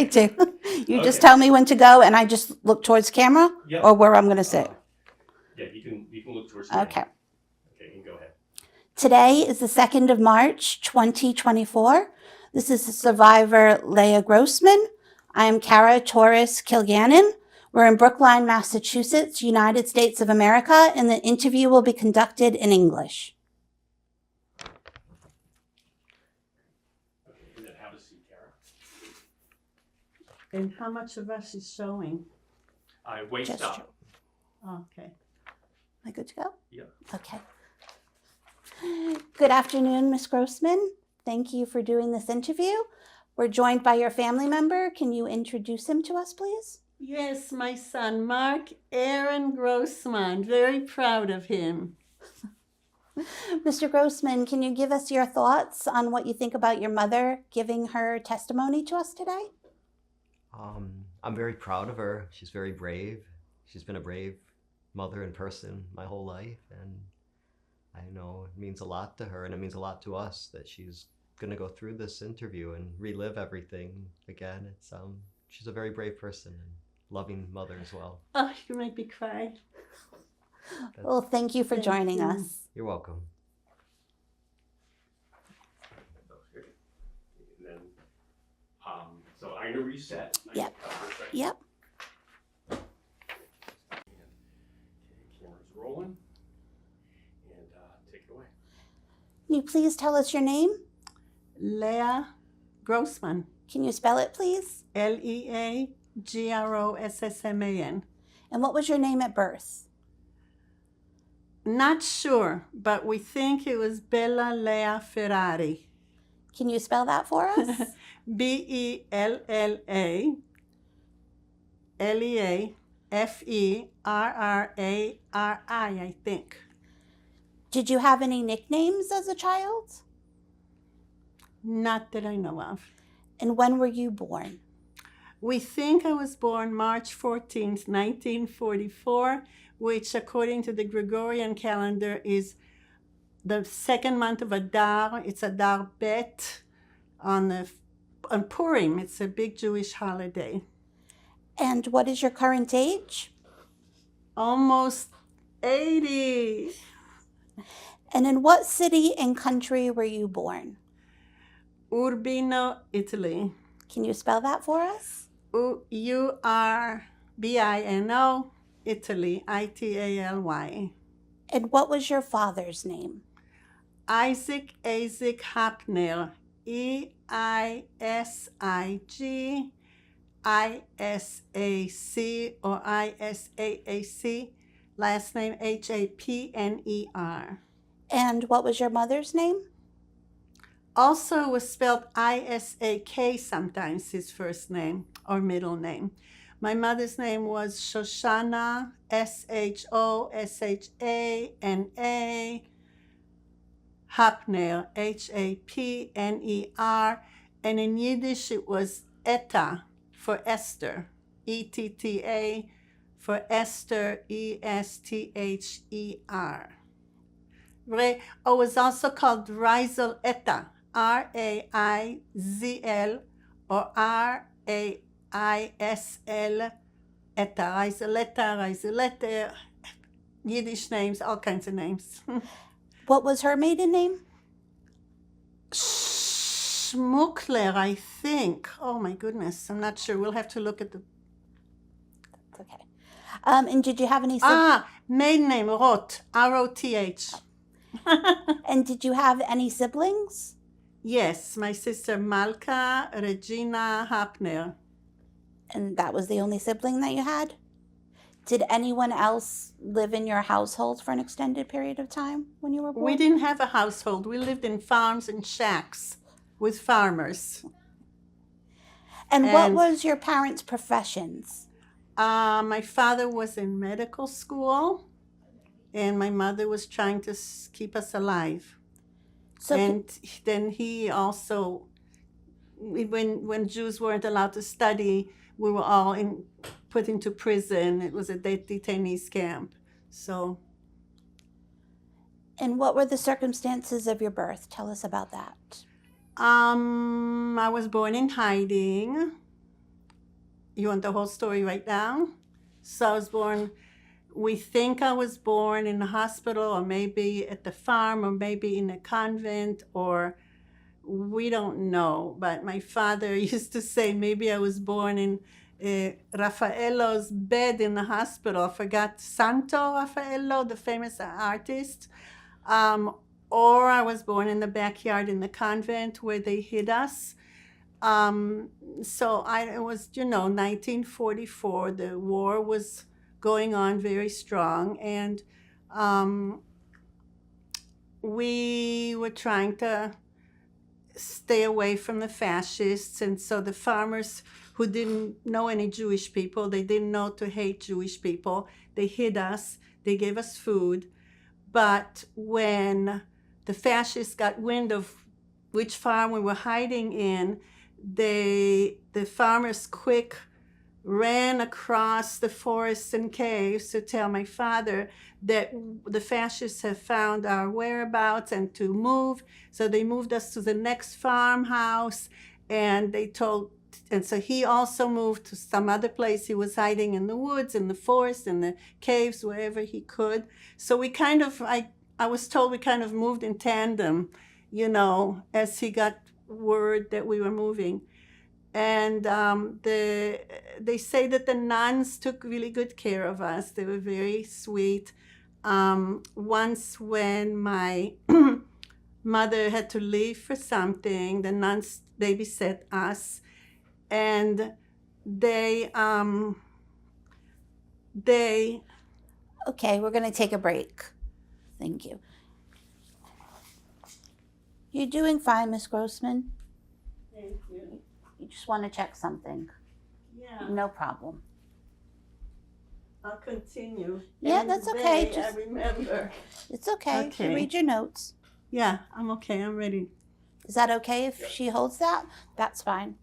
I do. You just Okay. tell me when to go, and I just look towards camera Yep. or where I'm going to sit. Yeah, you can look towards the Okay. Okay, you can go ahead. Today is the 2nd of March, 2024. This is the survivor Leah Grossman. I am Kara Torres Kilgannon. We're in Brookline, Massachusetts, United States of America, and the interview will be conducted in English. Okay, and then have a seat, Kara. And how much of us is showing? Waist Just up. Okay. Am I good to go? Yeah. Okay. Good afternoon, Ms. Grossman. Thank you for doing this interview. We're joined by your family member. Can you introduce him to us, please? Yes, my son, Mark Aaron Grossman. Very proud of him. Mr. Grossman, can you give us your thoughts on what you think about your mother giving her testimony to us today? I'm very proud of her. She's very brave. She's been a brave mother in person my whole life, and I know it means a lot to her, and it means a lot to us that she's going to go through this interview and relive everything again. She's a very brave person and loving mother as well. Oh, you make me cry. Well, thank you for Thank joining you. us. You're welcome. Okay. And then, so I'm gonna reset. Yep. Okay, Yep. camera's rolling. And take it away. Can you please tell us your name? Leah Grossman. Can you spell it, please? Leagrossman. And what was your name at birth? Not sure, but we think it was Bella Lea Ferrari. Can you spell that for us? BELLALEAFERRARI, I think. Did you have any nicknames as a child? Not that I know of. And when were you born? We think I was born March 14th, 1944, which according to the Gregorian calendar is the second month of Adar. It's Adar Bet on Purim. It's a big Jewish holiday. And what is your current age? Almost 80. And in what city and country were you born? Urbino, Italy. Can you spell that for us? Urbino, Italy, Italy. And what was your father's name? Isaac Hapner, EISIG ISAC or ISAAC, last name HAPNER. And what was your mother's name? Also was spelled ISAK sometimes, his first name or middle name. My mother's name was Shoshana, SHOSHANA, Hapner, HAPNER, and in Yiddish it was Etta for Esther, ETTA for Esther, ESTHER. It was also called Raisel Etta, RAIZL or RAISL Etta, Raiseletta, Yiddish names, all kinds of names. What was her maiden name? Schmuckler, I think. Oh my goodness, I'm not sure. We'll have to look at the. That's okay. And did you have any Maiden name, Roth, ROTH. And did you have any siblings? Yes, my sister Malka Regina Hapner. And that was the only sibling that you had? Did anyone else live in your household for an extended period of time when you were born? We didn't have a household. We lived in farms and shacks with farmers. And what was your parents' professions? My father was in medical school, and my mother was trying to keep us alive. So and then he also, when Jews weren't allowed to study, we were all put into prison. It was a detainees camp. So. And what were the circumstances of your birth? Tell us about that. I was born in hiding. You want the whole story right now? So I was born, we think I was born in the hospital, or maybe at the farm, or maybe in a convent, or we don't know. But my father used to say maybe I was born in Raffaello's bed in the hospital. I forgot, Santo Raffaello, the famous artist. Or I was born in the backyard in the convent where they hid us. So it was, 1944. The war was going on very strong, and we were trying to stay away from the fascists. And so the farmers who didn't know any Jewish people, they didn't know to hate Jewish people, they hid us, they gave us food. But when the fascists got wind of which farm we were hiding in, the farmers quick ran across the forests and caves to tell my father that the fascists have found our whereabouts and to move. So they moved us to the next farmhouse, and so he also moved to some other place. He was hiding in the woods, in the forest, in the caves, wherever he could. So we kind of, I was told we kind of moved in tandem, as he got word that we were moving. And they say that the nuns took really good care of us. They were very sweet. Once when my mother had to leave for something, the nuns babysat us, and they Okay, we're going to take a break. Thank you. You're doing fine, Miss Grossman. Thank you. You just want to check something. Yeah, No problem. I'll continue. Yeah, And that's okay. they, I remember. It's okay. Okay. You read your notes. Yeah, I'm okay. I'm ready. Is that okay if she holds that? That's fine.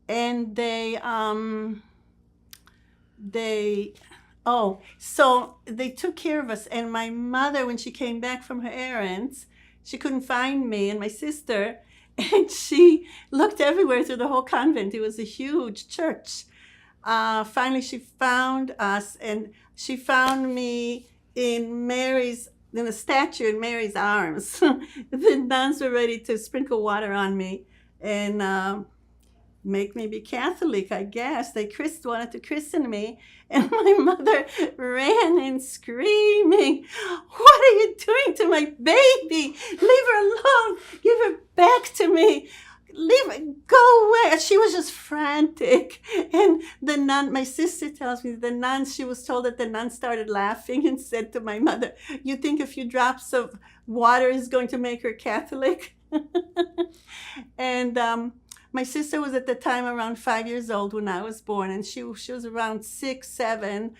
And so they took care of us. And my mother, when she came back from her errands, she couldn't find me and my sister, and she looked everywhere through the whole convent. It was a huge church. Finally, she found us, and she found me in a statue in Mary's arms. The nuns were ready to sprinkle water on me and make me be Catholic, I guess. They wanted to christen me, and my mother ran in screaming, "What are you doing to my baby? Leave her alone. Give her back to me. Leave her, go away." She was just frantic. And the nun, my sister tells me, she was told that the nun started laughing and said to my mother, "You think a few drops of water is going to make her Catholic?" And my sister was at the time around 5 years old when I was born, and she was around 6, 7.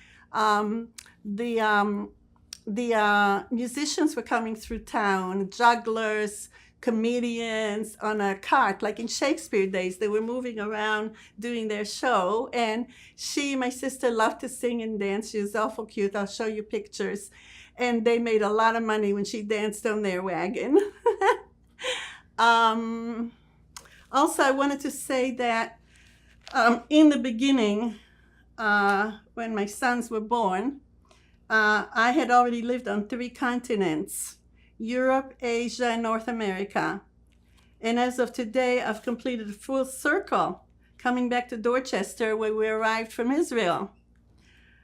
The musicians were coming through town, jugglers, comedians on a cart, like in Shakespeare days. They were moving around doing their show, and my sister loved to sing and dance. She was awful cute. I'll show you pictures. And they made a lot of money when she danced on their wagon. Also, I wanted to say that in the beginning, when my sons were born, I had already lived on 3 continents: Europe, Asia, and North America. And as of today, I've completed a full circle, coming back to Dorchester, where we arrived from Israel.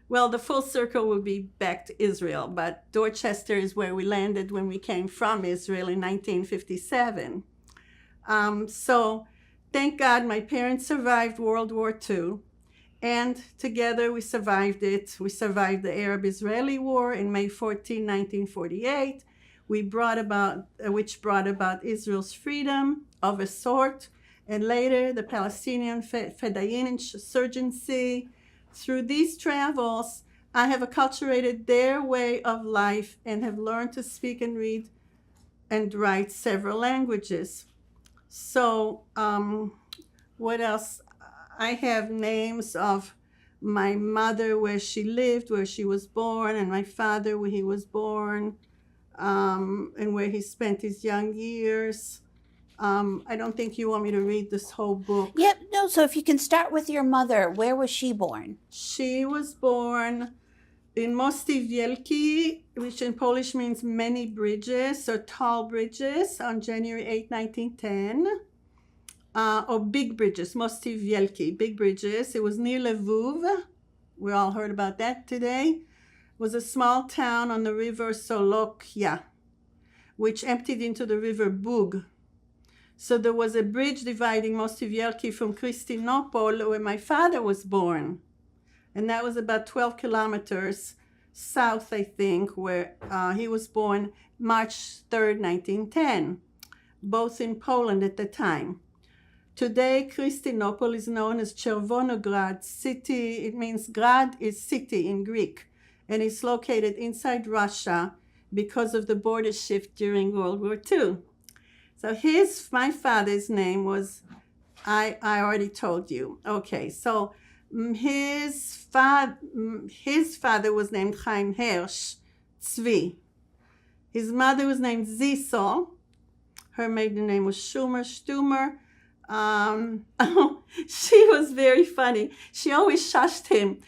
Well, the full circle would be back to Israel, but Dorchester is where we landed when we came from Israel in 1957. So thank God my parents survived World War II, and together we survived it. We survived the Arab-Israeli War in May 14, 1948, which brought about Israel's freedom of a sort, and later the Palestinian Fedayeen insurgency. Through these travels, I have acculturated their way of life and have learned to speak and read and write several languages. So what else? I have names of my mother, where she lived, where she was born, and my father, where he was born, and where he spent his young years. I don't think you want me to read this whole book. Yep, no, so if you can start with your mother, where was she born? She was born in Mosty Wielki, which in Polish means many bridges or tall bridges, on January 8, 1910. Or big bridges, Mosty Wielki, big bridges. It was near Lvov. We all heard about that today. It was a small town on the river Solokia, which emptied into the river Bug. So there was a bridge dividing Mosty Wielki from Krystynopol, where my father was born. And that was about 12 kilometers south, I think, where he was born March 3rd, 1910, both in Poland at the time. Today, Krystynopol is known as Czerwonograd city. It means grad is city in Greek, and it's located inside Russia because of the border shift during World War II. So my father's name was, I already told you. Okay, so his father was named Chaim Hersh Tzvi. His mother was named Zisel. Her maiden name was Stumer. She was very funny. She always shushed him.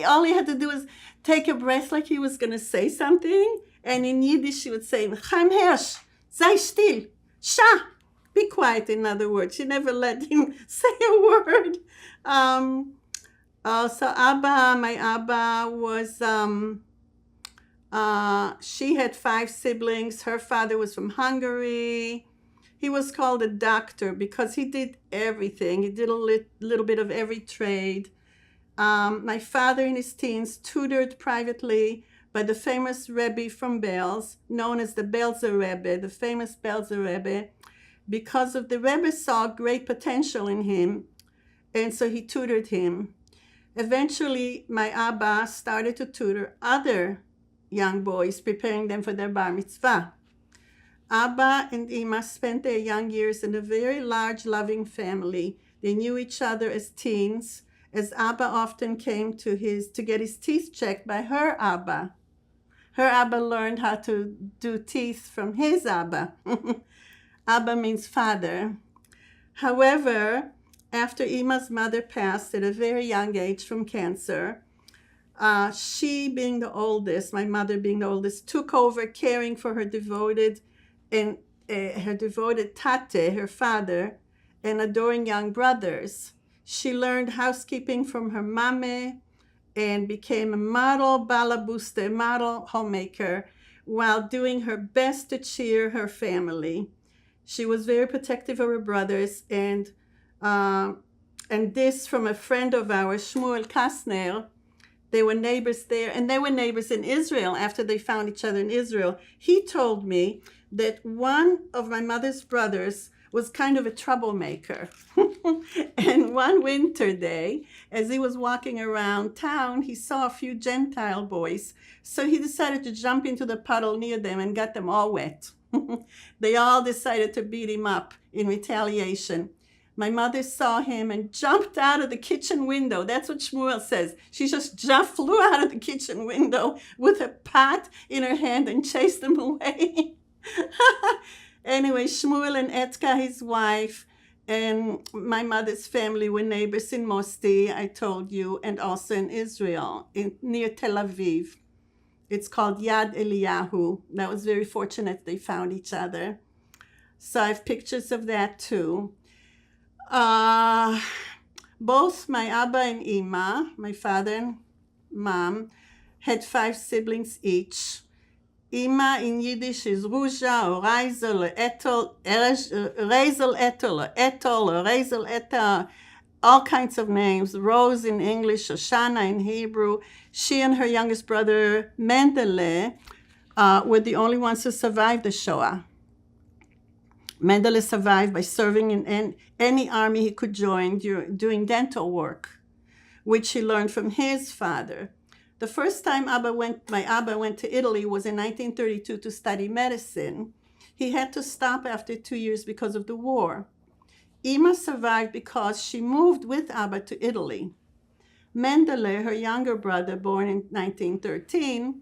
All he had to do was take a breath like he was going to say something. And in Yiddish, she would say, Chaim Hersh, sei still, sha, be quiet, in other words. She never let him say a word. So my Abba was, she had 5 siblings. Her father was from Hungary. He was called a doctor because he did everything. He did a little bit of every trade. My father in his teens tutored privately by the famous Rebbe from Belz, known as the Belzer Rebbe, the famous Belzer Rebbe, because of the Rebbe saw great potential in him, and so he tutored him. Eventually, my Abba started to tutor other young boys, preparing them for their bar mitzvah. Abba and Ima spent their young years in a very large, loving family. They knew each other as teens, as Abba often came to get his teeth checked by her Abba. Her Abba learned how to do teeth from his Abba. Abba means father. However, after Ima's mother passed at a very young age from cancer, she, being the oldest, my mother being the oldest, took over caring for her devoted tate, her father, and adoring young brothers. She learned housekeeping from her mame and became a model balabuste, model homemaker, while doing her best to cheer her family. She was very protective of her brothers, and this from a friend of ours, Shmuel Kastner. They were neighbors there, and they were neighbors in Israel after they found each other in Israel. He told me that one of my mother's brothers was kind of a troublemaker. And one winter day, as he was walking around town, he saw a few Gentile boys. So he decided to jump into the puddle near them and got them all wet. They all decided to beat him up in retaliation. My mother saw him and jumped out of the kitchen window. That's what Shmuel says. She just flew out of the kitchen window with a pot in her hand and chased them away. Anyway, Shmuel and Etka, his wife, and my mother's family were neighbors in Mosty, I told you, and also in Israel, near Tel Aviv. It's called Yad Eliyahu. That was very fortunate they found each other. So I have pictures of that too. Both my Abba and Ima, my father and mom, had 5 siblings each. Ima in Yiddish is Ruja or Reisel or Etel, Reisel Etel or Etel or Reisel Etel, all kinds of names. Rose in English, Shoshana in Hebrew. She and her youngest brother, Mendele, were the only ones who survived the Shoah. Mendele survived by serving in any army he could join doing dental work, which he learned from his father. The first time my Abba went to Italy was in 1932 to study medicine. He had to stop after 2 years because of the war. Ima survived because she moved with Abba to Italy. Mendele, her younger brother, born in 1913,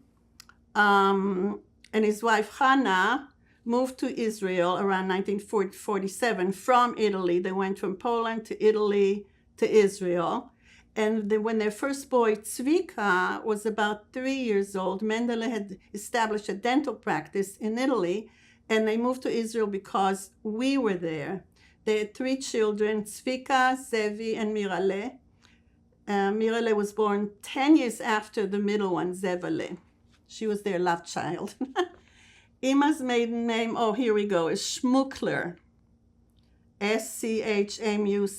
and his wife Hannah moved to Israel around 1947 from Italy. They went from Poland to Italy to Israel. And when their first boy, Tzvika, was about 3 years old, Mendele had established a dental practice in Italy, and they moved to Israel because we were there. They had 3 children, Tzvika, Zevi, and Mirale. Mirale was born 10 years after the middle one, Zevale. She was their love child. Ima's maiden name, oh, here we go, is Schmuckler.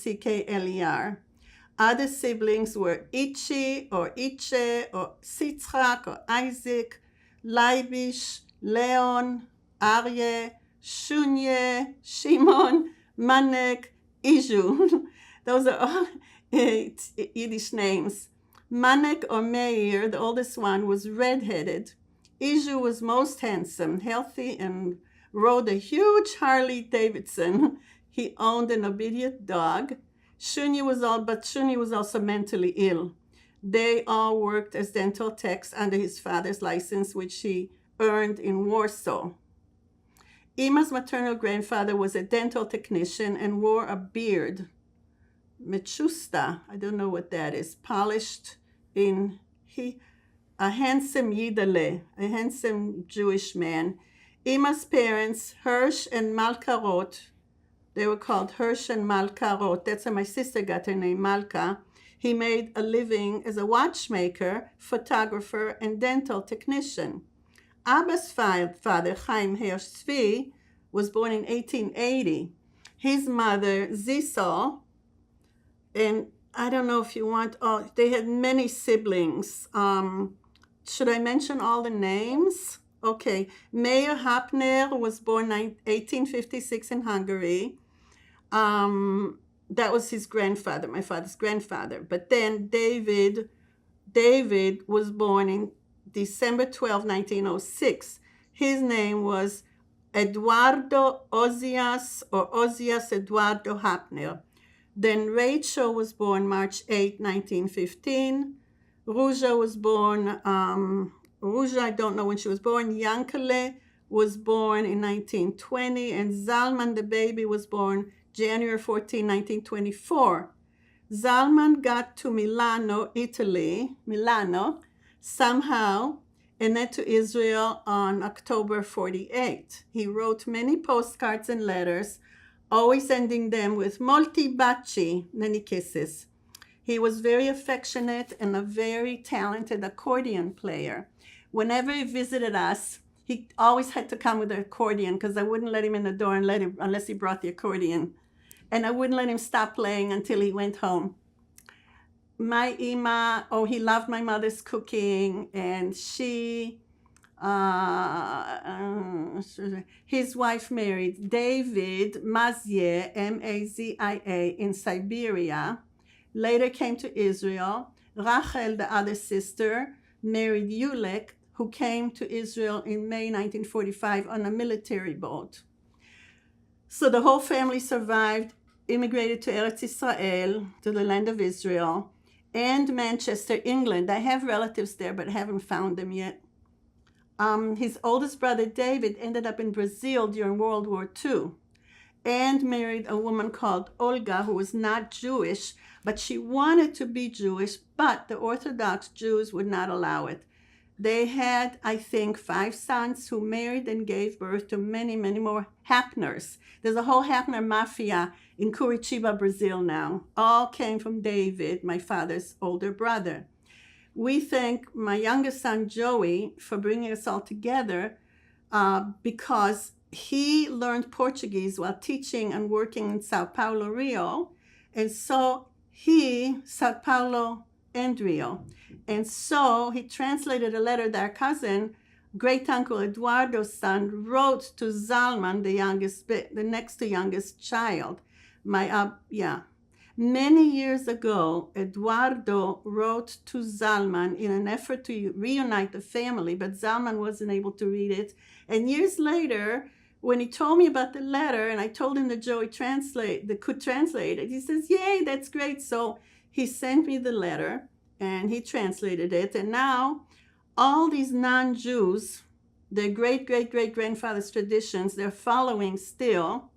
Schmuckler. Other siblings were Ichi or Iche or Sitzrak or Isaac, Leibish, Leon, Aryeh, Shunye, Shimon, Manek, Iju. Those are all Yiddish names. Manek or Meir, the oldest one, was redheaded. Iju was most handsome, healthy, and rode a huge Harley Davidson. He owned an obedient dog. Shunye was also mentally ill. They all worked as dental techs under his father's license, which he earned in Warsaw. Ima's maternal grandfather was a dental technician and wore a beard. Mechusta, I don't know what that is, polished in a handsome Yidale, a handsome Jewish man. Ima's parents, Hirsch and Malka Roth, they were called Hirsch and Malka Roth. That's how my sister got her name, Malka. He made a living as a watchmaker, photographer, and dental technician. Abba's father, Chaim Hirsch Tzvi, was born in 1880. His mother, Zisel, and I don't know if you want, they had many siblings. Should I mention all the names? Okay, Meir Hapner was born 1856 in Hungary. That was his grandfather, my father's grandfather. But then David was born in December 12, 1906. His name was Eduardo Ozias or Ozias Eduardo Hapner. Then Rachel was born March 8, 1915. Ruja was born, Ruja, I don't know when she was born. Yankele was born in 1920, and Zalman, the baby, was born January 14, 1924. Zalman got to Milano, Italy, somehow, and then to Israel on October 48. He wrote many postcards and letters, always ending them with Molti baci, many kisses. He was very affectionate and a very talented accordion player. Whenever he visited us, he always had to come with an accordion because I wouldn't let him in the door unless he brought the accordion. And I wouldn't let him stop playing until he went home. My Ima, he loved my mother's cooking, and his wife married David Mazia, M-A-Z-I-A, in Siberia. Later came to Israel. Rachel, the other sister, married Yulek, who came to Israel in May 1945 on a military boat. So the whole family survived, immigrated to Eretz Israel, to the land of Israel, and Manchester, England. I have relatives there, but haven't found them yet. His oldest brother, David, ended up in Brazil during World War II and married a woman called Olga, who was not Jewish, but she wanted to be Jewish, but the Orthodox Jews would not allow it. They had, I think, 5 sons who married and gave birth to many, many more Hapners. There's a whole Hapner mafia in Curitiba, Brazil now. All came from David, my father's older brother. We thank my youngest son, Joey, for bringing us all together because he learned Portuguese while teaching and working in Sao Paulo, Rio. And so Sao Paulo and Rio. And so he translated a letter that our cousin, great uncle Eduardo's son, wrote to Zalman, the next to youngest child. Many years ago, Eduardo wrote to Zalman in an effort to reunite the family, but Zalman wasn't able to read it. And years later, when he told me about the letter, and I told him that Joey could translate it, he says, "Yay, that's great." So he sent me the letter, and he translated it. And now all these non-Jews their great-great-great-grandfather's traditions, they're following still.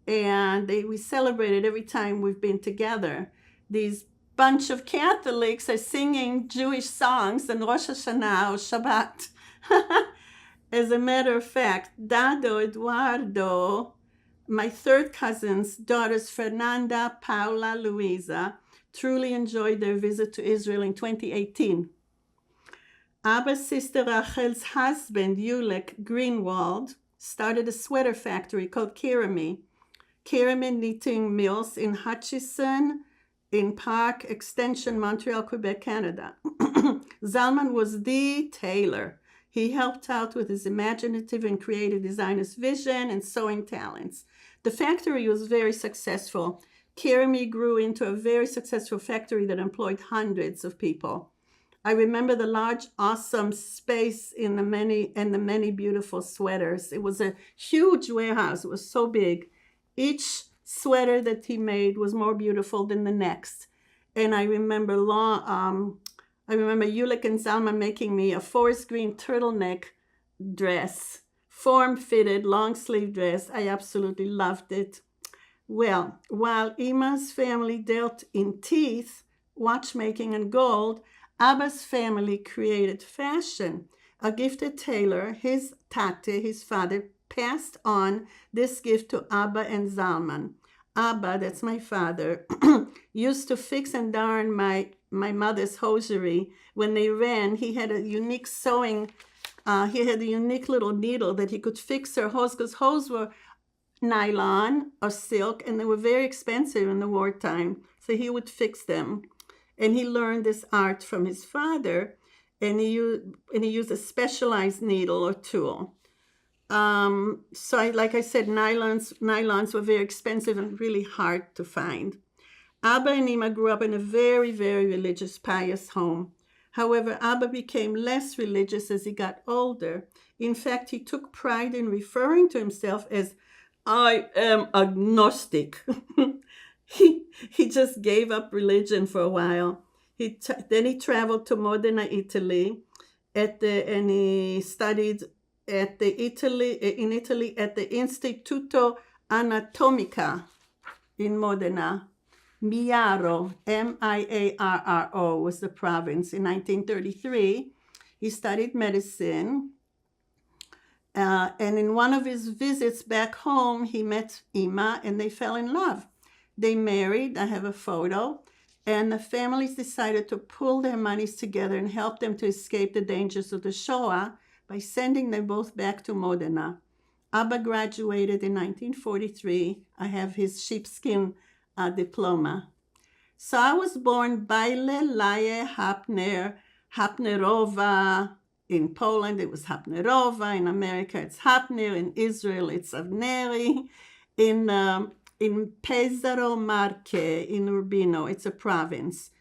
And we celebrate it every time we've been together. These bunch of Catholics are singing Jewish songs on Rosh Hashanah or Shabbat. As a matter of fact, Dado, Eduardo, my third cousin's daughters, Fernanda, Paula, Luisa, truly enjoyed their visit to Israel in 2018. Abba's sister Rachel's husband, Yulek Greenwald, started a sweater factory called Kirami Knitting Mills in Hutchison, in Park Extension, Montreal, Quebec, Canada. Zalman was the tailor. He helped out with his imaginative and creative designer's vision and sewing talents. The factory was very successful. Kirami grew into a very successful factory that employed hundreds of people. I remember the large, awesome space in the many beautiful sweaters. It was a huge warehouse. It was so big. Each sweater that he made was more beautiful than the next. And I remember Yulik and Zalman making me a forest green turtleneck dress, form-fitted, long-sleeve dress. I absolutely loved it. Well, while Ima's family dealt in teeth, watchmaking, and gold, Abba's family created fashion. A gifted tailor, his tate, his father, passed on this gift to Abba and Zalman. Abba, that's my father, used to fix and darn my mother's hosiery. When they ran, he had a unique sewing, he had a unique little needle that he could fix her hose, because hose were nylon or silk, and they were very expensive in the wartime. So he would fix them. And he learned this art from his father, and he used a specialized needle or tool. Like I said, nylons were very expensive and really hard to find. Abba and Ima grew up in a very, very religious, pious home. However, Abba became less religious as he got older. In fact, he took pride in referring to himself as, "I am agnostic." He just gave up religion for a while. Then he traveled to Modena, Italy, and he studied in Italy at the Istituto Anatomica in Modena. Miaro, Miarro, was the province. In 1933, he studied medicine. And in one of his visits back home, he met Ima, and they fell in love. They married. I have a photo. And the families decided to pool their monies together and help them to escape the dangers of the Shoah by sending them both back to Modena. Abba graduated in 1943. I have his sheepskin diploma. So I was born Baile Laie Hapnerova. In Poland, it was Hapnerova. In America, it's Hapner. In Israel, it's Avneri. In Pesaro Marche, in Urbino, it's a province.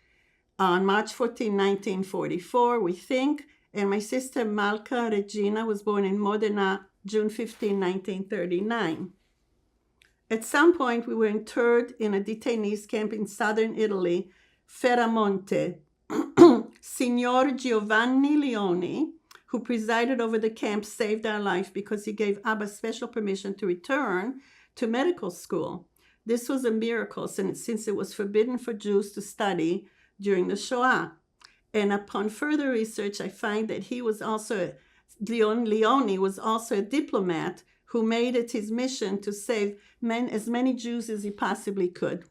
On March 14, 1944, we think. And my sister Malka Regina was born in Modena, June 15, 1939. At some point, we were interred in a detainees camp in southern Italy, Ferramonte. Signor Giovanni Leoni, who presided over the camp, saved our life because he gave Abba special permission to return to medical school. This was a miracle since it was forbidden for Jews to study during the Shoah. And upon further research, I find that Leoni was also a diplomat who made it his mission to save as many Jews as he possibly could.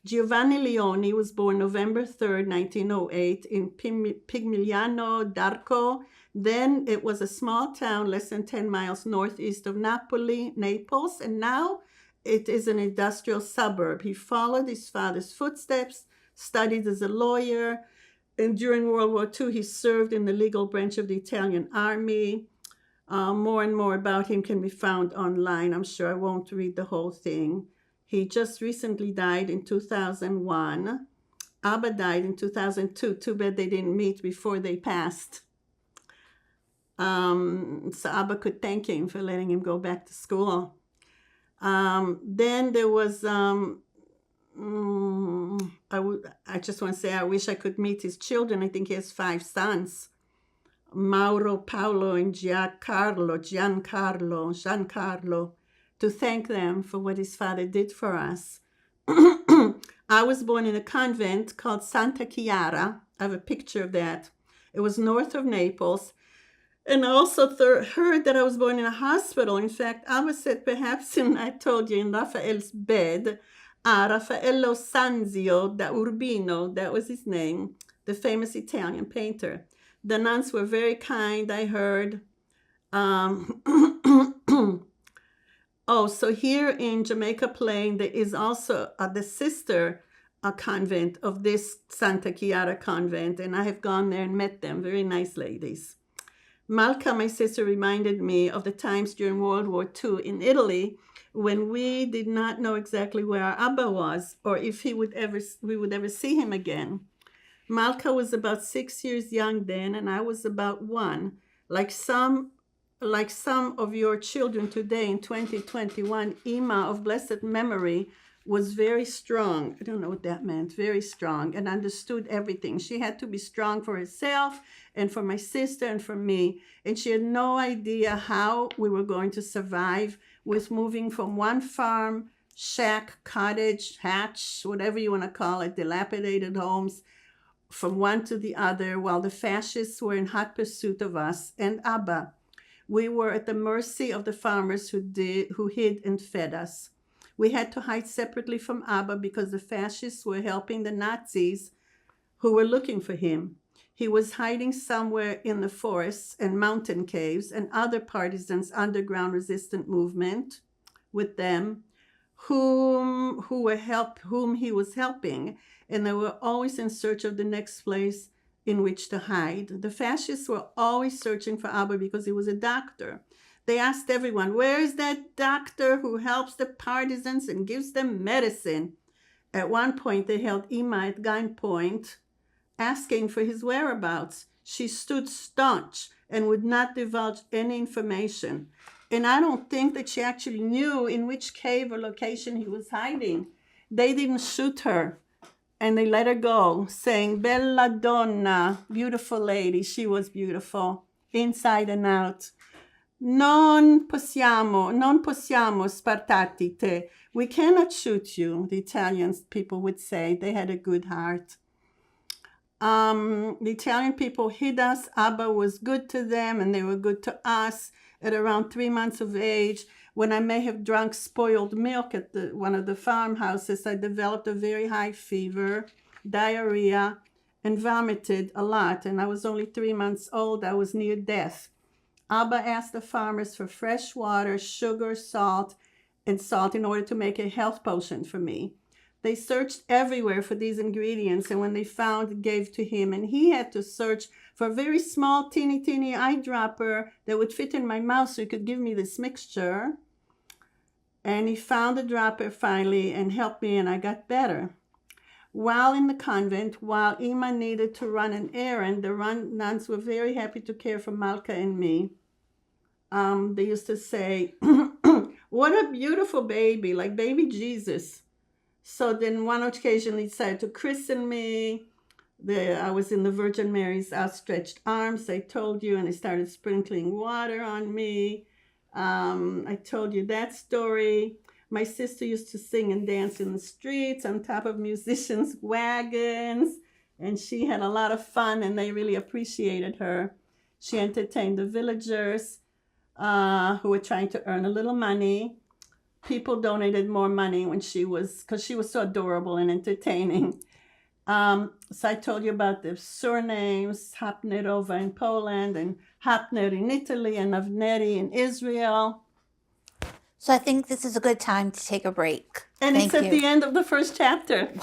Giovanni Leoni was born November 3rd, 1908 in Pigmigliano d'Arco. Then it was a small town less than 10 miles northeast of Naples, and now it is an industrial suburb. He followed his father's footsteps, studied as a lawyer, and during World War II, he served in the legal branch of the Italian army. More and more about him can be found online. I'm sure I won't read the whole thing. He just recently died in 2001. Abba died in 2002. Too bad they didn't meet before they passed. So Abba could thank him for letting him go back to school. Then there was, I just want to say I wish I could meet his children. I think he has 5 sons. Mauro, Paolo, and Giancarlo, to thank them for what his father did for us. I was born in a convent called Santa Chiara. I have a picture of that. It was north of Naples. And I also heard that I was born in a hospital. In fact, I was said perhaps, I told you, in Raphael's bed. Raffaello Sanzio da Urbino, that was his name, the famous Italian painter. The nuns were very kind, I heard. So here in Jamaica Plain, there is also the sister convent of this Santa Chiara convent, and I have gone there and met them, very nice ladies. Malka, my sister, reminded me of the times during World War II in Italy when we did not know exactly where our Abba was or if we would ever see him again. Malka was about 6 years young then, and I was about 1. Like some of your children today in 2021, Ima of blessed memory was very strong. I don't know what that meant, very strong, and understood everything. She had to be strong for herself and for my sister and for me. And she had no idea how we were going to survive with moving from one farm, shack, cottage, hatch, whatever you want to call it, dilapidated homes, from one to the other, while the fascists were in hot pursuit of us and Abba. We were at the mercy of the farmers who hid and fed us. We had to hide separately from Abba because the fascists were helping the Nazis who were looking for him. He was hiding somewhere in the forests and mountain caves, and other partisans' underground resistant movement with them, whom he was helping, and they were always in search of the next place in which to hide. The fascists were always searching for Abba because he was a doctor. They asked everyone, where is that doctor who helps the partisans and gives them medicine? At one point, they held Ima at gunpoint, asking for his whereabouts. She stood staunch and would not divulge any information. And I don't think that she actually knew in which cave or location he was hiding. They didn't shoot her, and they let her go, saying, Bella donna, beautiful lady. She was beautiful, inside and out. Non possiamo spartarti te. We cannot shoot you, the Italian people would say. They had a good heart. The Italian people hid us. Abba was good to them, and they were good to us. At around 3 months of age, when I may have drunk spoiled milk at one of the farmhouses, I developed a very high fever, diarrhea, and vomited a lot. And I was only 3 months old. I was near death. Abba asked the farmers for fresh water, sugar, salt in order to make a health potion for me. They searched everywhere for these ingredients, and when they found, gave to him. And he had to search for a very small, teeny eyedropper that would fit in my mouth so he could give me this mixture. And he found the dropper finally and helped me, and I got better. While in the convent, while Ima needed to run an errand, the nuns were very happy to care for Malka and me. They used to say, what a beautiful baby, like baby Jesus. So then one occasion they decided to christen me. I was in the Virgin Mary's outstretched arms, I told you, and they started sprinkling water on me. I told you that story. My sister used to sing and dance in the streets on top of musicians' wagons, and she had a lot of fun, and they really appreciated her. She entertained the villagers who were trying to earn a little money. People donated more money because she was so adorable and entertaining. So I told you about the surnames, Hapnerova in Poland, and Hapner in Italy, and Avneri in Israel. So I think this is a good time to take a break. And Thank it's at you. the end of the first chapter.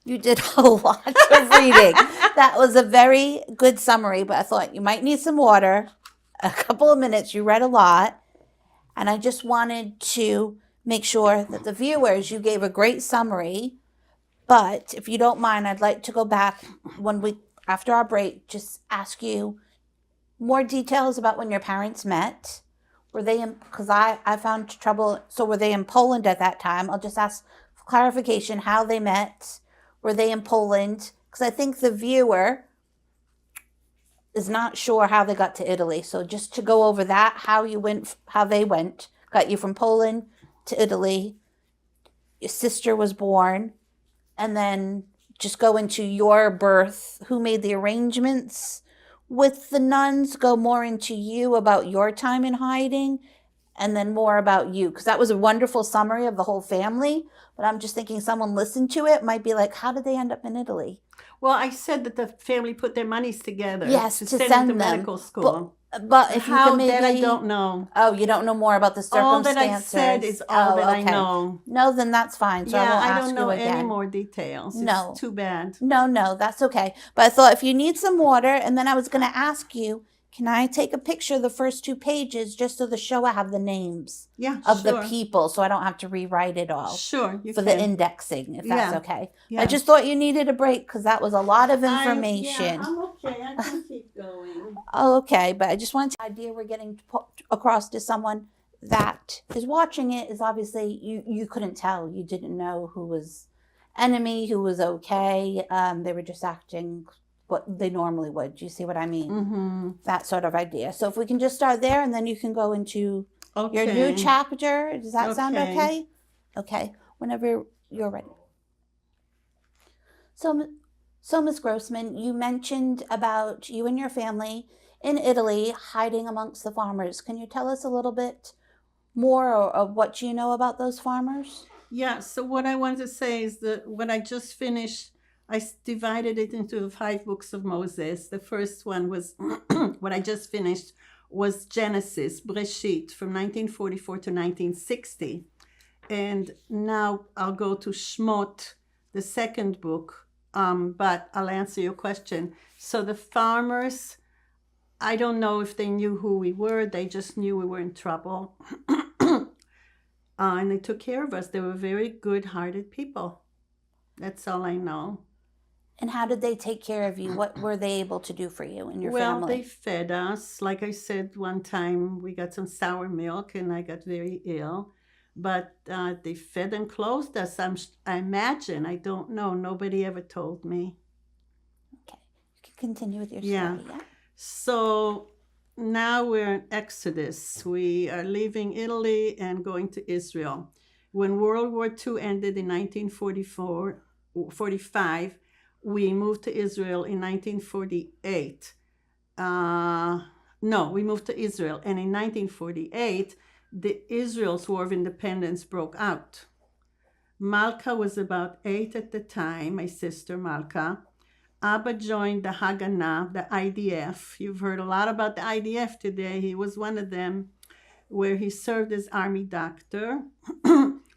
You did a lot of reading. That was a very good summary, but I thought you might need some water. A couple of minutes. You read a lot. And I just wanted to make sure that the viewers, you gave a great summary. But if you don't mind, I'd like to go back after our break, just ask you more details about when your parents met. Were they in, because I found trouble. So were they in Poland at that time? I'll just ask for clarification how they met. Were they in Poland? Because I think the viewer is not sure how they got to Italy. So just to go over that, how they went, got you from Poland to Italy. Your sister was born, and then just go into your birth, who made the arrangements with the nuns, go more into you about your time in hiding, and then more about you, because that was a wonderful summary of the whole family. But I'm just thinking someone listened to it might be like, how did they end up in Italy? Well, I said that the family put their monies together Yes, to to send send them to them. medical school. But if you How could maybe, that I don't know. Oh, you don't know more about the All circumstances. that I said is all that I know. No, then that's fine. So I Yeah, won't I ask don't know you again. any more details. No. It's too bad. No, that's okay. But I thought if you need some water, and then I was going to ask you, can I take a picture of the first 2 pages just so the show I have the names Yeah, of sure. the people, so I don't have to rewrite it all Sure, you for can. the indexing, if that's Yeah. okay. Yeah. I just thought you needed a break because that was a lot of Yeah, information. I'm okay. I can keep going. Oh, okay, but I just wanted to idea we're getting to put across to someone that is watching it is obviously you couldn't tell, you didn't know who was enemy, who was okay. They were just acting what they normally would. Do you see what I mean? Mm-hmm. That sort of idea. So if we can just start there, and then you can go into Okay. your new chapter. Does that sound Okay. okay? Okay, whenever you're ready. So Ms. Grossman, you mentioned about you and your family in Italy hiding amongst the farmers. Can you tell us a little bit more of what you know about those farmers? Yeah, so what I wanted to say is that what I just finished, divided it into the 5 books of Moses. The first one was, what I just finished, was Genesis, Breshit, from 1944 to 1960. And now I'll go to Shmot, the second book, but I'll answer your question. So the farmers, I don't know if they knew who we were. They just knew we were in trouble. And they took care of us. They were very good-hearted people. That's all I know. And how did they take care of you? What were they able to do for you and your Well, family? they fed us. Like I said, one time we got some sour milk and I got very ill. But they fed and clothed us, I imagine. I don't know. Nobody ever told me. Okay, you can continue with your story. Yeah. Yeah. So now we're in Exodus. We are leaving Italy and going to Israel. When World War II ended in 1945, we moved to Israel in 1948. No, we moved to Israel. And in 1948, the Israel's War of Independence broke out. Malka was about 8 at the time, my sister Malka. Abba joined the Haganah, the IDF. You've heard a lot about the IDF today. He was one of them, where he served as army doctor.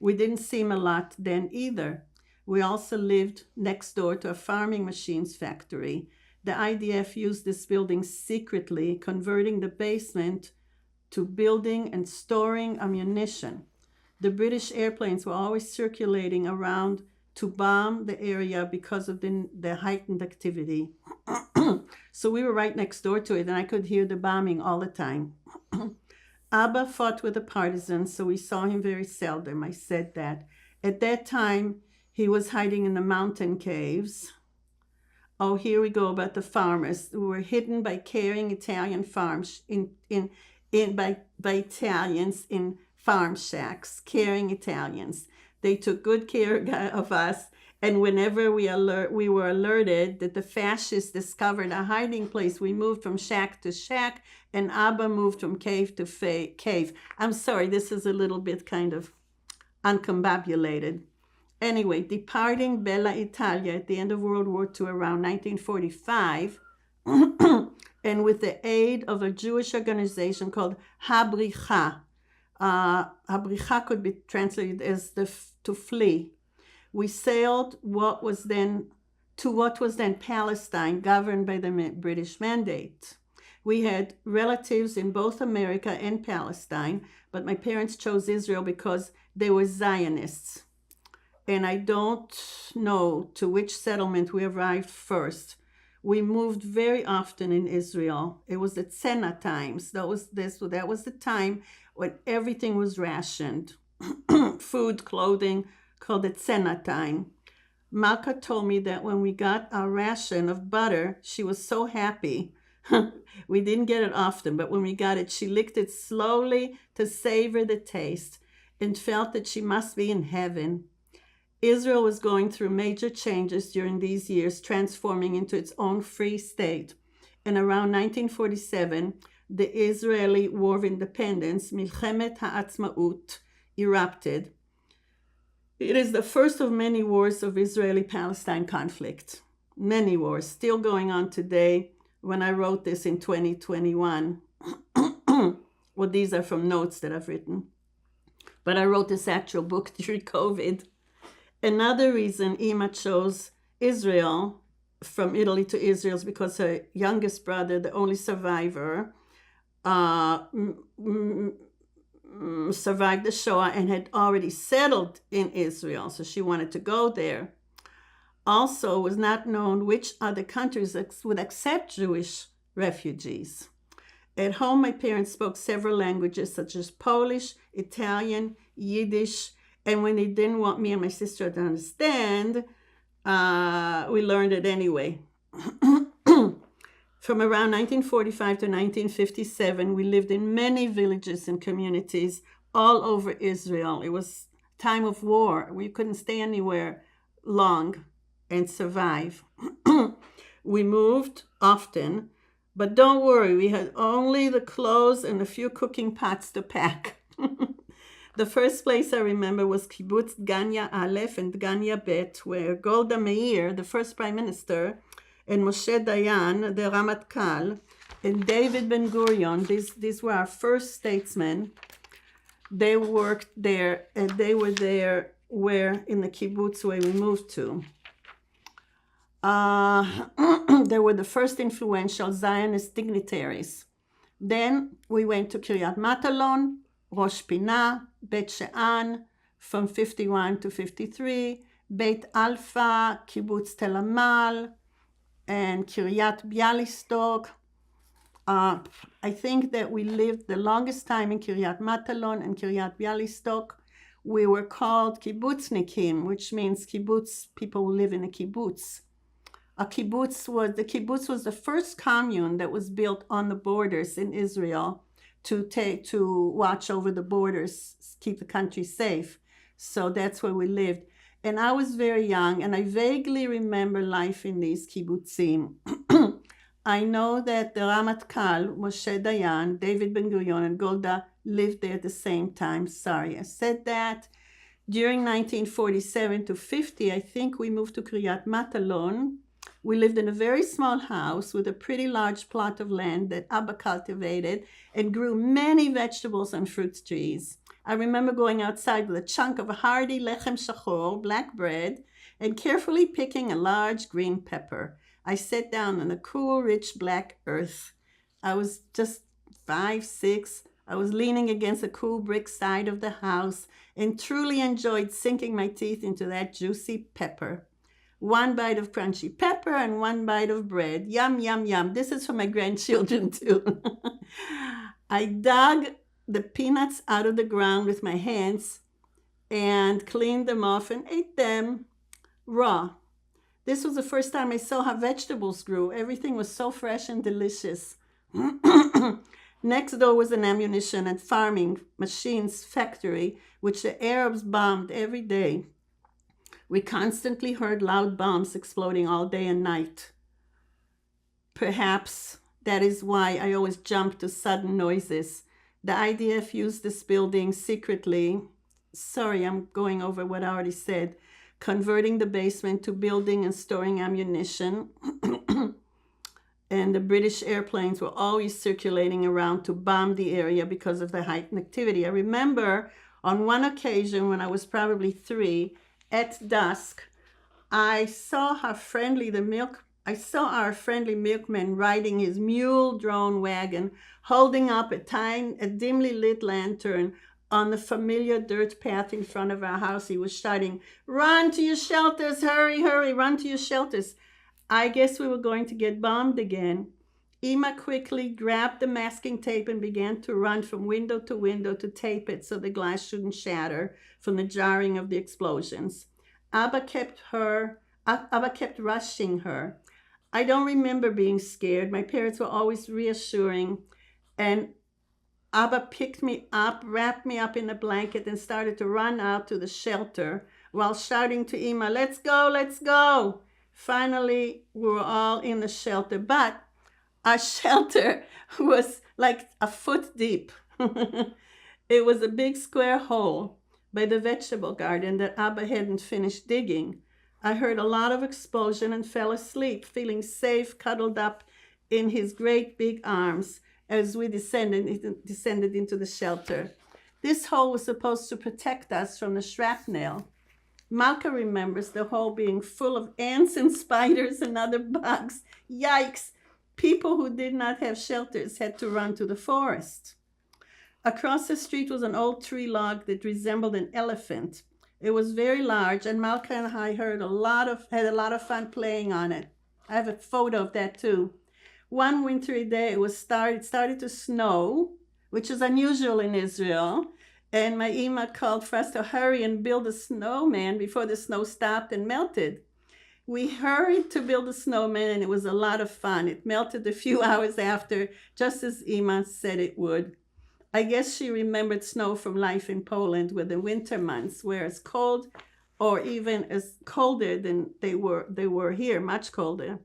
We didn't see him a lot then either. We also lived next door to a farming machines factory. The IDF used this building secretly, converting the basement to building and storing ammunition. The British airplanes were always circulating around to bomb the area because of the heightened activity. So we were right next door to it, and I could hear the bombing all the time. Abba fought with the partisans, so we saw him very seldom. I said that. At that time, he was hiding in the mountain caves. Oh, here we go about the farmers who were hidden by carrying Italian farms by Italians in farm shacks, carrying Italians. They took good care of us, and whenever we were alerted that the fascists discovered a hiding place, we moved from shack to shack, and Abba moved from cave to cave. I'm sorry, this is a little bit kind of uncombobulated. Anyway, departing Bella Italia at the end of World War II around 1945, and with the aid of a Jewish organization called Habricha. Habricha could be translated as to flee. We sailed what was then Palestine, governed by the British Mandate. We had relatives in both America and Palestine, but my parents chose Israel because they were Zionists. And I don't know to which settlement we arrived first. We moved very often in Israel. It was the Tzena times. That was the time when everything was rationed. Food, clothing, called it Tzena time. Malka told me that when we got our ration of butter, she was so happy We didn't get it often, but when we got it, she licked it slowly to savor the taste and felt that she must be in heaven. Israel was going through major changes during these years, transforming into its own free state. And around 1947, the Israeli War of Independence, Milchemet Ha'atzmaut, erupted. It is the first of many wars of Israeli-Palestine conflict. Many wars still going on today. When I wrote this in 2021, well, these are from notes that I've written, but I wrote this actual book during COVID. Another reason Ima chose Israel, from Italy to Israel, is because her youngest brother, the only survivor, survived the Shoah and had already settled in Israel, so she wanted to go there. Also, it was not known which other countries would accept Jewish refugees. At home, my parents spoke several languages such as Polish, Italian, Yiddish, and when they didn't want me and my sister to understand, we learned it anyway. From around 1945 to 1957, we lived in many villages and communities all over Israel. It was a time of war. We couldn't stay anywhere long and survive. We moved often, but don't worry, we had only the clothes and a few cooking pots to pack. The first place I remember was Kibbutz Ganya Aleph and Ganya Bet, where Golda Meir, the first prime minister, and Moshe Dayan, the Ramatkal, and David Ben-Gurion, these were our first statesmen. They worked there, and they were there in the kibbutz where we moved to. They were the first influential Zionist dignitaries. Then we went to Kiryat Matalon, Rosh Pinah, Bet She'an, from 51 to 53, Beit Alpha, Kibbutz Tel Amal, and Kiryat Bialystok. I think that we lived the longest time in Kiryat Matalon and Kiryat Bialystok. We were called kibbutznikim, which means kibbutz, people who live in a kibbutz. The kibbutz was the first commune that was built on the borders in Israel to watch over the borders, keep the country safe. So that's where we lived. And I was very young, and I vaguely remember life in these kibbutzim. I know that the Ramatkal, Moshe Dayan, David Ben-Gurion, and Golda lived there at the same time. Sorry, I said that. During 1947 to 50, I think we moved to Kiryat Matalon. We lived in a very small house with a pretty large plot of land that Abba cultivated and grew many vegetables and fruit trees. I remember going outside with a chunk of a hearty lechem shachor, black bread, and carefully picking a large green pepper. I sat down on the cool, rich black earth. I was just 5, 6. I was leaning against the cool brick side of the house and truly enjoyed sinking my teeth into that juicy pepper. One bite of crunchy pepper and one bite of bread. Yum, yum, yum. This is for my grandchildren too. I dug the peanuts out of the ground with my hands and cleaned them off and ate them raw. This was the first time I saw how vegetables grew. Everything was so fresh and delicious. Next door was an ammunition and farming machines factory, which the Arabs bombed every day. We constantly heard loud bombs exploding all day and night. Perhaps that is why I always jump to sudden noises. The IDF used this building secretly. Sorry, I'm going over what I already said. Converting the basement to building and storing ammunition. And the British airplanes were always circulating around to bomb the area because of the heightened activity. I remember on one occasion when I was probably 3, at dusk, I saw our friendly milkman riding his mule-drawn wagon, holding up a dimly lit lantern on the familiar dirt path in front of our house. He was shouting, "Run to your shelters, hurry, hurry, run to your shelters." I guess we were going to get bombed again. Ima quickly grabbed the masking tape and began to run from window to window to tape it so the glass shouldn't shatter from the jarring of the explosions. Abba kept rushing her. I don't remember being scared. My parents were always reassuring. And Abba picked me up, wrapped me up in a blanket, and started to run out to the shelter while shouting to Ima, let's go, let's go. Finally, we were all in the shelter, but our shelter was like a foot deep. It was a big square hole by the vegetable garden that Abba hadn't finished digging. I heard a lot of explosion and fell asleep, feeling safe, cuddled up in his great big arms as we descended into the shelter. This hole was supposed to protect us from the shrapnel. Malka remembers the hole being full of ants and spiders and other bugs. Yikes! People who did not have shelters had to run to the forest. Across the street was an old tree log that resembled an elephant. It was very large, and Malka and I had a lot of fun playing on it. I have a photo of that too. One wintry day, it started to snow, which is unusual in Israel, and my Ima called for us to hurry and build a snowman before the snow stopped and melted. We hurried to build a snowman, and it was a lot of fun. It melted a few hours after, just as Ima said it would. I guess she remembered snow from life in Poland, where the winter months were as cold or even as colder than they were here, much colder.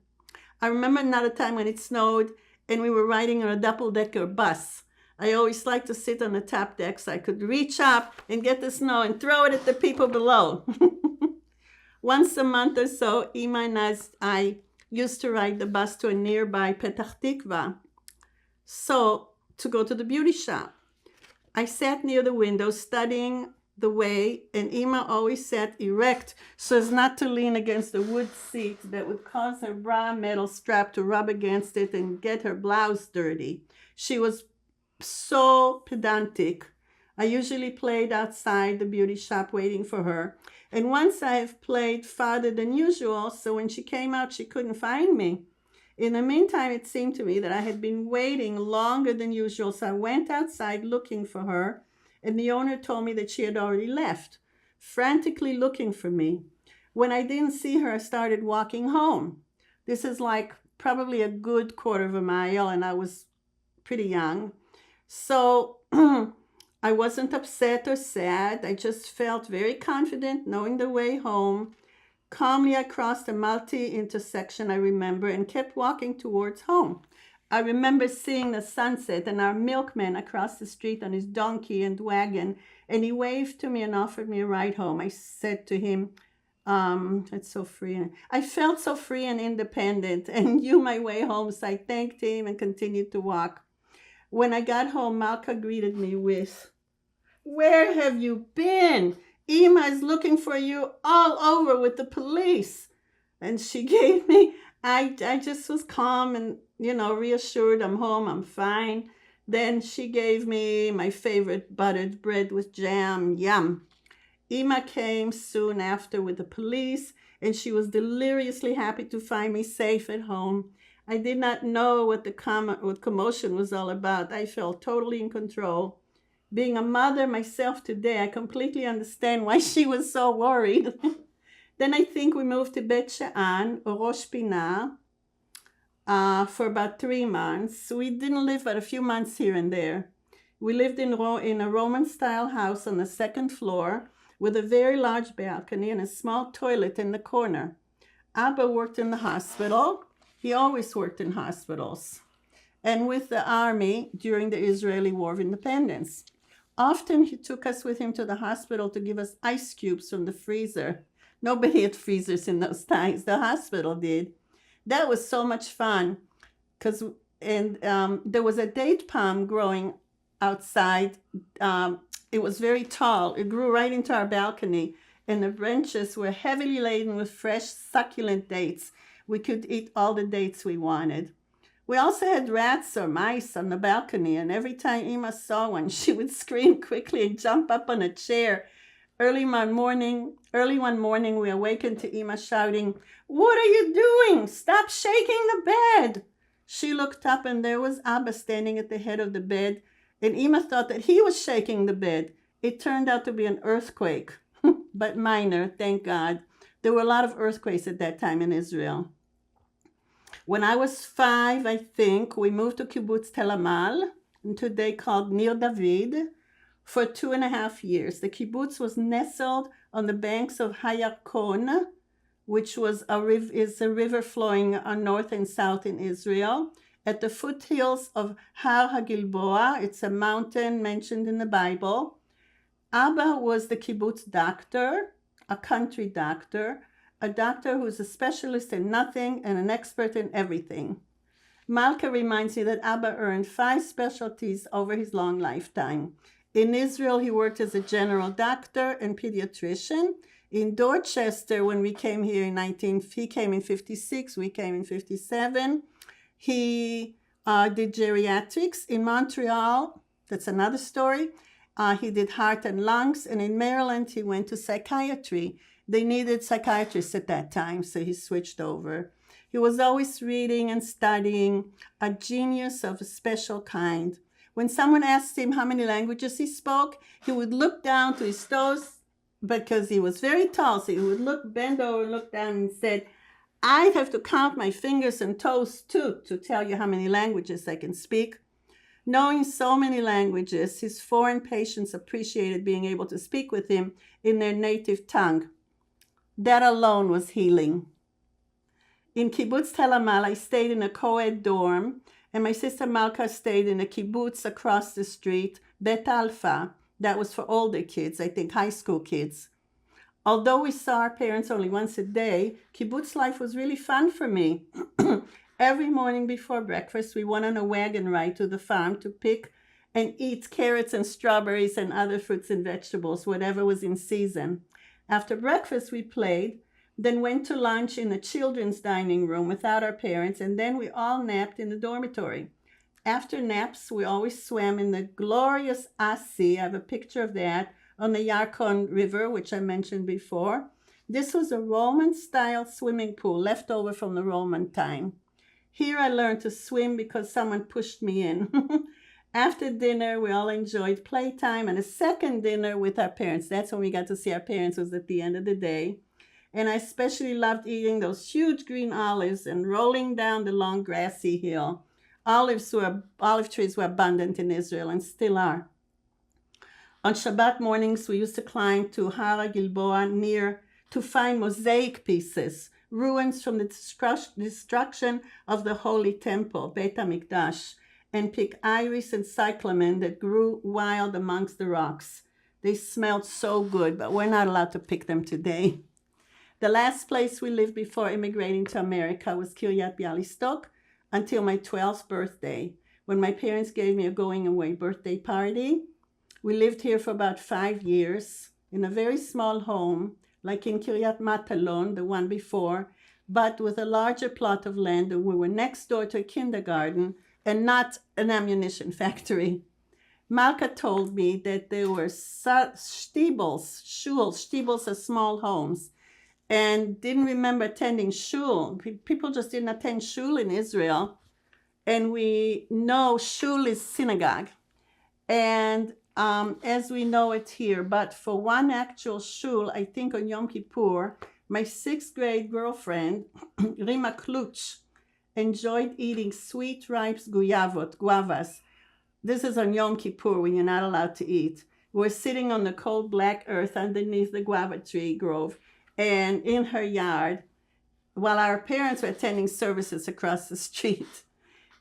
I remember another time when it snowed and we were riding on a double-decker bus. I always liked to sit on the top deck so I could reach up and get the snow and throw it at the people below. Once a month or so, Ima and I used to ride the bus to a nearby Petach Tikva, so to go to the beauty shop. I sat near the window studying the way, and Ima always sat erect so as not to lean against the wood seat that would cause her bra metal strap to rub against it and get her blouse dirty. She was so pedantic. I usually played outside the beauty shop waiting for her, and once I have played farther than usual, so when she came out she couldn't find me. In the meantime, it seemed to me that I had been waiting longer than usual, so I went outside looking for her, and the owner told me that she had already left, frantically looking for me. When I didn't see her, I started walking home. This is like probably a good quarter of a mile, and I was pretty young. So I wasn't upset or sad. I just felt very confident knowing the way home. Calmly, I crossed a multi-intersection, I remember, and kept walking towards home. I remember seeing the sunset and our milkman across the street on his donkey and wagon, and he waved to me and offered me a ride home. I said to him, it's so free. I felt so free and independent and knew my way home, so I thanked him and continued to walk. When I got home, Malka greeted me with, "Where have you been? Ima is looking for you all over with the police." And she gave me, I just was calm and, reassured, I'm home, I'm fine. Then she gave me my favorite buttered bread with jam, yum. Ima came soon after with the police, and she was deliriously happy to find me safe at home. I did not know what commotion was all about. I felt totally in control. Being a mother myself today, I completely understand why she was so worried. Then I think we moved to Bet She'an, or Rosh Pinah, for about 3 months. We didn't live but a few months here and there. We lived in a Roman-style house on the 2nd floor with a very large balcony and a small toilet in the corner. Abba worked in the hospital. He always worked in hospitals, and with the army during the Israeli War of Independence. Often he took us with him to the hospital to give us ice cubes from the freezer. Nobody had freezers in those times. The hospital did. That was so much fun, there was a date palm growing outside. It was very tall. It grew right into our balcony, and the branches were heavily laden with fresh, succulent dates. We could eat all the dates we wanted. We also had rats or mice on the balcony, and every time Ima saw one, she would scream quickly and jump up on a chair. Early one morning, we awakened to Ima shouting, "What are you doing? Stop shaking the bed!" She looked up, and there was Abba standing at the head of the bed, and Ima thought that he was shaking the bed. It turned out to be an earthquake, but minor, thank God. There were a lot of earthquakes at that time in Israel. When I was 5, I think, we moved to Kibbutz Tel Amal, today called Nir David, for 2.5 years. The kibbutz was nestled on the banks of Hayarkon, which is a river flowing north and south in Israel, at the foothills of Har HaGilboa. It's a mountain mentioned in the Bible. Abba was the kibbutz doctor, a country doctor, a doctor who's a specialist in nothing and an expert in everything. Malka reminds me that Abba earned 5 specialties over his long lifetime. In Israel, he worked as a general doctor and pediatrician. In Dorchester, when we came here he came in 56, we came in 57. He did geriatrics. In Montreal, that's another story. He did heart and lungs. And in Maryland, he went to psychiatry. They needed psychiatrists at that time, so he switched over. He was always reading and studying, a genius of a special kind. When someone asked him how many languages he spoke, he would look down to his toes because he was very tall. So he would bend over and look down and said, I'd have to count my fingers and toes too to tell you how many languages I can speak. Knowing so many languages, his foreign patients appreciated being able to speak with him in their native tongue. That alone was healing. In Kibbutz Tel Amal, I stayed in a co-ed dorm, and my sister Malka stayed in a kibbutz across the street, Bet Alpha. That was for older kids, I think high school kids. Although we saw our parents only once a day, kibbutz life was really fun for me. Every morning before breakfast, we went on a wagon ride to the farm to pick and eat carrots and strawberries and other fruits and vegetables, whatever was in season. After breakfast, we played, then went to lunch in the children's dining room without our parents, and then we all napped in the dormitory. After naps, we always swam in the glorious Asi. I have a picture of that on the Yarkon River, which I mentioned before. This was a Roman-style swimming pool left over from the Roman time. Here I learned to swim because someone pushed me in. After dinner, we all enjoyed playtime and a second dinner with our parents. That's when we got to see our parents, was at the end of the day. And I especially loved eating those huge green olives and rolling down the long grassy hill. Olive trees were abundant in Israel and still are. On Shabbat mornings, we used to climb to Har HaGilboa to find mosaic pieces, ruins from the destruction of the Holy Temple, Beit HaMikdash, and pick iris and cyclamen that grew wild amongst the rocks. They smelled so good, but we're not allowed to pick them today. The last place we lived before immigrating to America was Kiryat Bialystok until my 12th birthday, when my parents gave me a going-away birthday party. We lived here for about 5 years in a very small home, like in Kiryat Matalon, the one before, but with a larger plot of land, and we were next door to a kindergarten and not an ammunition factory. Malka told me that there were shtibels, shtibels are small homes, and didn't remember attending shul. People just didn't attend shul in Israel. And we know shul is synagogue. And as we know it here, but for one actual shul, I think on Yom Kippur, my 6th grade girlfriend, Rima Kluch, enjoyed eating sweet ripe guavas. This is on Yom Kippur when you're not allowed to eat. We're sitting on the cold black earth underneath the guava tree grove and in her yard while our parents were attending services across the street.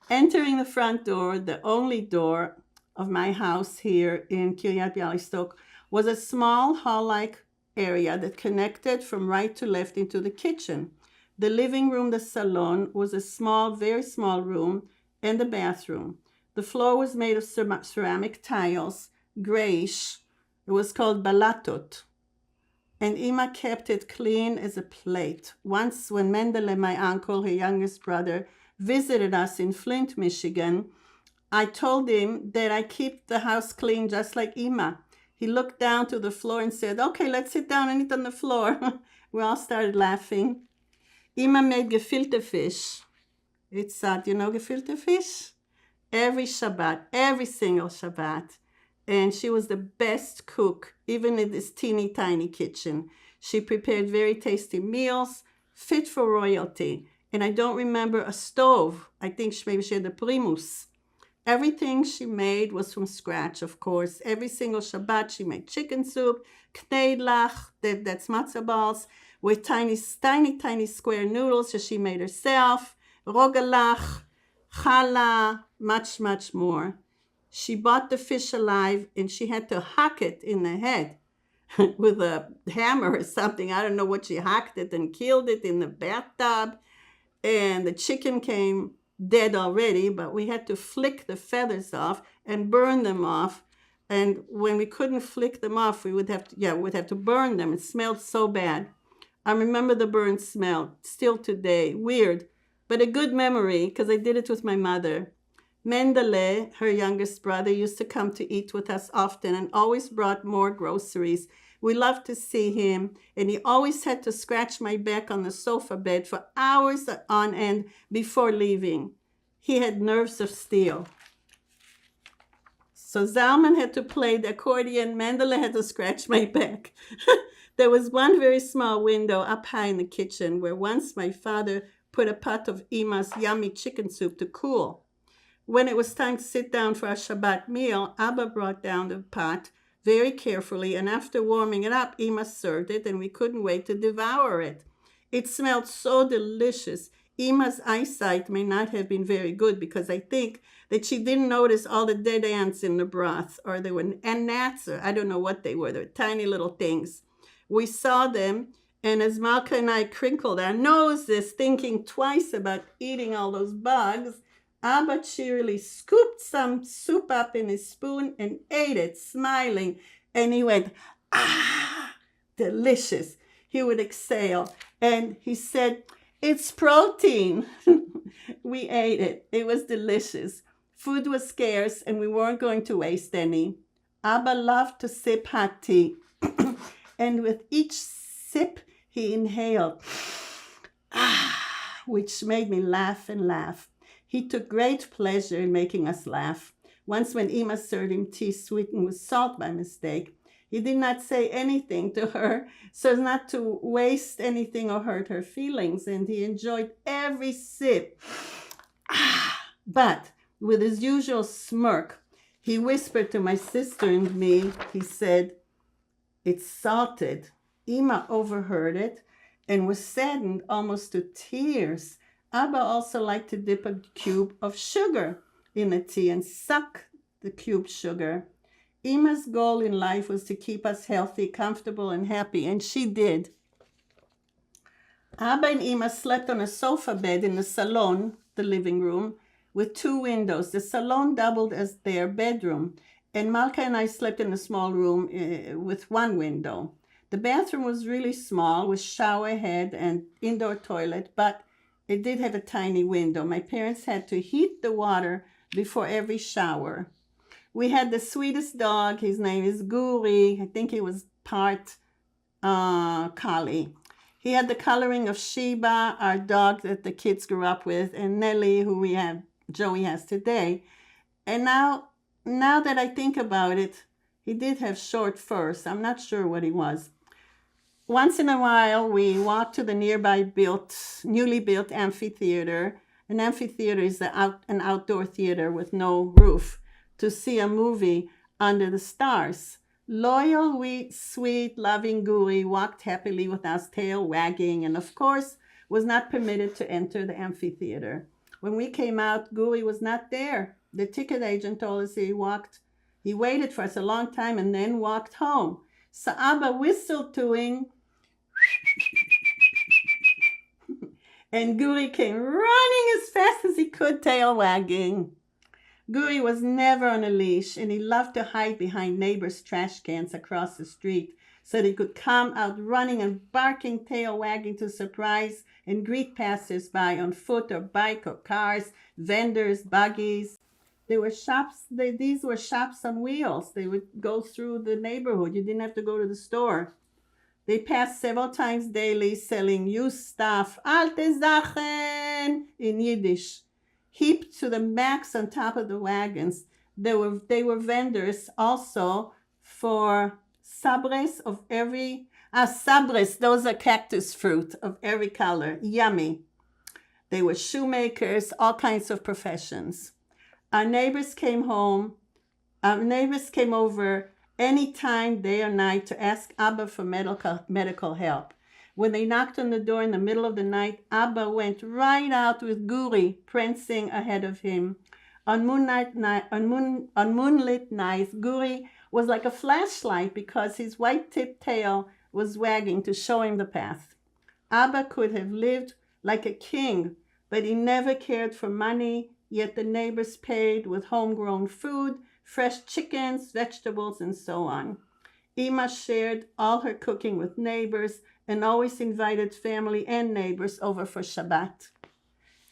Entering the front door, the only door of my house here in Kiryat Bialystok, was a small hall-like area that connected from right to left into the kitchen. The living room, the salon, was a small, very small room, and the bathroom. The floor was made of ceramic tiles, grayish. It was called balatot. And Ima kept it clean as a plate. Once when Mendele, my uncle, her youngest brother, visited us in Flint, Michigan, I told him that I keep the house clean just like Ima. He looked down to the floor and said, okay, let's sit down and eat on the floor. We all started laughing. Ima made gefilte fish. It's, do you know gefilte fish? Every Shabbat, every single Shabbat. And she was the best cook, even in this teeny tiny kitchen. She prepared very tasty meals, fit for royalty. And I don't remember a stove. I think maybe she had a primus. Everything she made was from scratch, of course. Every single Shabbat she made chicken soup, kneidlach, that's matzah balls, with tiny square noodles that she made herself, rogalach, challah, much more. She bought the fish alive and she had to hack it in the head with a hammer or something. I don't know what she hacked it and killed it in the bathtub. And the chicken came dead already, but we had to flick the feathers off and burn them off. And when we couldn't flick them off, we'd have to burn them. It smelled so bad. I remember the burnt smell still today. Weird, but a good memory because I did it with my mother. Mendele, her youngest brother, used to come to eat with us often and always brought more groceries. We loved to see him, and he always had to scratch my back on the sofa bed for hours on end before leaving. He had nerves of steel. So Zalman had to play the accordion. Mendele had to scratch my back. There was one very small window up high in the kitchen where once my father put a pot of Ima's yummy chicken soup to cool. When it was time to sit down for our Shabbat meal, Abba brought down the pot very carefully, and after warming it up, Ima served it, and we couldn't wait to devour it. It smelled so delicious. Ima's eyesight may not have been very good because I think that she didn't notice all the dead ants in the broth, or they were gnats, or I don't know what they were. They were tiny little things. We saw them, and as Malka and I crinkled our noses, thinking twice about eating all those bugs, Abba cheerily scooped some soup up in his spoon and ate it, smiling. And he went, ah, delicious. He would exhale. And he said, it's protein. We ate it. It was delicious. Food was scarce and we weren't going to waste any. Abba loved to sip hot tea. And with each sip, he inhaled, which made me laugh and laugh. He took great pleasure in making us laugh. Once when Ima served him tea sweetened with salt by mistake, he did not say anything to her so as not to waste anything or hurt her feelings, and he enjoyed every sip. But with his usual smirk, he whispered to my sister and me, he said, it's salted. Ima overheard it and was saddened almost to tears. Abba also liked to dip a cube of sugar in the tea and suck the cube sugar. Ima's goal in life was to keep us healthy, comfortable, and happy, and she did. Abba and Ima slept on a sofa bed in the salon, the living room, with 2 windows. The salon doubled as their bedroom, and Malka and I slept in a small room with 1 window. The bathroom was really small, with shower head and indoor toilet, but it did have a tiny window. My parents had to heat the water before every shower. We had the sweetest dog. His name is Guri. I think he was part collie. He had the coloring of Sheba, our dog that the kids grew up with, and Nellie, who Joey has today. And now that I think about it, he did have short fur, so I'm not sure what he was. Once in a while, we walked to the nearby newly built amphitheater. An amphitheater is an outdoor theater with no roof, to see a movie under the stars. Loyal, sweet, loving Guri walked happily with his tail wagging and, of course, was not permitted to enter the amphitheater. When we came out, Guri was not there. The ticket agent told us he waited for us a long time and then walked home. So Abba whistled to him, and Guri came running as fast as he could, tail wagging. Guri was never on a leash, and he loved to hide behind neighbors' trash cans across the street so that he could come out running and barking, tail wagging to surprise and greet passers-by on foot or bike or cars, vendors, buggies. These were shops on wheels. They would go through the neighborhood. You didn't have to go to the store. They passed several times daily selling used stuff, alte Sachen, in Yiddish, heaped to the max on top of the wagons. They were vendors also for sabres of every, sabres, those are cactus fruit of every color, yummy. They were shoemakers, all kinds of professions. Our neighbors came over any time, day or night, to ask Abba for medical help. When they knocked on the door in the middle of the night, Abba went right out with Guri prancing ahead of him. On moonlit nights, Guri was like a flashlight because his white-tipped tail was wagging to show him the path. Abba could have lived like a king, but he never cared for money, yet the neighbors paid with homegrown food, fresh chickens, vegetables, and so on. Ima shared all her cooking with neighbors and always invited family and neighbors over for Shabbat.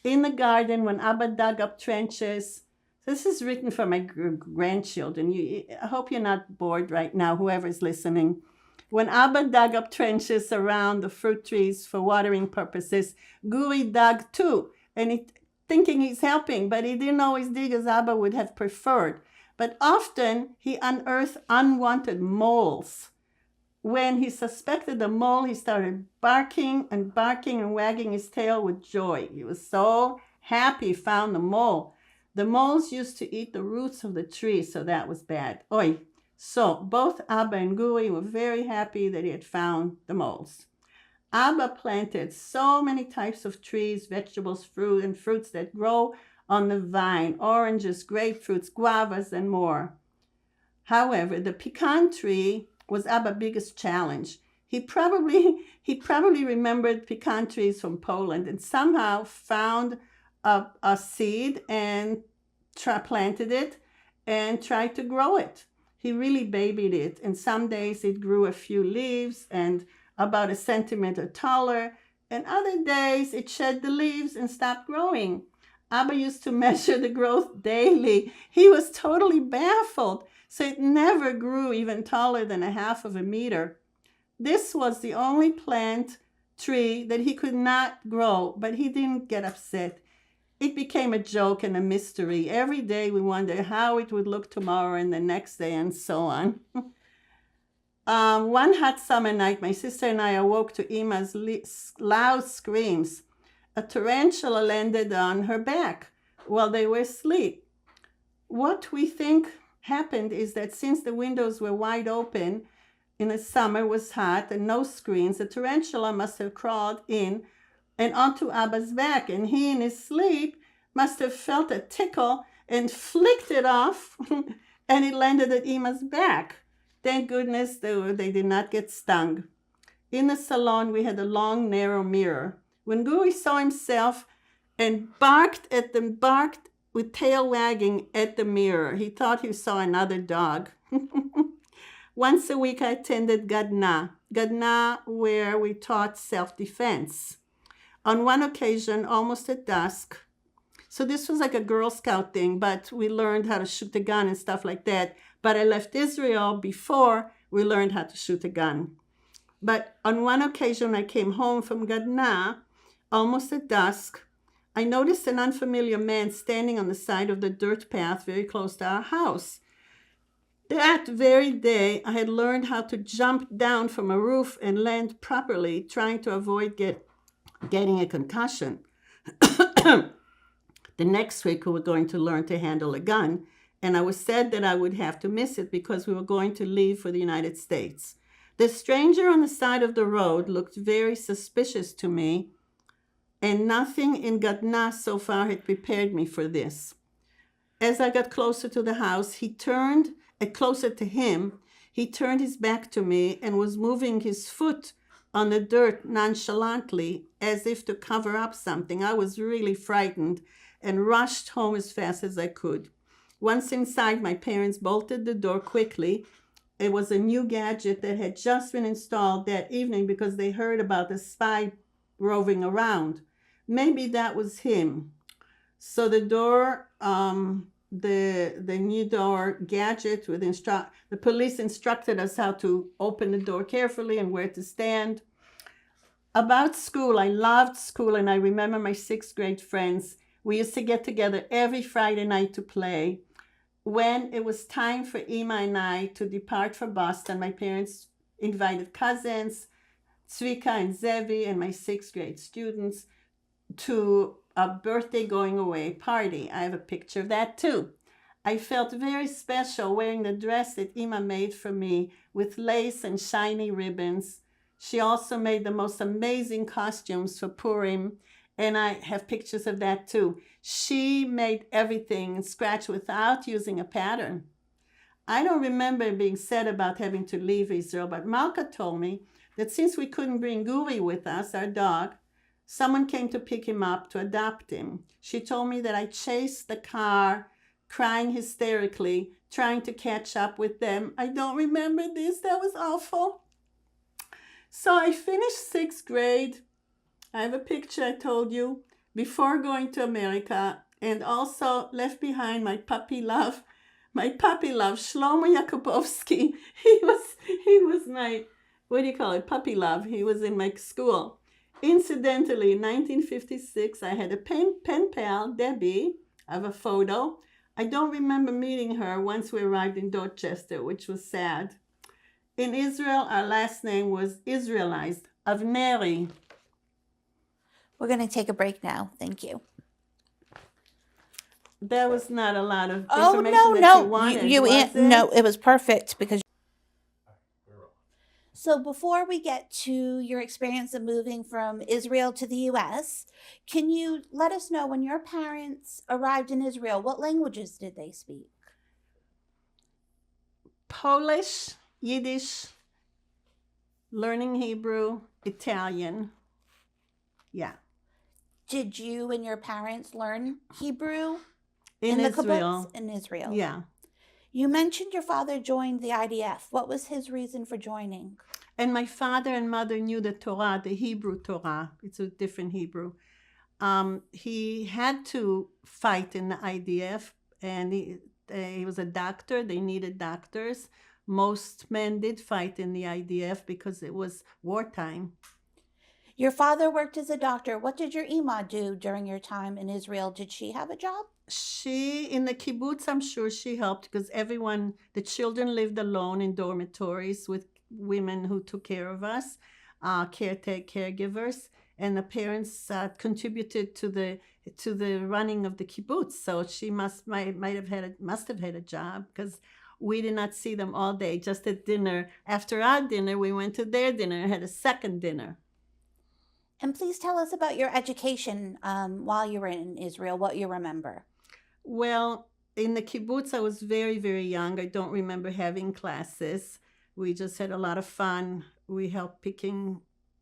In the garden, when Abba dug up trenches, this is written for my grandchildren. I hope you're not bored right now, whoever's listening. When Abba dug up trenches around the fruit trees for watering purposes, Guri dug too, and thinking he's helping, but he didn't always dig as Abba would have preferred. But often he unearthed unwanted moles. When he suspected the mole, he started barking and wagging his tail with joy. He was so happy he found the mole. The moles used to eat the roots of the tree, so that was bad. Oy. So both Abba and Guri were very happy that he had found the moles. Abba planted so many types of trees, vegetables, fruits that grow on the vine, oranges, grapefruits, guavas, and more. However, the pecan tree was Abba's biggest challenge. He probably remembered pecan trees from Poland and somehow found a seed and planted it and tried to grow it. He really babied it, and some days it grew a few leaves and about a centimeter taller, and other days it shed the leaves and stopped growing. Abba used to measure the growth daily. He was totally baffled, so it never grew even taller than 1/2 meter. This was the only plant tree that he could not grow, but he didn't get upset. It became a joke and a mystery. Every day we wondered how it would look tomorrow and the next day and so on. One hot summer night, my sister and I awoke to Ima's loud screams. A tarantula landed on her back while they were asleep. What we think happened is that since the windows were wide open in the summer, was hot and no screens, the tarantula must have crawled in and onto Abba's back, and he in his sleep must have felt a tickle and flicked it off and it landed at Ima's back. Thank goodness they did not get stung. In the salon, we had a long, narrow mirror. When Guri saw himself and barked with tail wagging at the mirror, he thought he saw another dog. Once a week, I attended Gadna, where we taught self-defense. On one occasion, almost at dusk, so this was like a Girl Scout thing, but we learned how to shoot a gun and stuff like that. But I left Israel before we learned how to shoot a gun. But on one occasion, I came home from Gadna, almost at dusk. I noticed an unfamiliar man standing on the side of the dirt path very close to our house. That very day, I had learned how to jump down from a roof and land properly, trying to avoid getting a concussion. The next week, we were going to learn to handle a gun, and I was sad that I would have to miss it because we were going to leave for the United States. The stranger on the side of the road looked very suspicious to me, and nothing in Gadna so far had prepared me for this. As I got closer to the house, closer to him, he turned his back to me and was moving his foot on the dirt nonchalantly, as if to cover up something. I was really frightened and rushed home as fast as I could. Once inside, my parents bolted the door quickly. It was a new gadget that had just been installed that evening because they heard about the spy roving around. Maybe that was him. So the door, the new door gadget with the police instructed us how to open the door carefully and where to stand. About school, I loved school, and I remember my 6th grade friends. We used to get together every Friday night to play. When it was time for Ima and I to depart for Boston, my parents invited cousins, Tzvika and Zevi, and my 6th grade students to a birthday going away party. I have a picture of that too. I felt very special wearing the dress that Ima made for me with lace and shiny ribbons. She also made the most amazing costumes for Purim, and I have pictures of that too. She made everything in scratch without using a pattern. I don't remember being sad about having to leave Israel, but Malka told me that since we couldn't bring Guri with us, our dog, someone came to pick him up to adopt him. She told me that I chased the car, crying hysterically, trying to catch up with them. I don't remember this. That was awful. So I finished 6th grade. I have a picture I told you before going to America, and also left behind my puppy love, Shlomo Yakubovsky. He was my, puppy love. He was in my school. Incidentally, in 1956, I had a pen pal, Debbie. I have a photo. I don't remember meeting her once we arrived in Dorchester, which was sad. In Israel, our last name was Israelized, Avneri. We're going to take a break now. Thank you. That was not a lot of Oh, information that you wanted, was it? No, it was perfect because. We're on. So before we get to your experience of moving from Israel to the U.S., can you let us know when your parents arrived in Israel, what languages did they speak? Polish, Yiddish, learning Hebrew, Italian. Yeah. Did you and your parents learn Hebrew In the Israel. kibbutz? In Israel. Yeah. You mentioned your father joined the IDF. What was his reason for joining? And my father and mother knew the Torah, the Hebrew Torah. It's a different Hebrew. He had to fight in the IDF, and he was a doctor. They needed doctors. Most men did fight in the IDF because it was wartime. Your father worked as a doctor. What did your Ima do during your time in Israel? Did she have a job? She, in the kibbutz, I'm sure she helped because the children lived alone in dormitories with women who took care of us, caregivers, and the parents contributed to the running of the kibbutz. So she must have had a job because we did not see them all day. Just at dinner, after our dinner, we went to their dinner and had a second dinner. And please tell us about your education while you were in Israel, what you remember. Well, in the kibbutz, I was very, very young. I don't remember having classes. We just had a lot of fun. We helped picking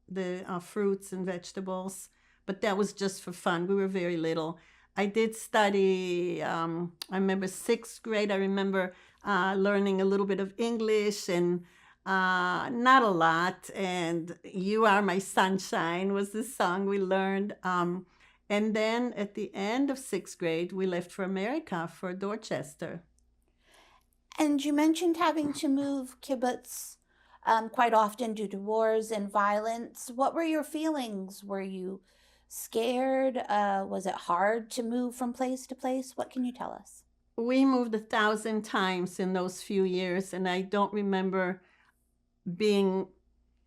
the fruits and vegetables, but that was just for fun. We were very little. I did study, I remember 6th grade. I remember learning a little bit of English and not a lot. And You Are My Sunshine was the song we learned. And then at the end of 6th grade, we left for America, for Dorchester. And you mentioned having to move kibbutz quite often due to wars and violence. What were your feelings? Were you scared? Was it hard to move from place to place? What can you tell us? We moved 1,000 times in those few years, and I don't remember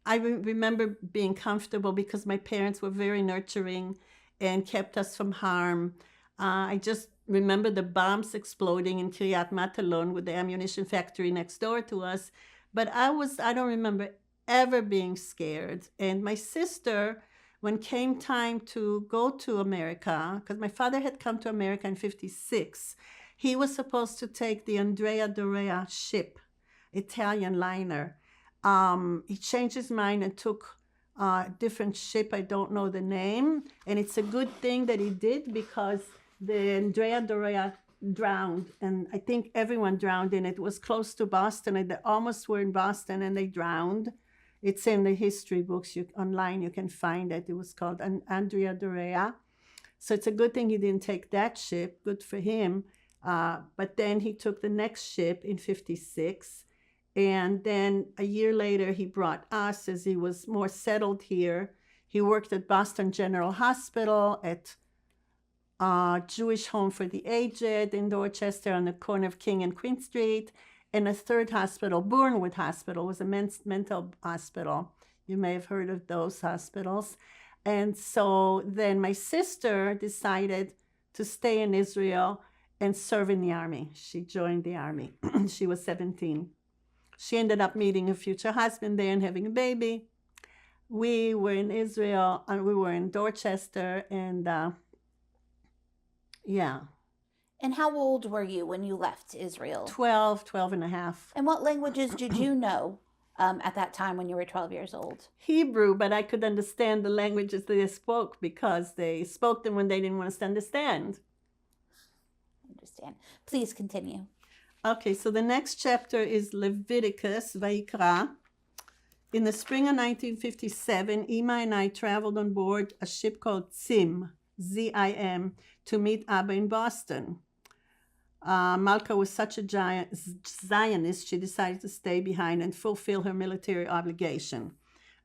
I remember being comfortable because my parents were very nurturing and kept us from harm. I just remember the bombs exploding in Kiryat Matalon with the ammunition factory next door to us. But I don't remember ever being scared. And my sister, when came time to go to America, because my father had come to America in 1956, he was supposed to take the Andrea Dorea ship, Italian liner. He changed his mind and took a different ship. I don't know the name. And it's a good thing that he did because the Andrea Dorea drowned. And I think everyone drowned in it. It was close to Boston. And they almost were in Boston and they drowned. It's in the history books online. You can find it. It was called Andrea Dorea. So it's a good thing he didn't take that ship. Good for him. But then he took the next ship in 1956. And then a year later, he brought us as he was more settled here. He worked at Boston General Hospital, at Jewish Home for the Aged in Dorchester on the corner of King and Queen Street, and a third hospital, Bournewood Hospital, was a mental hospital. You may have heard of those hospitals. And so then my sister decided to stay in Israel and serve in the army. She joined the army. She was 17. She ended up meeting her future husband there and having a baby. We were in Israel, and we were in Dorchester, and yeah, And how old were you when you left Israel? 12 and a half. And what languages did you know at that time when you were 12 years old? Hebrew, but I could understand the languages they spoke because they spoke them when they didn't want us to understand. Understand. Please continue. Okay, so the next chapter is Leviticus, Vayikra. In the spring of 1957, Ima and I traveled on board a ship called Zim, Z-I-M, to meet Abba in Boston. Malka was such a Zionist, she decided to stay behind and fulfill her military obligation.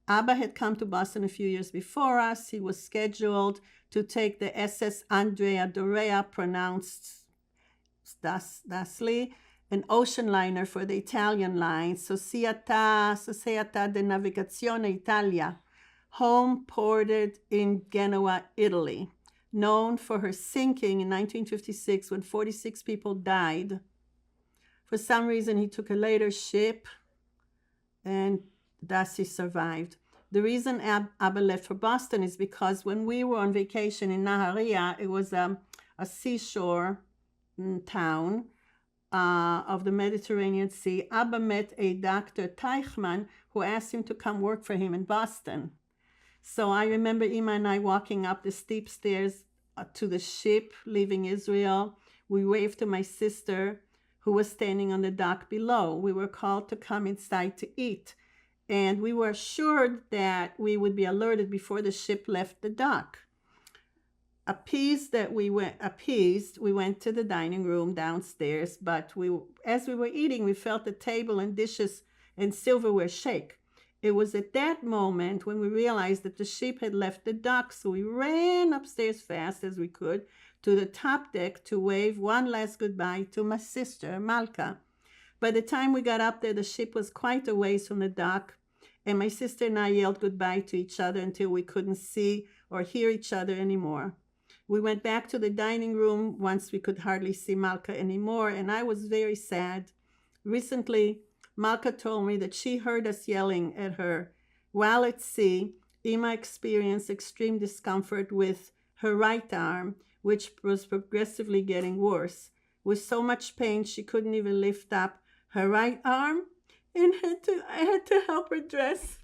Abba had come to Boston a few years before us. He was scheduled to take the SS Andrea Dorea, pronounced Dasli, an ocean liner for the Italian line, Società de Navigazione Italia, home ported in Genoa, Italy, known for her sinking in 1956 when 46 people died. For some reason, he took a later ship, and Dasi survived. The reason Abba left for Boston is because when we were on vacation in Naharia, it was a seashore town of the Mediterranean Sea, Abba met a Dr. Teichmann who asked him to come work for him in Boston. So I remember Ima and I walking up the steep stairs to the ship, leaving Israel. We waved to my sister, who was standing on the dock below. We were called to come inside to eat, and we were assured that we would be alerted before the ship left the dock. Appeased, we went to the dining room downstairs, but as we were eating, we felt the table and dishes and silverware shake. It was at that moment when we realized that the ship had left the dock, so we ran upstairs fast as we could to the top deck to wave one last goodbye to my sister, Malka. By the time we got up there, the ship was quite a ways from the dock, and my sister and I yelled goodbye to each other until we couldn't see or hear each other anymore. We went back to the dining room once we could hardly see Malka anymore, and I was very sad. Recently, Malka told me that she heard us yelling at her. While at sea, Ima experienced extreme discomfort with her right arm, which was progressively getting worse. With so much pain, she couldn't even lift up her right arm, and I had to help her dress.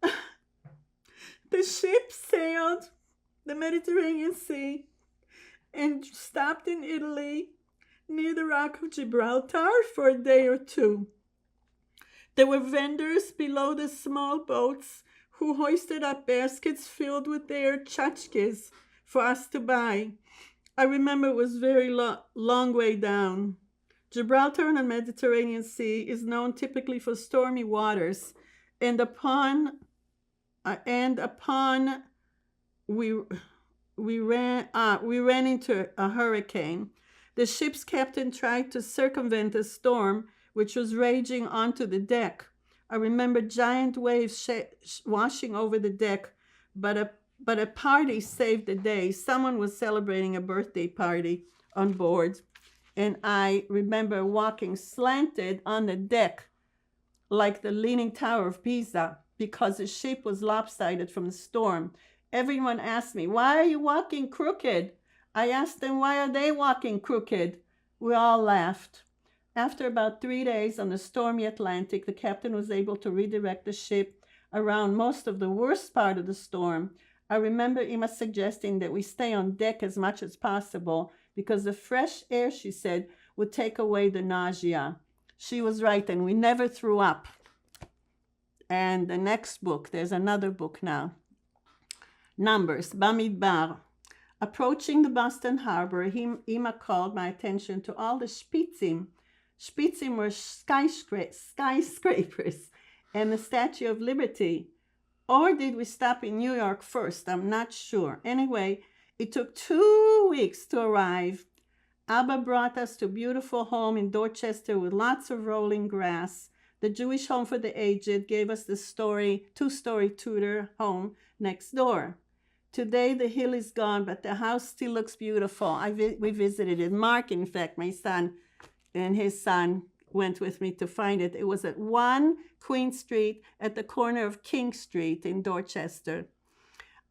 The ship sailed the Mediterranean Sea and stopped in Italy near the Rock of Gibraltar for a day or two. There were vendors below the small boats who hoisted up baskets filled with their tchotchkes for us to buy. I remember it was very long way down. Gibraltar on the Mediterranean Sea is known typically for stormy waters, and upon we ran into a hurricane. The ship's captain tried to circumvent the storm, which was raging onto the deck. I remember giant waves washing over the deck, but a party saved the day. Someone was celebrating a birthday party on board, and I remember walking slanted on the deck like the Leaning Tower of Pisa because the ship was lopsided from the storm. Everyone asked me, "Why are you walking crooked?" I asked them, "Why are they walking crooked?" We all laughed. After about 3 days on the stormy Atlantic, the captain was able to redirect the ship around most of the worst part of the storm. I remember Ima suggesting that we stay on deck as much as possible because the fresh air, she said, would take away the nausea. She was right, and we never threw up. And the next book, there's another book now. Numbers, Bamidbar. Approaching the Boston Harbor, Ima called my attention to all the Spitzim. Spitzim were skyscrapers and the Statue of Liberty. Or did we stop in New York first? I'm not sure. Anyway, it took 2 weeks to arrive. Abba brought us to a beautiful home in Dorchester with lots of rolling grass. The Jewish Home for the Aged gave us the two-story Tudor home next door. Today the hill is gone, but the house still looks beautiful. We visited it. Mark, in fact, my son, and his son went with me to find it. It was at 1 Queen Street at the corner of King Street in Dorchester.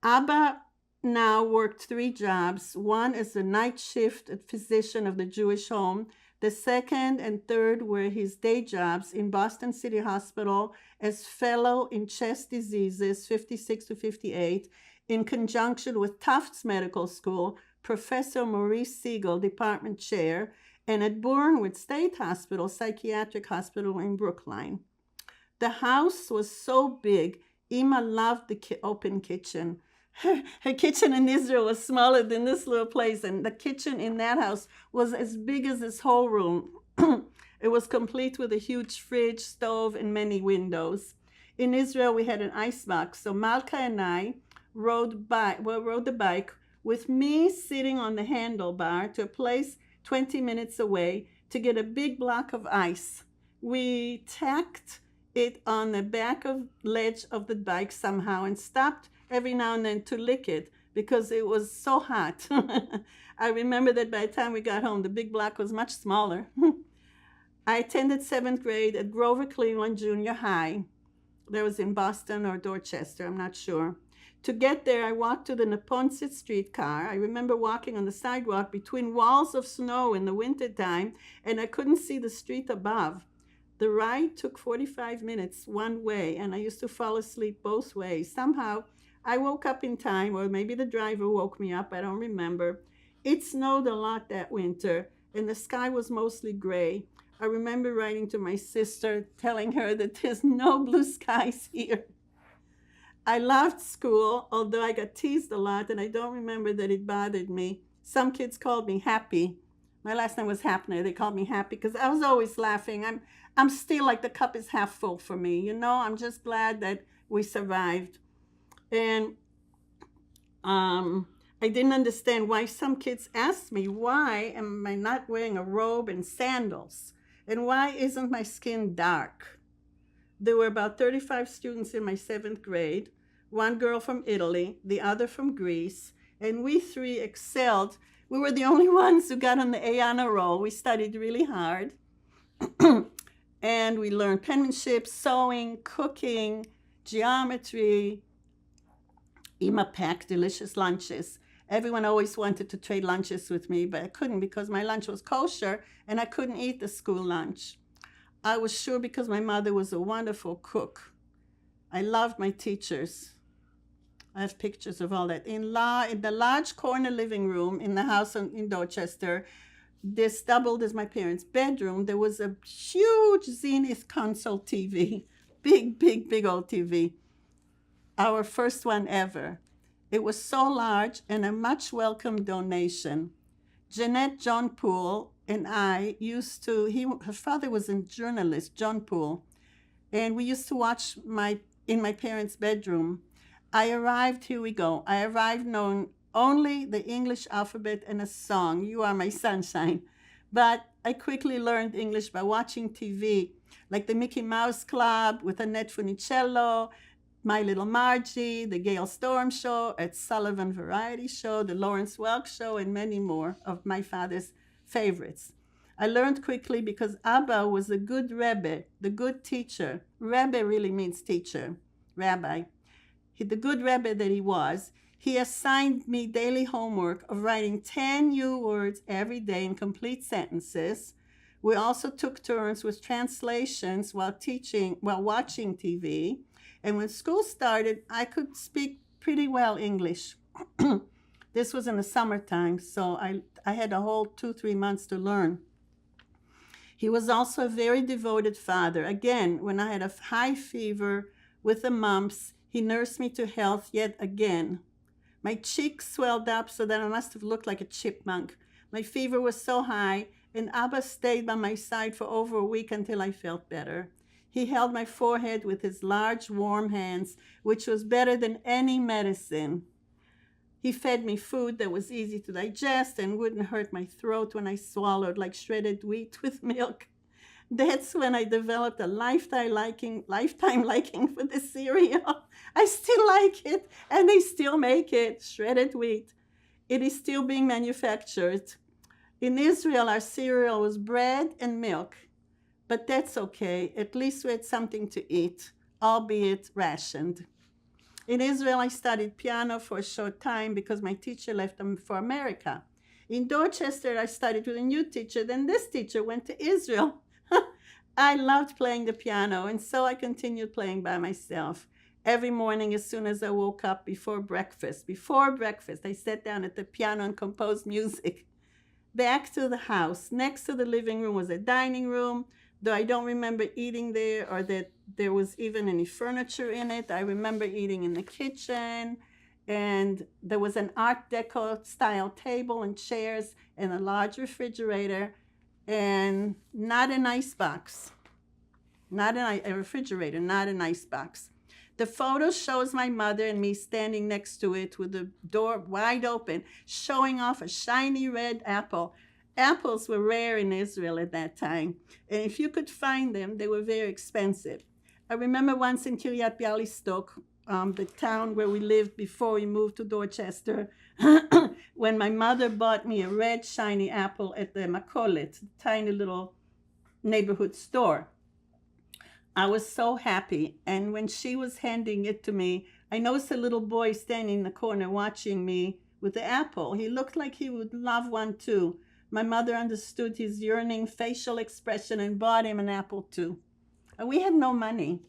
Abba now worked 3 jobs. One as a night shift physician of the Jewish Home. The second and third were his day jobs in Boston City Hospital as fellow in chest diseases, 56 to 58, in conjunction with Tufts Medical School, Professor Maurice Siegel, department chair, and at Bournemouth State Hospital, Psychiatric Hospital in Brookline. The house was so big, Ima loved the open kitchen. Her kitchen in Israel was smaller than this little place, and the kitchen in that house was as big as this whole room. It was complete with a huge fridge, stove, and many windows. In Israel, we had an icebox, so Malka and I rode the bike with me sitting on the handlebar to a place 20 minutes away to get a big block of ice. We tacked it on the back of ledge of the bike somehow and stopped every now and then to lick it because it was so hot. I remember that by the time we got home, the big block was much smaller. I attended 7th grade at Grover Cleveland Junior High. That was in Boston or Dorchester, I'm not sure. To get there, I walked to the Neponset streetcar. I remember walking on the sidewalk between walls of snow in the wintertime, and I couldn't see the street above. The ride took 45 minutes one way, and I used to fall asleep both ways. Somehow, I woke up in time, or maybe the driver woke me up, I don't remember. It snowed a lot that winter, and the sky was mostly gray. I remember writing to my sister, telling her that there's no blue skies here. I loved school, although I got teased a lot, and I don't remember that it bothered me. Some kids called me Happy. My last name was Hapner. They called me Happy because I was always laughing. I'm still like the cup is half full for me, you know? I'm just glad that we survived. And I didn't understand why some kids asked me, why am I not wearing a robe and sandals? And why isn't my skin dark? There were about 35 students in my 7th grade, 1 girl from Italy, the other from Greece, and we 3 excelled. We were the only ones who got on the A honor roll. We studied really hard, and we learned penmanship, sewing, cooking, geometry. Ima packed delicious lunches. Everyone always wanted to trade lunches with me, but I couldn't because my lunch was kosher, and I couldn't eat the school lunch. I was sure because my mother was a wonderful cook. I loved my teachers. I have pictures of all that. In the large corner living room in the house in Dorchester, this doubled as my parents' bedroom. There was a huge Zenith console TV, big old TV. Our first one ever. It was so large and a much welcome donation. Jeanette John Poole and I used to, her father was a journalist, John Poole, and we used to watch in my parents' bedroom. I arrived knowing only the English alphabet and a song, You Are My Sunshine. But I quickly learned English by watching TV, like the Mickey Mouse Club with Annette Funicello, My Little Margie, the Gail Storm Show, Ed Sullivan Variety Show, the Lawrence Welk Show, and many more of my father's favorites. I learned quickly because Abba was a good Rebbe, the good teacher. Rebbe really means teacher, rabbi. The good Rebbe that he was, he assigned me daily homework of writing 10 new words every day in complete sentences. We also took turns with translations while watching TV. And when school started, I could speak pretty well English. This was in the summertime, so I had a whole 2-3 months to learn. He was also a very devoted father. Again, when I had a high fever with the mumps, he nursed me to health yet again. My cheeks swelled up so that I must have looked like a chipmunk. My fever was so high, and Abba stayed by my side for over a week until I felt better. He held my forehead with his large, warm hands, which was better than any medicine. He fed me food that was easy to digest and wouldn't hurt my throat when I swallowed, like shredded wheat with milk. That's when I developed a lifetime liking for the cereal. I still like it, and they still make it, shredded wheat. It is still being manufactured. In Israel, our cereal was bread and milk, but that's okay. At least we had something to eat, albeit rationed. In Israel, I studied piano for a short time because my teacher left for America. In Dorchester, I studied with a new teacher. Then this teacher went to Israel. I loved playing the piano, and so I continued playing by myself. Every morning, as soon as I woke up before breakfast, I sat down at the piano and composed music. Back to the house. Next to the living room was a dining room, though I don't remember eating there or that there was even any furniture in it. I remember eating in the kitchen, and there was an Art Deco style table and chairs and a large refrigerator and not an icebox. Not a refrigerator, not an icebox. The photo shows my mother and me standing next to it with the door wide open, showing off a shiny red apple. Apples were rare in Israel at that time, and if you could find them, they were very expensive. I remember once in Kiryat Bialystok, the town where we lived before we moved to Dorchester, when my mother bought me a red shiny apple at the Makolet, tiny little neighborhood store. I was so happy, and when she was handing it to me, I noticed a little boy standing in the corner watching me with the apple. He looked like he would love one too. My mother understood his yearning facial expression and bought him an apple too. And we had no money.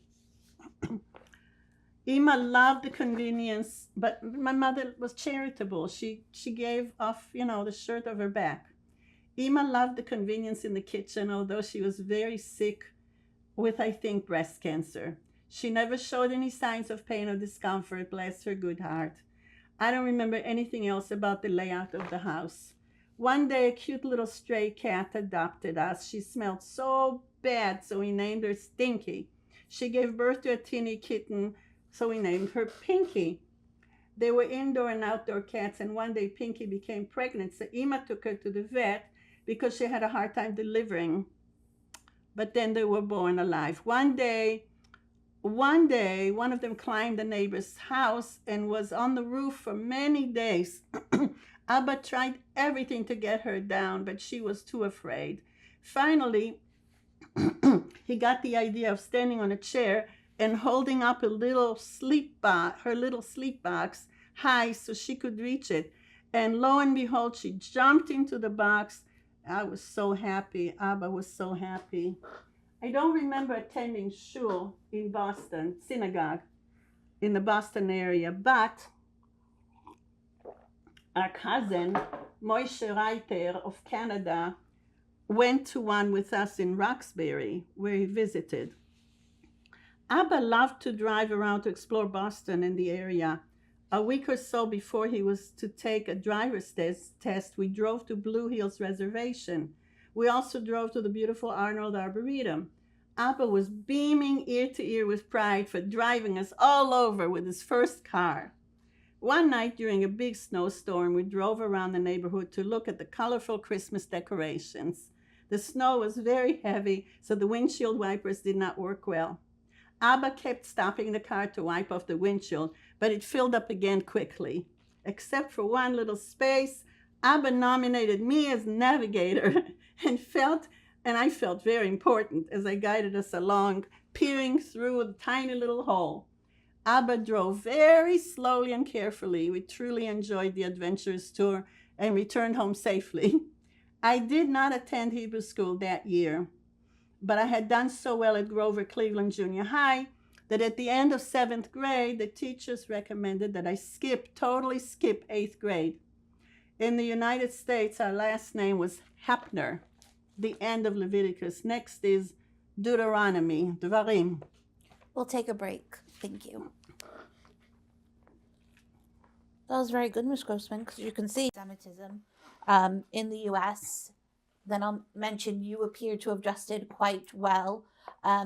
Ima loved the convenience, but my mother was charitable. She gave off, the shirt of her back. Ima loved the convenience in the kitchen, although she was very sick with, I think, breast cancer. She never showed any signs of pain or discomfort, bless her good heart. I don't remember anything else about the layout of the house. One day, a cute little stray cat adopted us. She smelled so bad, so we named her Stinky. She gave birth to a teeny kitten, so we named her Pinky. They were indoor and outdoor cats, and one day Pinky became pregnant, so Ima took her to the vet because she had a hard time delivering. But then they were born alive. One day, one of them climbed the neighbor's house and was on the roof for many days. Abba tried everything to get her down, but she was too afraid. Finally, he got the idea of standing on a chair and holding up her little sleep box high so she could reach it. And lo and behold, she jumped into the box. I was so happy. Abba was so happy. I don't remember attending shul in Boston, synagogue in the Boston area, but our cousin, Moshe Reiter of Canada, went to one with us in Roxbury, where he visited. Abba loved to drive around to explore Boston and the area. A week or so before he was to take a driver's test, we drove to Blue Hills Reservation. We also drove to the beautiful Arnold Arboretum. Abba was beaming ear to ear with pride for driving us all over with his first car. One night during a big snowstorm, we drove around the neighborhood to look at the colorful Christmas decorations. The snow was very heavy, so the windshield wipers did not work well. Abba kept stopping the car to wipe off the windshield, but it filled up again quickly. Except for one little space, Abba nominated me as navigator and I felt very important as I guided us along, peering through a tiny little hole. Abba drove very slowly and carefully. We truly enjoyed the adventurous tour and returned home safely. I did not attend Hebrew school that year, but I had done so well at Grover Cleveland Junior High that at the end of 7th grade, the teachers recommended that I totally skip 8th grade. In the United States, our last name was Hapner, the end of Leviticus. Next is Deuteronomy, Devarim. We'll take a break. Thank you. That was very good, Ms. Grossman, because you can see Semitism in the U.S. Then I'll mention you appear to have adjusted quite well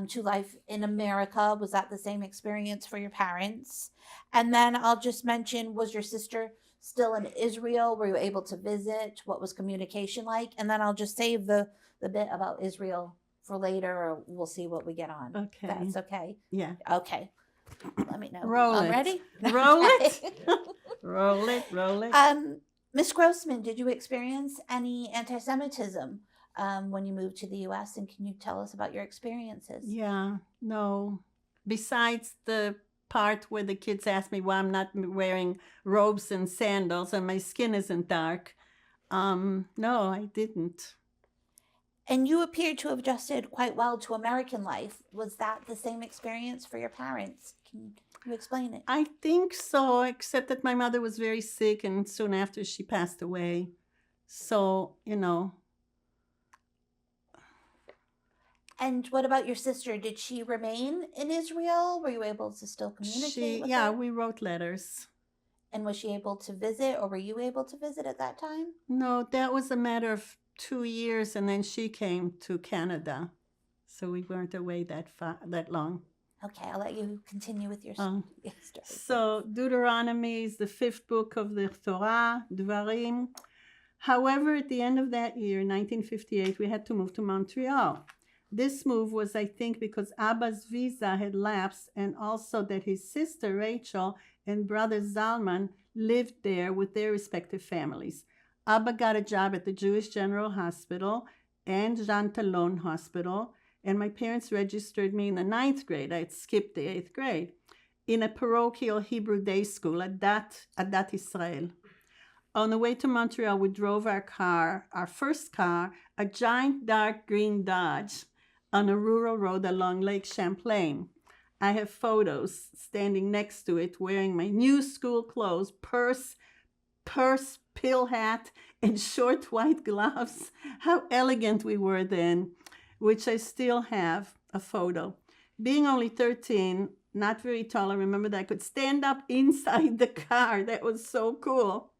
to life in America. Was that the same experience for your parents? And then I'll just mention, was your sister still in Israel? Were you able to visit? What was communication like? And then I'll just save the bit about Israel for later, or we'll see what we get on. Okay. That's okay. Yeah. Okay. Let me know. Roll I'm it. ready. Roll it. Okay. Roll it. Roll it. Miss Grossman, did you experience any anti-Semitism when you moved to the U.S., and can you tell us about your experiences? Yeah. No. Besides the part where the kids ask me why I'm not wearing robes and sandals and my skin isn't dark, no, I didn't. And you appeared to have adjusted quite well to American life. Was that the same experience for your parents? Can you explain it? I think so, except that my mother was very sick and soon after she passed away. So, And what about your sister? Did she remain in Israel? Were you able to still communicate with her? we wrote letters. And was she able to visit, or were you able to visit at that time? No, that was a matter of 2 years, and then she came to Canada. So we weren't away that long. Okay, I'll let you continue with your Oh. story. So Deuteronomy is the 5th book of the Torah, Dvarim. However, at the end of that year, 1958, we had to move to Montreal. This move was, I think, because Abba's visa had lapsed, and also that his sister Rachel and brother Zalman lived there with their respective families. Abba got a job at the Jewish General Hospital and Jean Talon Hospital, and my parents registered me in the 9th grade. I had skipped the 8th grade in a parochial Hebrew day school at Dat Israel. On the way to Montreal, we drove our first car, a giant dark green Dodge, on a rural road along Lake Champlain. I have photos standing next to it wearing my new school clothes, purse, pill hat, and short white gloves. How elegant we were then, which I still have a photo. Being only 13, not very tall, I remember that I could stand up inside the car. That was so cool.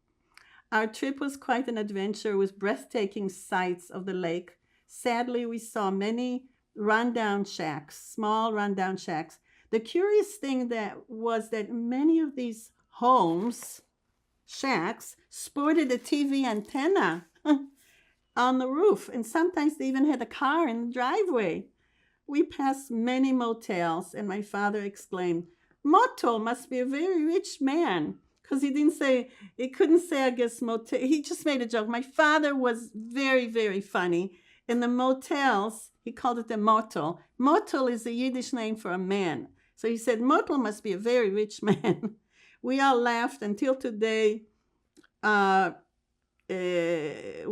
Our trip was quite an adventure with breathtaking sights of the lake. Sadly, we saw many rundown shacks, small rundown shacks. The curious thing was that many of these shacks, sported a TV antenna on the roof, and sometimes they even had a car in the driveway. We passed many motels, and my father exclaimed, "Motel must be a very rich man," because he couldn't say, I guess, motel. He just made a joke. My father was very, very funny. In the motels, he called it a motel. Motel is a Yiddish name for a man. So he said, "Motel must be a very rich man." We all laughed until today.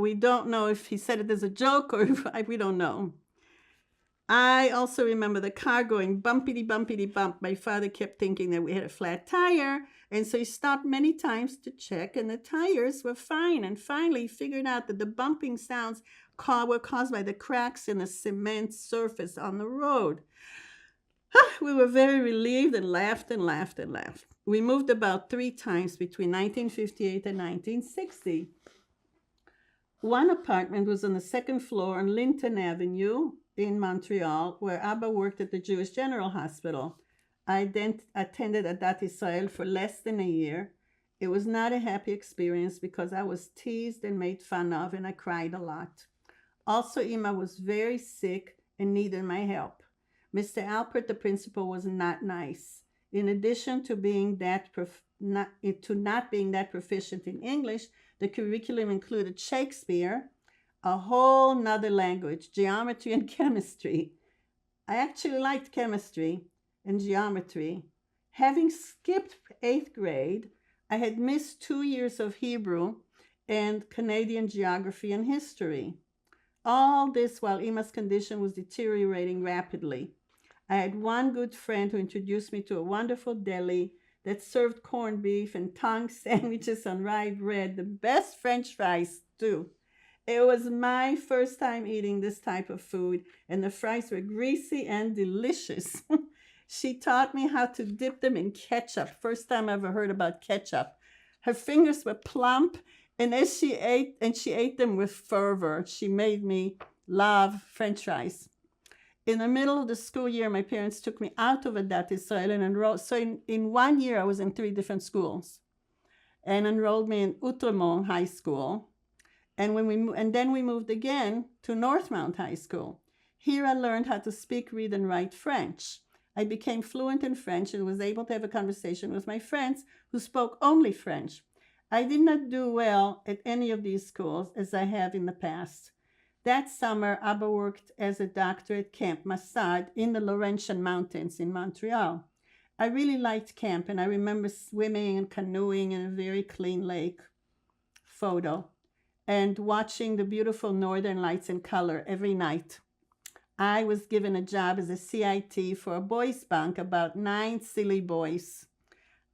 We don't know if he said it as a joke or we don't know. I also remember the car going bumpity, bumpity, bump. My father kept thinking that we had a flat tire, and so he stopped many times to check, and the tires were fine. And finally, he figured out that the bumping sounds were caused by the cracks in the cement surface on the road. We were very relieved and laughed and laughed and laughed. We moved about 3 times between 1958 and 1960. One apartment was on the 2nd floor on Linton Avenue in Montreal, where Abba worked at the Jewish General Hospital. I then attended Adat Israel for less than a year. It was not a happy experience because I was teased and made fun of, and I cried a lot. Also, Ima was very sick and needed my help. Mr. Alpert, the principal, was not nice. In addition to not being that proficient in English, the curriculum included Shakespeare, a whole nother language, geometry and chemistry. I actually liked chemistry and geometry. Having skipped 8th grade, I had missed 2 years of Hebrew and Canadian geography and history. All this while Ima's condition was deteriorating rapidly. I had one good friend who introduced me to a wonderful deli that served corned beef and tongue sandwiches on rye bread, the best French fries too. It was my first time eating this type of food, and the fries were greasy and delicious. She taught me how to dip them in ketchup. First time I ever heard about ketchup. Her fingers were plump, and as she ate them with fervor. She made me love French fries. In the middle of the school year, my parents took me out of Adat Israel and enrolled. So in 1 year, I was in 3 different schools, and enrolled me in Outremont High School. And then we moved again to Northmount High School. Here I learned how to speak, read, and write French. I became fluent in French and was able to have a conversation with my friends who spoke only French. I did not do well at any of these schools as I have in the past. That summer, Abba worked as a doctor at Camp Massad in the Laurentian Mountains in Montreal. I really liked camp, and I remember swimming and canoeing in a very clean lake photo and watching the beautiful northern lights in color every night. I was given a job as a CIT for a boys' bunk, about 9 silly boys.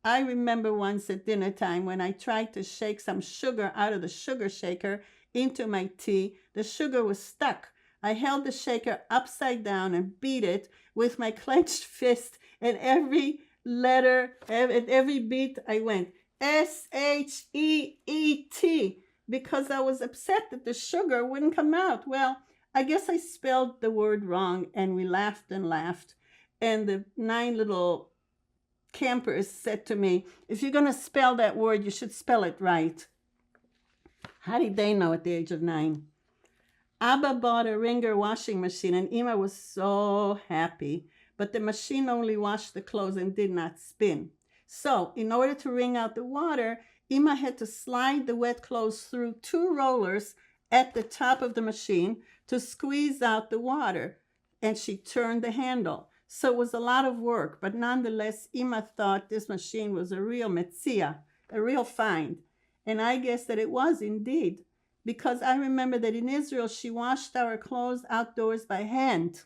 I remember once at dinner time when I tried to shake some sugar out of the sugar shaker into my tea, the sugar was stuck. I held the shaker upside down and beat it with my clenched fist, and every letter, at every beat, I went SHEET because I was upset that the sugar wouldn't come out. Well, I guess I spelled the word wrong, and we laughed and laughed. And the 9 little campers said to me, if you're going to spell that word, you should spell it right. How did they know at the age of 9? Abba bought a Ringer washing machine, and Ima was so happy. But the machine only washed the clothes and did not spin. So, in order to wring out the water, Ima had to slide the wet clothes through 2 rollers at the top of the machine to squeeze out the water, and she turned the handle. So it was a lot of work, but nonetheless, Ima thought this machine was a real metzia, a real find. And I guess that it was indeed, because I remember that in Israel, she washed our clothes outdoors by hand.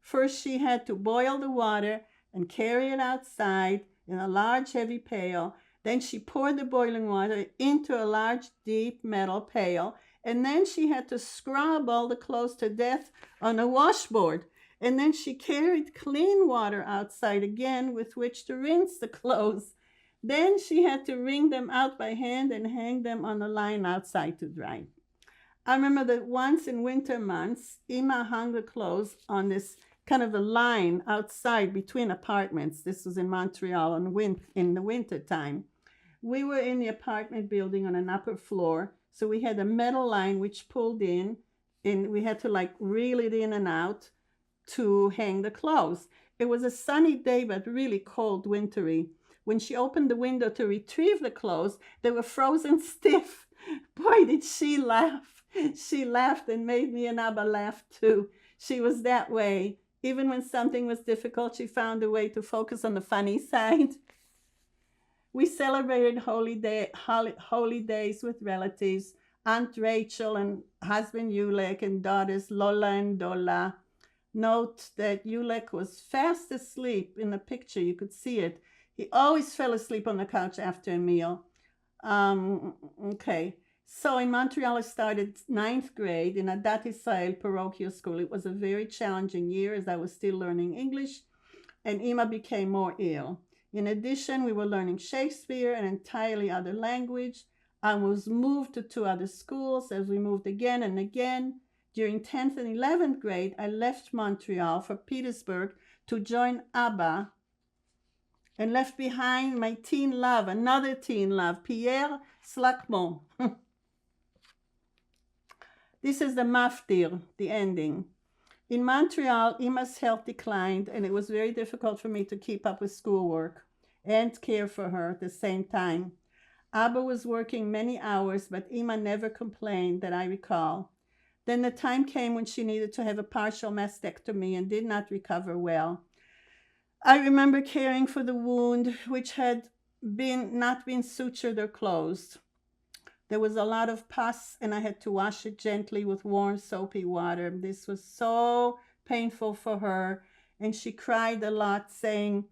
First, she had to boil the water and carry it outside in a large, heavy pail. Then she poured the boiling water into a large, deep metal pail. And then she had to scrub all the clothes to death on a washboard. And then she carried clean water outside again with which to rinse the clothes. Then she had to wring them out by hand and hang them on a line outside to dry. I remember that once in winter months, Ima hung the clothes on this kind of a line outside between apartments. This was in Montreal in the winter time. We were in the apartment building on an upper floor, so we had a metal line which pulled in, and we had to like reel it in and out to hang the clothes. It was a sunny day, but really cold, wintry. When she opened the window to retrieve the clothes, they were frozen stiff. Boy, did she laugh. She laughed and made me and Abba laugh too. She was that way. Even when something was difficult, she found a way to focus on the funny side. We celebrated holy days with relatives, Aunt Rachel and husband Yulek and daughters Lola and Dola. Note that Yulek was fast asleep in the picture. You could see it. He always fell asleep on the couch after a meal. Okay. So in Montreal, I started 9th grade in Adat Israel parochial school. It was a very challenging year as I was still learning English, and Ima became more ill. In addition, we were learning Shakespeare, an entirely other language. I was moved to 2 other schools as we moved again and again. During 10th and 11th grade, I left Montreal for Petersburg to join Abba and left behind my teen love, another teen love, Pierre Slakmon. This is the maftir, the ending. In Montreal, Ima's health declined, and it was very difficult for me to keep up with schoolwork and care for her at the same time. Abba was working many hours, but Ima never complained that I recall. Then the time came when she needed to have a partial mastectomy and did not recover well. I remember caring for the wound, which had not been sutured or closed. There was a lot of pus, and I had to wash it gently with warm, soapy water. This was so painful for her, and she cried a lot, saying,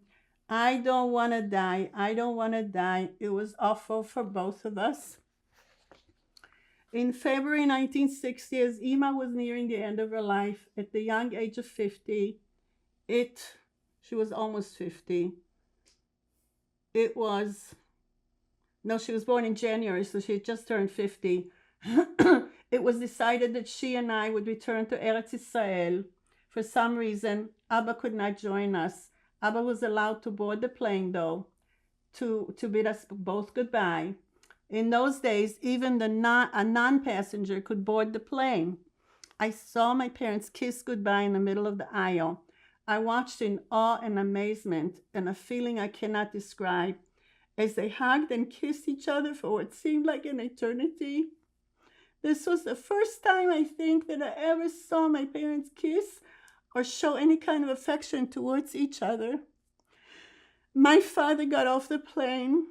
I don't want to die. I don't want to die. It was awful for both of us. In February 1960, as Ima was nearing the end of her life, at the young age of 50, she was almost 50. She was born in January, so she had just turned 50. It was decided that she and I would return to Eretz Israel. For some reason, Abba could not join us. Abba was allowed to board the plane, though, to bid us both goodbye. In those days, even a non-passenger could board the plane. I saw my parents kiss goodbye in the middle of the aisle. I watched in awe and amazement and a feeling I cannot describe as they hugged and kissed each other for what seemed like an eternity. This was the first time I think that I ever saw my parents kiss or show any kind of affection towards each other. My father got off the plane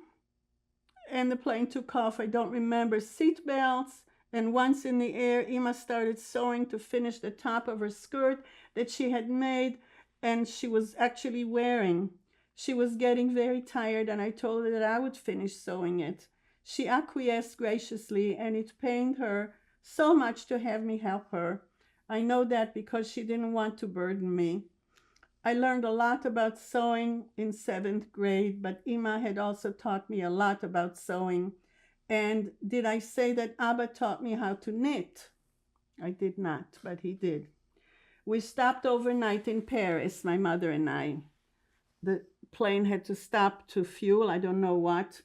and the plane took off. I don't remember seat belts. And once in the air, Ima started sewing to finish the top of her skirt that she had made and she was actually wearing. She was getting very tired and I told her that I would finish sewing it. She acquiesced graciously and it pained her so much to have me help her. I know that because she didn't want to burden me. I learned a lot about sewing in 7th grade, but Ima had also taught me a lot about sewing. And did I say that Abba taught me how to knit? I did not, but he did. We stopped overnight in Paris, my mother and I. The plane had to stop to fuel, I don't know what.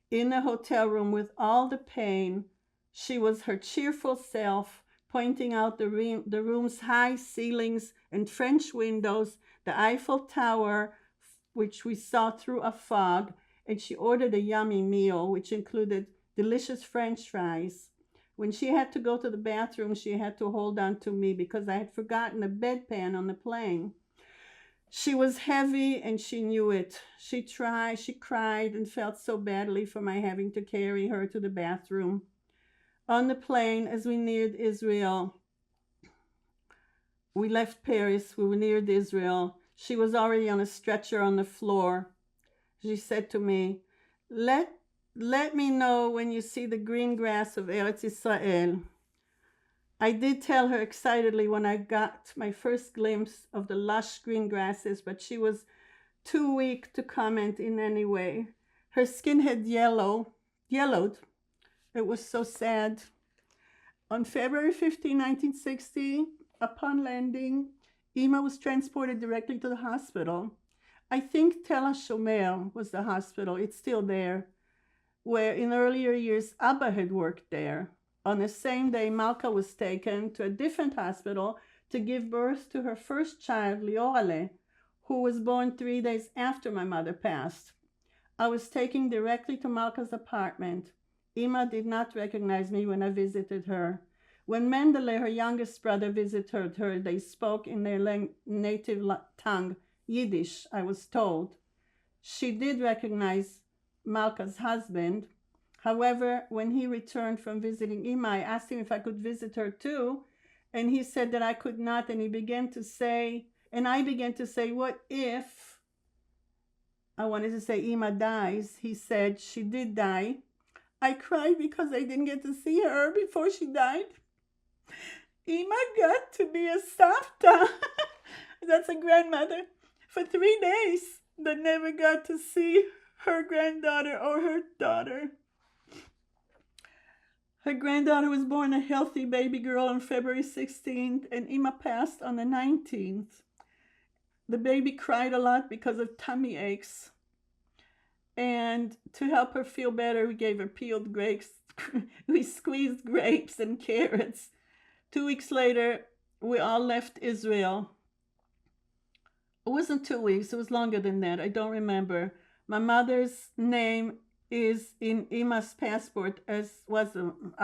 In the hotel room with all the pain, she was her cheerful self, pointing out the room's high ceilings and French windows, the Eiffel Tower, which we saw through a fog, and she ordered a yummy meal, which included delicious French fries. When she had to go to the bathroom, she had to hold on to me because I had forgotten a bedpan on the plane. She was heavy and she knew it. She cried and felt so badly for my having to carry her to the bathroom. On the plane, as we neared Israel, we left Paris, we neared Israel. She was already on a stretcher on the floor. She said to me, let me know when you see the green grass of Eretz Israel. I did tell her excitedly when I got my first glimpse of the lush green grasses, but she was too weak to comment in any way. Her skin had yellowed. It was so sad. On February 15, 1960, upon landing, Ima was transported directly to the hospital. I think Tel HaShomer was the hospital. It's still there, where in earlier years Abba had worked there. On the same day, Malka was taken to a different hospital to give birth to her first child, Liorale, who was born 3 days after my mother passed. I was taken directly to Malka's apartment. Ima did not recognize me when I visited her. When Mendele, her youngest brother, visited her, they spoke in their native tongue, Yiddish, I was told. She did recognize Malka's husband. However, when he returned from visiting Ima, I asked him if I could visit her too, and he said that I could not, and I began to say, what if I wanted to say Ima dies? He said she did die. I cried because I didn't get to see her before she died. Ima got to be a savta, that's a grandmother, for 3 days, but never got to see her granddaughter or her daughter. Her granddaughter was born a healthy baby girl on February 16th, and Ima passed on the 19th. The baby cried a lot because of tummy aches. And to help her feel better, we gave her peeled grapes. We squeezed grapes and carrots. 2 weeks later, we all left Israel. It wasn't 2 weeks, it was longer than that. I don't remember. My mother's name is in Ima's passport I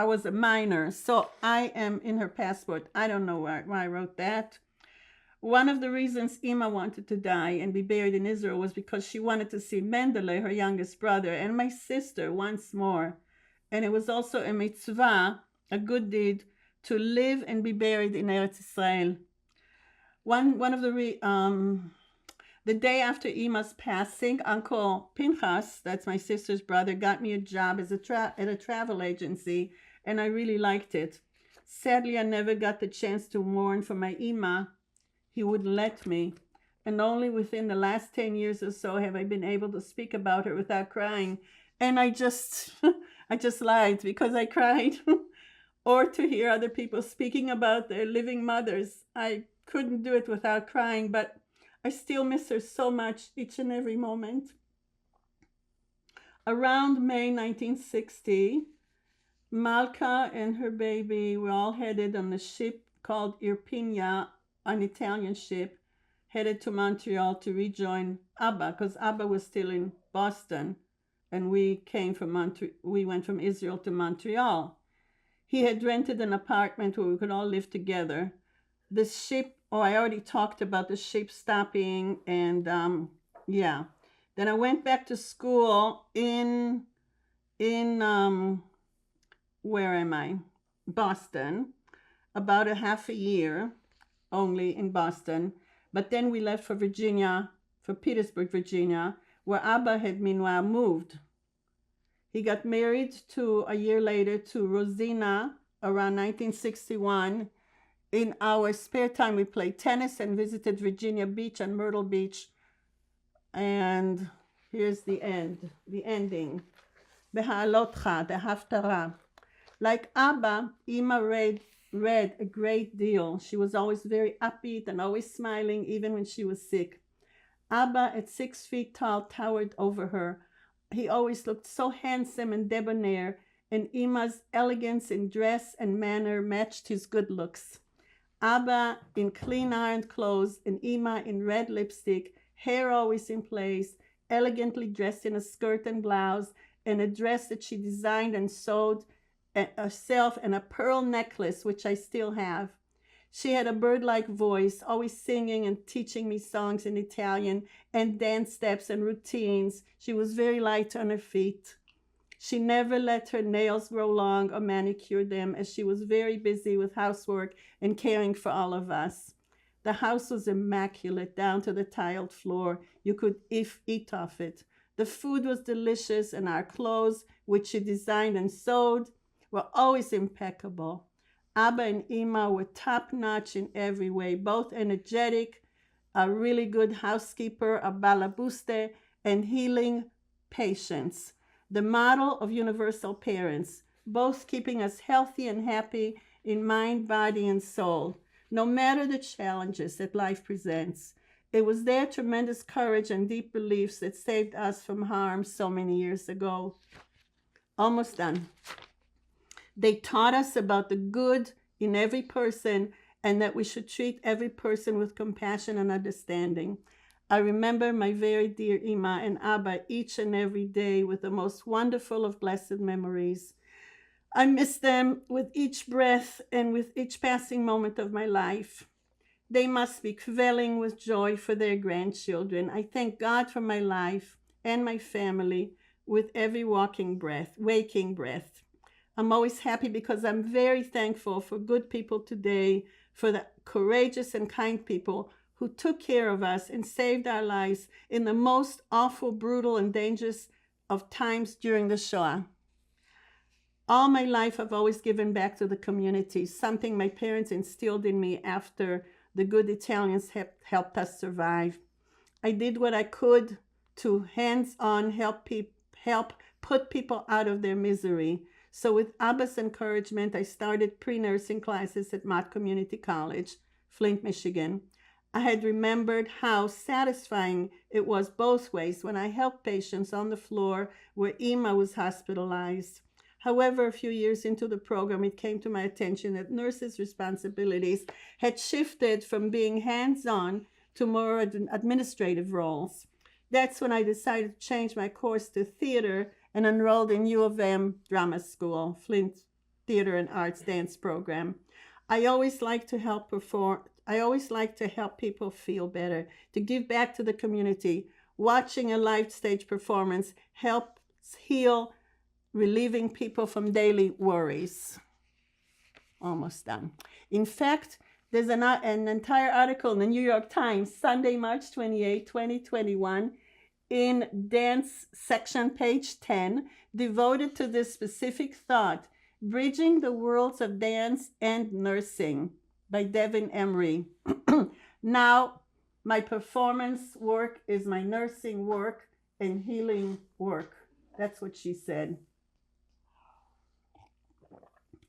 was a minor, so I am in her passport. I don't know why I wrote that. One of the reasons Ima wanted to die and be buried in Israel was because she wanted to see Mendele, her youngest brother, and my sister once more. And it was also a mitzvah, a good deed, to live and be buried in Eretz Israel. One of the day after Ima's passing, Uncle Pinchas, that's my sister's brother, got me a job as at a travel agency, and I really liked it. Sadly, I never got the chance to mourn for my Ima. He wouldn't let me, and only within the last 10 years or so have I been able to speak about her without crying. And I just lied because I cried. Or to hear other people speaking about their living mothers. I couldn't do it without crying, but I still miss her so much each and every moment. Around May 1960, Malka and her baby were all headed on the ship called Irpinia, an Italian ship, headed to Montreal to rejoin Abba, because Abba was still in Boston, and we went from Israel to Montreal. He had rented an apartment where we could all live together. The ship, I already talked about the ship stopping, and yeah. Then I went back to school in where am I? Boston, about a half a year only in Boston. But then we left for Virginia, for Petersburg, Virginia, where Abba had meanwhile moved. He got married a year later to Rosina around 1961. In our spare time, we played tennis and visited Virginia Beach and Myrtle Beach. And here's the ending. Behalotcha, the Haftarah. Like Abba, Ima read a great deal. She was always very upbeat and always smiling, even when she was sick. Abba, at 6 feet tall, towered over her. He always looked so handsome and debonair, and Ima's elegance in dress and manner matched his good looks. Abba in clean ironed clothes, and Ima in red lipstick, hair always in place, elegantly dressed in a skirt and blouse, and a dress that she designed and sewed herself, and a pearl necklace, which I still have. She had a bird-like voice, always singing and teaching me songs in Italian and dance steps and routines. She was very light on her feet. She never let her nails grow long or manicure them, as she was very busy with housework and caring for all of us. The house was immaculate down to the tiled floor. You could eat off it. The food was delicious, and our clothes, which she designed and sewed, were always impeccable. Abba and Ima were top-notch in every way, both energetic, a really good housekeeper, a balabuste, and healing patients. The model of universal parents, both keeping us healthy and happy in mind, body, and soul, no matter the challenges that life presents. It was their tremendous courage and deep beliefs that saved us from harm so many years ago. Almost done. They taught us about the good in every person, and that we should treat every person with compassion and understanding. I remember my very dear Ima and Abba each and every day with the most wonderful of blessed memories. I miss them with each breath and with each passing moment of my life. They must be quelling with joy for their grandchildren. I thank God for my life and my family with every waking breath. I'm always happy because I'm very thankful for good people today, for the courageous and kind people who took care of us and saved our lives in the most awful, brutal, and dangerous of times during the Shoah. All my life, I've always given back to the community, something my parents instilled in me after the good Italians helped us survive. I did what I could to hands-on help put people out of their misery. So with Abba's encouragement, I started pre-nursing classes at Mott Community College, Flint, Michigan. I had remembered how satisfying it was both ways when I helped patients on the floor where Ima was hospitalized. However, a few years into the program, it came to my attention that nurses' responsibilities had shifted from being hands-on to more administrative roles. That's when I decided to change my course to theater and enrolled in U of M Drama School, Flint Theater and Arts Dance Program. I always like to help people feel better, to give back to the community. Watching a live stage performance helps heal, relieving people from daily worries. Almost done. In fact, there's an entire article in the New York Times, Sunday, March 28, 2021, in dance section, page 10, devoted to this specific thought, Bridging the Worlds of Dance and Nursing by Devin Emery. Now, my performance work is my nursing work and healing work. That's what she said.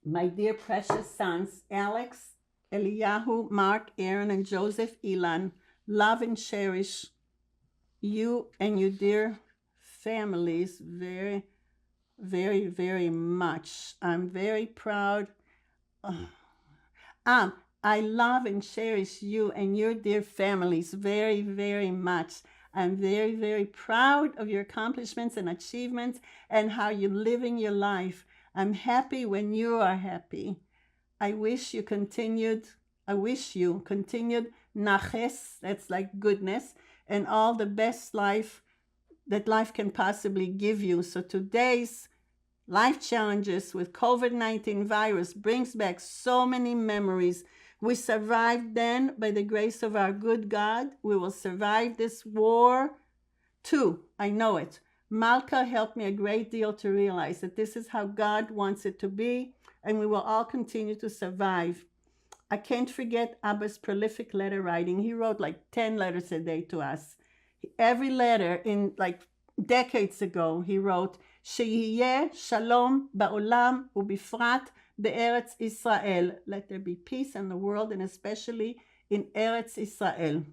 My dear precious sons, Alex, Eliyahu, Mark, Aaron, and Joseph Elan, love and cherish you and your dear families very, very, very much. I'm very proud. I love and cherish you and your dear families very, very much. I'm very, very proud of your accomplishments and achievements and how you're living your life. I'm happy when you are happy. I wish you continued naches, that's like goodness, and all the best life that life can possibly give you. So today's life challenges with COVID-19 virus brings back so many memories. We survived then by the grace of our good God. We will survive this war too. I know it. Malka helped me a great deal to realize that this is how God wants it to be, and we will all continue to survive. I can't forget Abba's prolific letter writing. He wrote like 10 letters a day to us. Every letter in like decades ago, he wrote, שיהיה שלום בעולם ובפרט בארץ ישראל. Let there be peace in the world and especially in Eretz Israel.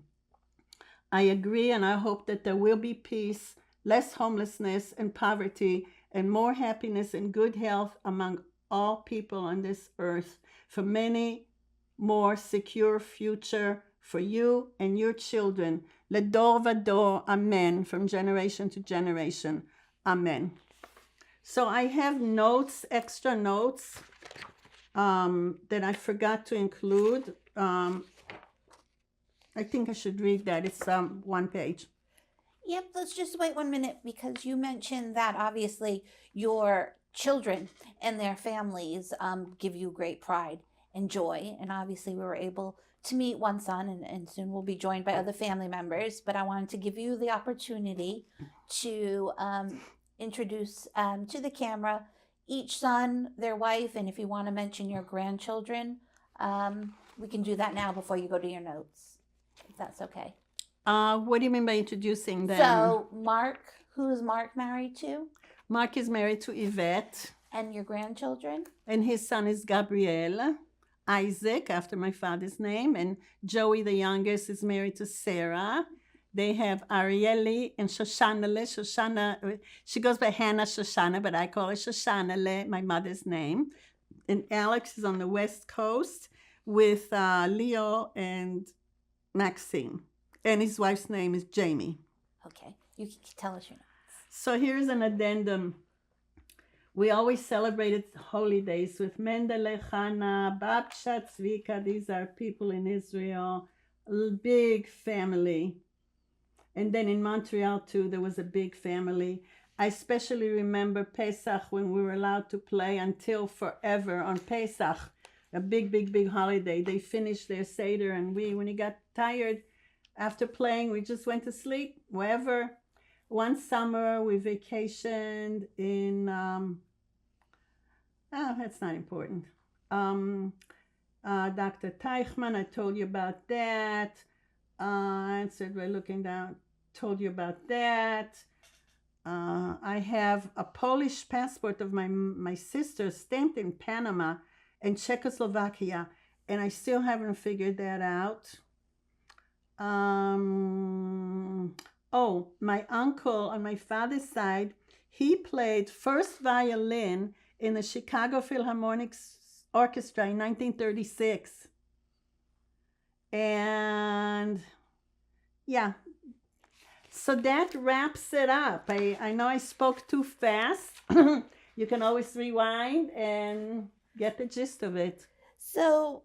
I agree, and I hope that there will be peace, less homelessness and poverty, and more happiness and good health among all people on this earth for many more secure future for you and your children. Ledor vador, amen, from generation to generation, amen. So I have notes, extra notes that I forgot to include. I think I should read that. It's one page. Yep, let's just wait 1 minute because you mentioned that obviously your children and their families give you great pride and joy. And obviously we were able to meet one son and soon we'll be joined by other family members. But I wanted to give you the opportunity to introduce to the camera each son, their wife, and if you want to mention your grandchildren, we can do that now before you go to your notes, if that's okay. What do you mean by introducing them? So Mark, who is Mark married to? Mark is married to Yvette. And your grandchildren? And his son is Gabriel. Isaac, after my father's name. And Joey, the youngest, is married to Sarah. They have Arieli and Shoshanale. Shoshana, she goes by Hannah Shoshana, but I call her Shoshanale, my mother's name. And Alex is on the West Coast with Leo and Maxine. And his wife's name is Jamie. Okay, you can tell us your notes. So here's an addendum. We always celebrated holy days with Mendele, Chana, Babsha, Tzvika. These are people in Israel, big family. And then in Montreal, too, there was a big family. I especially remember Pesach when we were allowed to play until forever on Pesach, a big, big, big holiday. They finished their Seder, and when it got tired after playing, we just went to sleep wherever. One summer, we vacationed in, that's not important. Dr. Teichman, I told you about that. Answered by looking down, told you about that. I have a Polish passport of my sister stamped in Panama and Czechoslovakia, and I still haven't figured that out. Oh, my uncle on my father's side, he played first violin in the Chicago Philharmonic Orchestra in 1936. And yeah, so that wraps it up. I know I spoke too fast. You can always rewind and get the gist of it. So,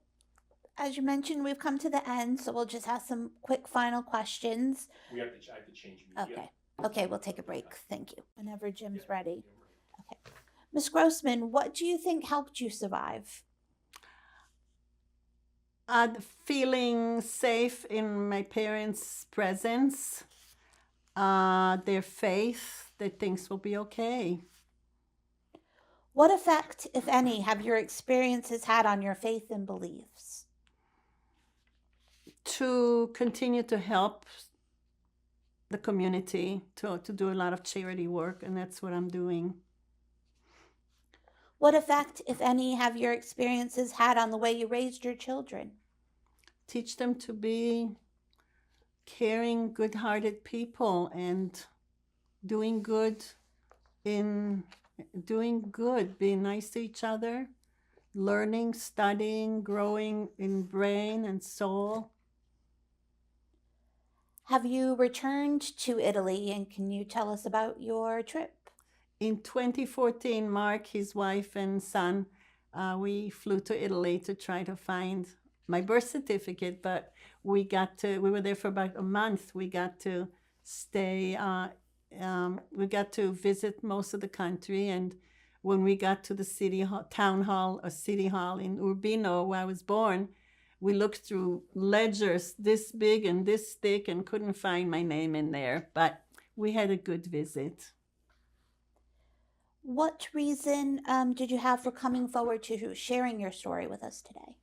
as you mentioned, we've come to the end, so we'll just have some quick final questions. I have to change media. Okay, we'll take a break. Thank you. Whenever Jim's ready. Okay. Ms. Grossman, what do you think helped you survive? Feeling safe in my parents' presence, their faith that things will be okay. What effect, if any, have your experiences had on your faith and beliefs? To continue to help the community, to do a lot of charity work, and that's what I'm doing. What effect, if any, have your experiences had on the way you raised your children? Teach them to be caring, good-hearted people and doing good, being nice to each other learning, studying, growing in brain and soul. Have you returned to Italy, and can you tell us about your trip? In 2014, Mark, his wife and son, we flew to Italy to try to find my birth certificate, but we were there for about a month. We got to stay, we got to visit most of the country, and when we got to the town hall or city hall in Urbino, where I was born, we looked through ledgers this big and this thick and couldn't find my name in there, but we had a good visit. What reason did you have for coming forward to sharing your story with us today?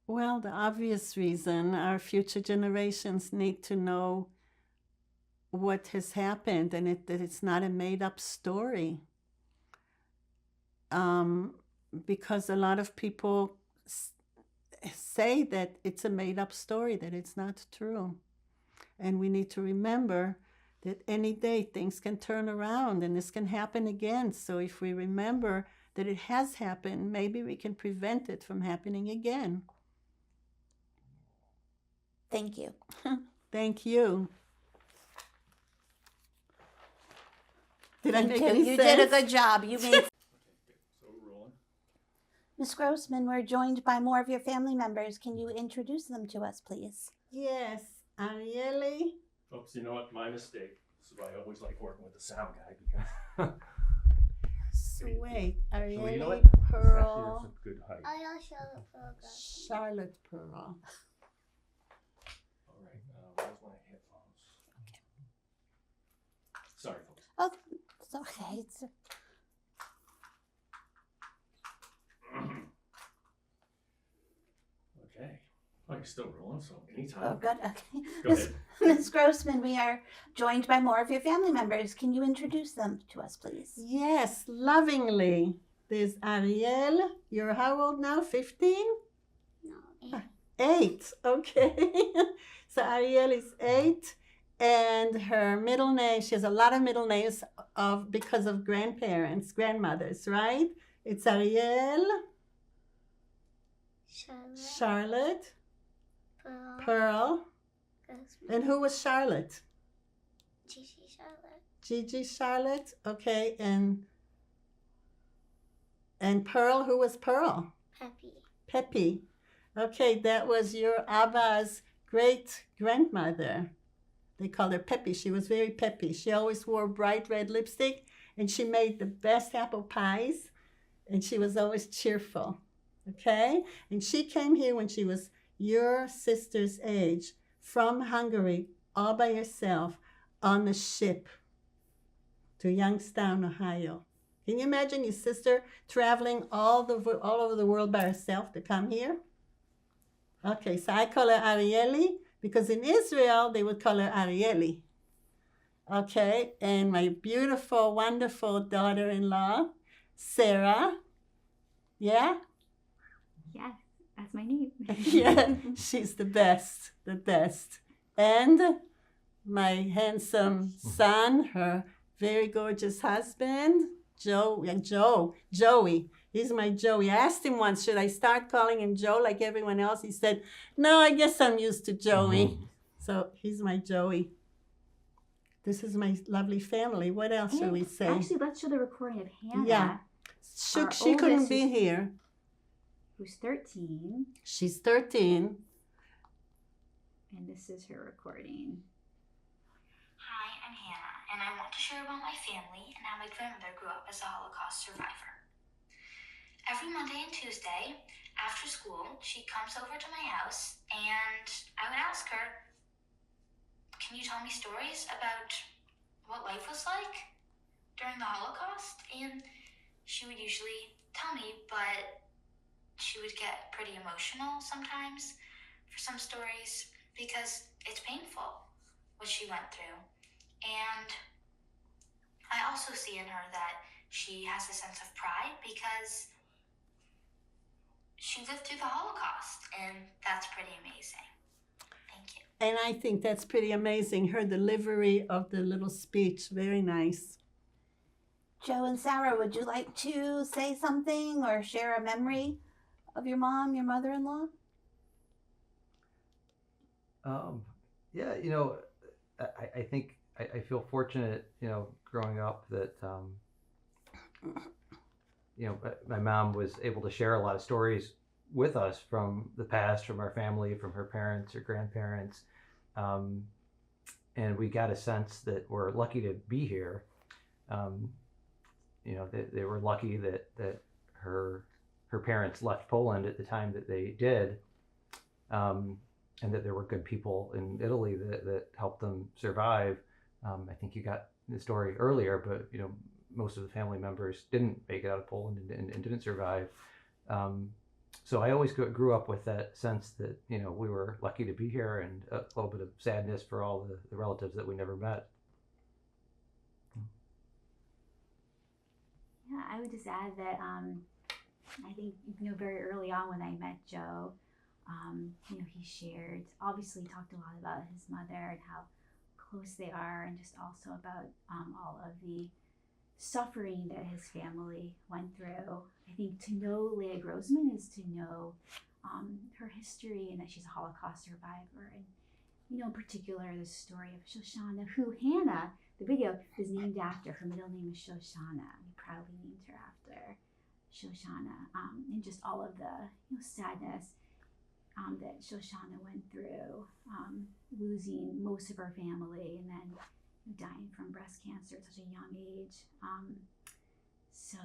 Well, the obvious reason, our future generations need to know what has happened and that it's not a made-up story. Because a lot of people say that it's a made-up story, that it's not true. And we need to remember that any day things can turn around and this can happen again. So if we remember that it has happened, maybe we can prevent it from happening again. Thank you. Thank you. Did I Thank make you. any You sense? did a good job. You made. So we're rolling. Ms. Grossman, we're joined by more of your family members. Can you introduce them to us, please? Yes, Arielle. Oops, you know what? My mistake. This is why I always like working with the sound guy because Wait, actually, you know Arielle what? Pearl. That's a good height. Charlotte Pearl. All right, where's my headphones? Okay. Sorry, folks. Oh, it's okay. It's Okay. Oh, you're still rolling, so anytime. oh, good. Okay. Go ahead. Ms. Grossman, we are joined by more of your family members. Can you introduce them to us, please? Yes, lovingly. There's Arielle. You're how old now? 15? No, 8. Okay. So Arielle is 8. And her middle name, she has a lot of middle names because of grandmothers, right? It's Arielle, Charlotte, Pearl. And who was Charlotte? Gigi Charlotte. Gigi Charlotte. Okay. And Pearl, who was Pearl? Peppy. Peppy. Okay, that was your Abba's great grandmother. They called her Peppy. She was very peppy. She always wore bright red lipstick, and she made the best apple pies, and she was always cheerful. Okay? And she came here when she was your sister's age from Hungary all by herself on the ship to Youngstown, Ohio. Can you imagine your sister traveling all over the world by herself to come here? Okay, so I call her Arielle because in Israel they would call her Arielle. Okay, and my beautiful, wonderful daughter-in-law, Sarah. Yeah? Yeah, that's my name. Yeah, she's the best. And my handsome son, her very gorgeous husband, Joey. He's my Joey. I asked him once, should I start calling him Joe like everyone else? He said, no, I guess I'm used to Joey. So he's my Joey. This is my lovely family. What else should we say? Actually, let's show the recording of Hannah, Yeah. She couldn't be here. who's 13, She's 13. and this is her recording. Hi, I'm Hannah, and I want to share about my family and how my grandmother grew up as a Holocaust survivor. Every Monday and Tuesday, after school, she comes over to my house, and I would ask her, can you tell me stories about what life was like during the Holocaust? And she would usually tell me, but she would get pretty emotional sometimes for some stories because it's painful what she went through. And I also see in her that she has a sense of pride because she lived through the Holocaust, and that's pretty amazing. Thank you. And I think that's pretty amazing. Her delivery of the little speech, very nice. Joe and Sarah, would you like to say something or share a memory of your mom, your mother-in-law? Yeah, I think I feel fortunate, growing up that, my mom was able to share a lot of stories with us from the past, from our family, from her parents or grandparents. And we got a sense that we're lucky to be here. They were lucky that her parents left Poland at the time that they did. And that there were good people in Italy that helped them survive. I think you got the story earlier, but most of the family members didn't make it out of Poland and didn't survive. So I always grew up with that sense that we were lucky to be here, and a little bit of sadness for all the relatives that we never met. Yeah, I would just add that I think very early on when I met Joe, he shared, obviously talked a lot about his mother and how close they are, and just also about all of the suffering that his family went through. I think to know Leah Grossman is to know her history, and that she's a Holocaust survivor. And in particular, the story of Shoshana, who Hannah, the video, is named after. Her middle name is Shoshana. We proudly named her after Shoshana. And just all of the sadness that Shoshana went through, losing most of her family and then dying from breast cancer at such a young age. So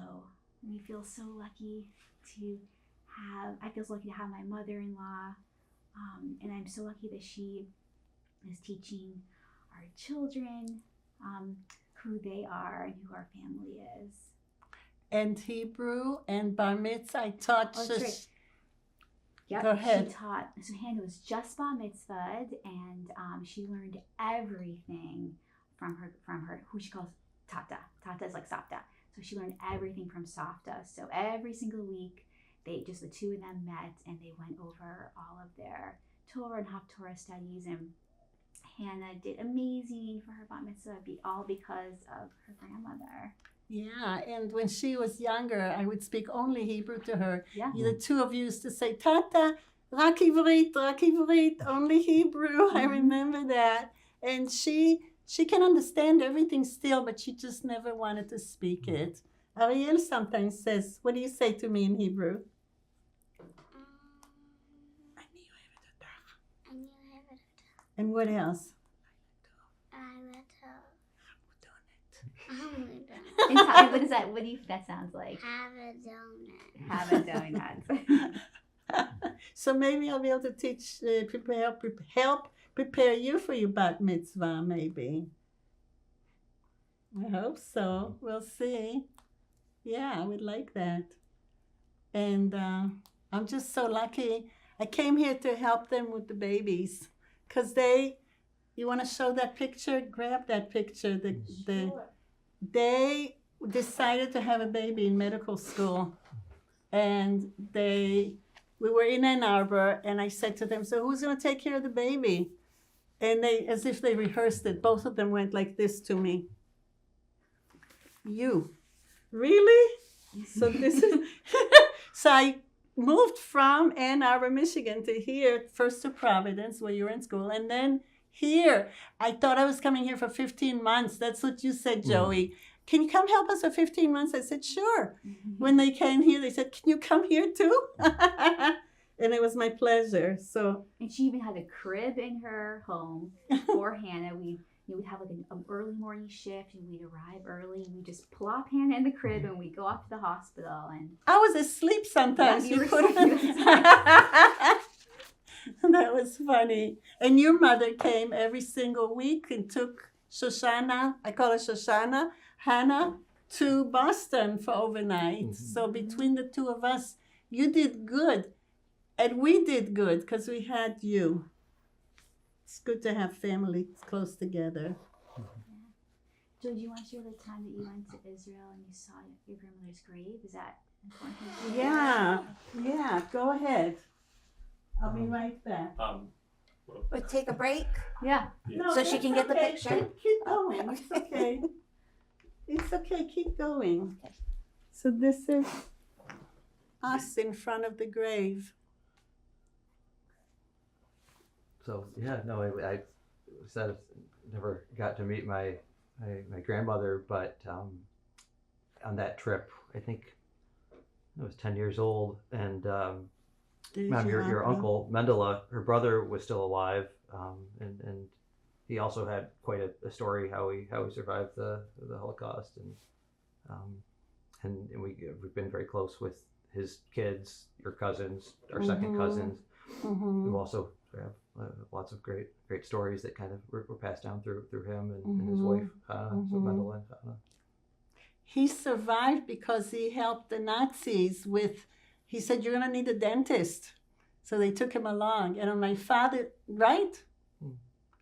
we feel so lucky I feel so lucky to have my mother-in-law, and I'm so lucky that she is teaching our children who they are and who our family is. And Hebrew and Bar Mitzvah, I taught. Oh, that's right. Yep, Go ahead. She taught, so Hannah was just bar mitzvahed, and she learned everything from her, who she calls Tata. Tata is like Savta. So she learned everything from Savta. So every single week, the two of them met, and they went over all of their Torah and Haftorah studies, and Hannah did amazing for her bar mitzvah, all because of her grandmother. Yeah, and when she was younger, I would speak only Hebrew to her. Yeah. The two of you used to say, Tata, rak ivrit, only Hebrew. I remember that. And she can understand everything still, but she just never wanted to speak it. Ariel sometimes says, what do you say to me in Hebrew? And what else? What is that? What do you think that sounds like? Have a donut. Have a donut. So maybe I'll be able to teach, help prepare you for your bat mitzvah, maybe. I hope so. We'll see. Yeah, I would like that. And I'm just so lucky. I came here to help them with the babies. Because you want to show that picture? Grab that picture. They decided to have a baby in medical school. And we were in Ann Arbor, and I said to them, so who's going to take care of the baby? And they, as if they rehearsed it, both of them went like this to me. You. Really? So this is, so I moved from Ann Arbor, Michigan to here, first to Providence, where you were in school, and then here. I thought I was coming here for 15 months. That's what you said, Joey. Can you come help us for 15 months? I said, sure. When they came here, they said, can you come here too? And it was my pleasure. So. And she even had a crib in her home for Hannah. We'd have like an early morning shift, and we'd arrive early, and we'd just plop Hannah in the crib, and we'd go off to the hospital. And I was asleep sometimes. Yeah, you were couldn't. That was funny. And your mother came every single week and took Shoshana, I call her Shoshana, Hannah, to Boston for overnight. Mm-hmm. So between the two of us, you did good. And we did good because we had you. It's good to have families close together. Yeah. Joe, do you want to share the time that you went to Israel and you saw your grandmother's grave? Is that important? Yeah, go ahead. I'll be right back. Or take a break? Yeah. No, So she can get the okay. picture? Keep going. It's okay. It's okay, keep going. Okay. So this is us in front of the grave. So yeah, no, I said never got to meet my grandmother, but on that trip, I think I was 10 years old, and There's Mom, your uncle Mendela, her brother was still alive, and he also had quite a story how he survived the Holocaust, and we've been very close with his kids, your cousins, our second cousins, who also have lots of great stories that kind of were passed down through him and his wife, so Mendela and Hannah. He survived because he helped the Nazis with, he said, you're going to need a dentist. So they took him along. And my father, right?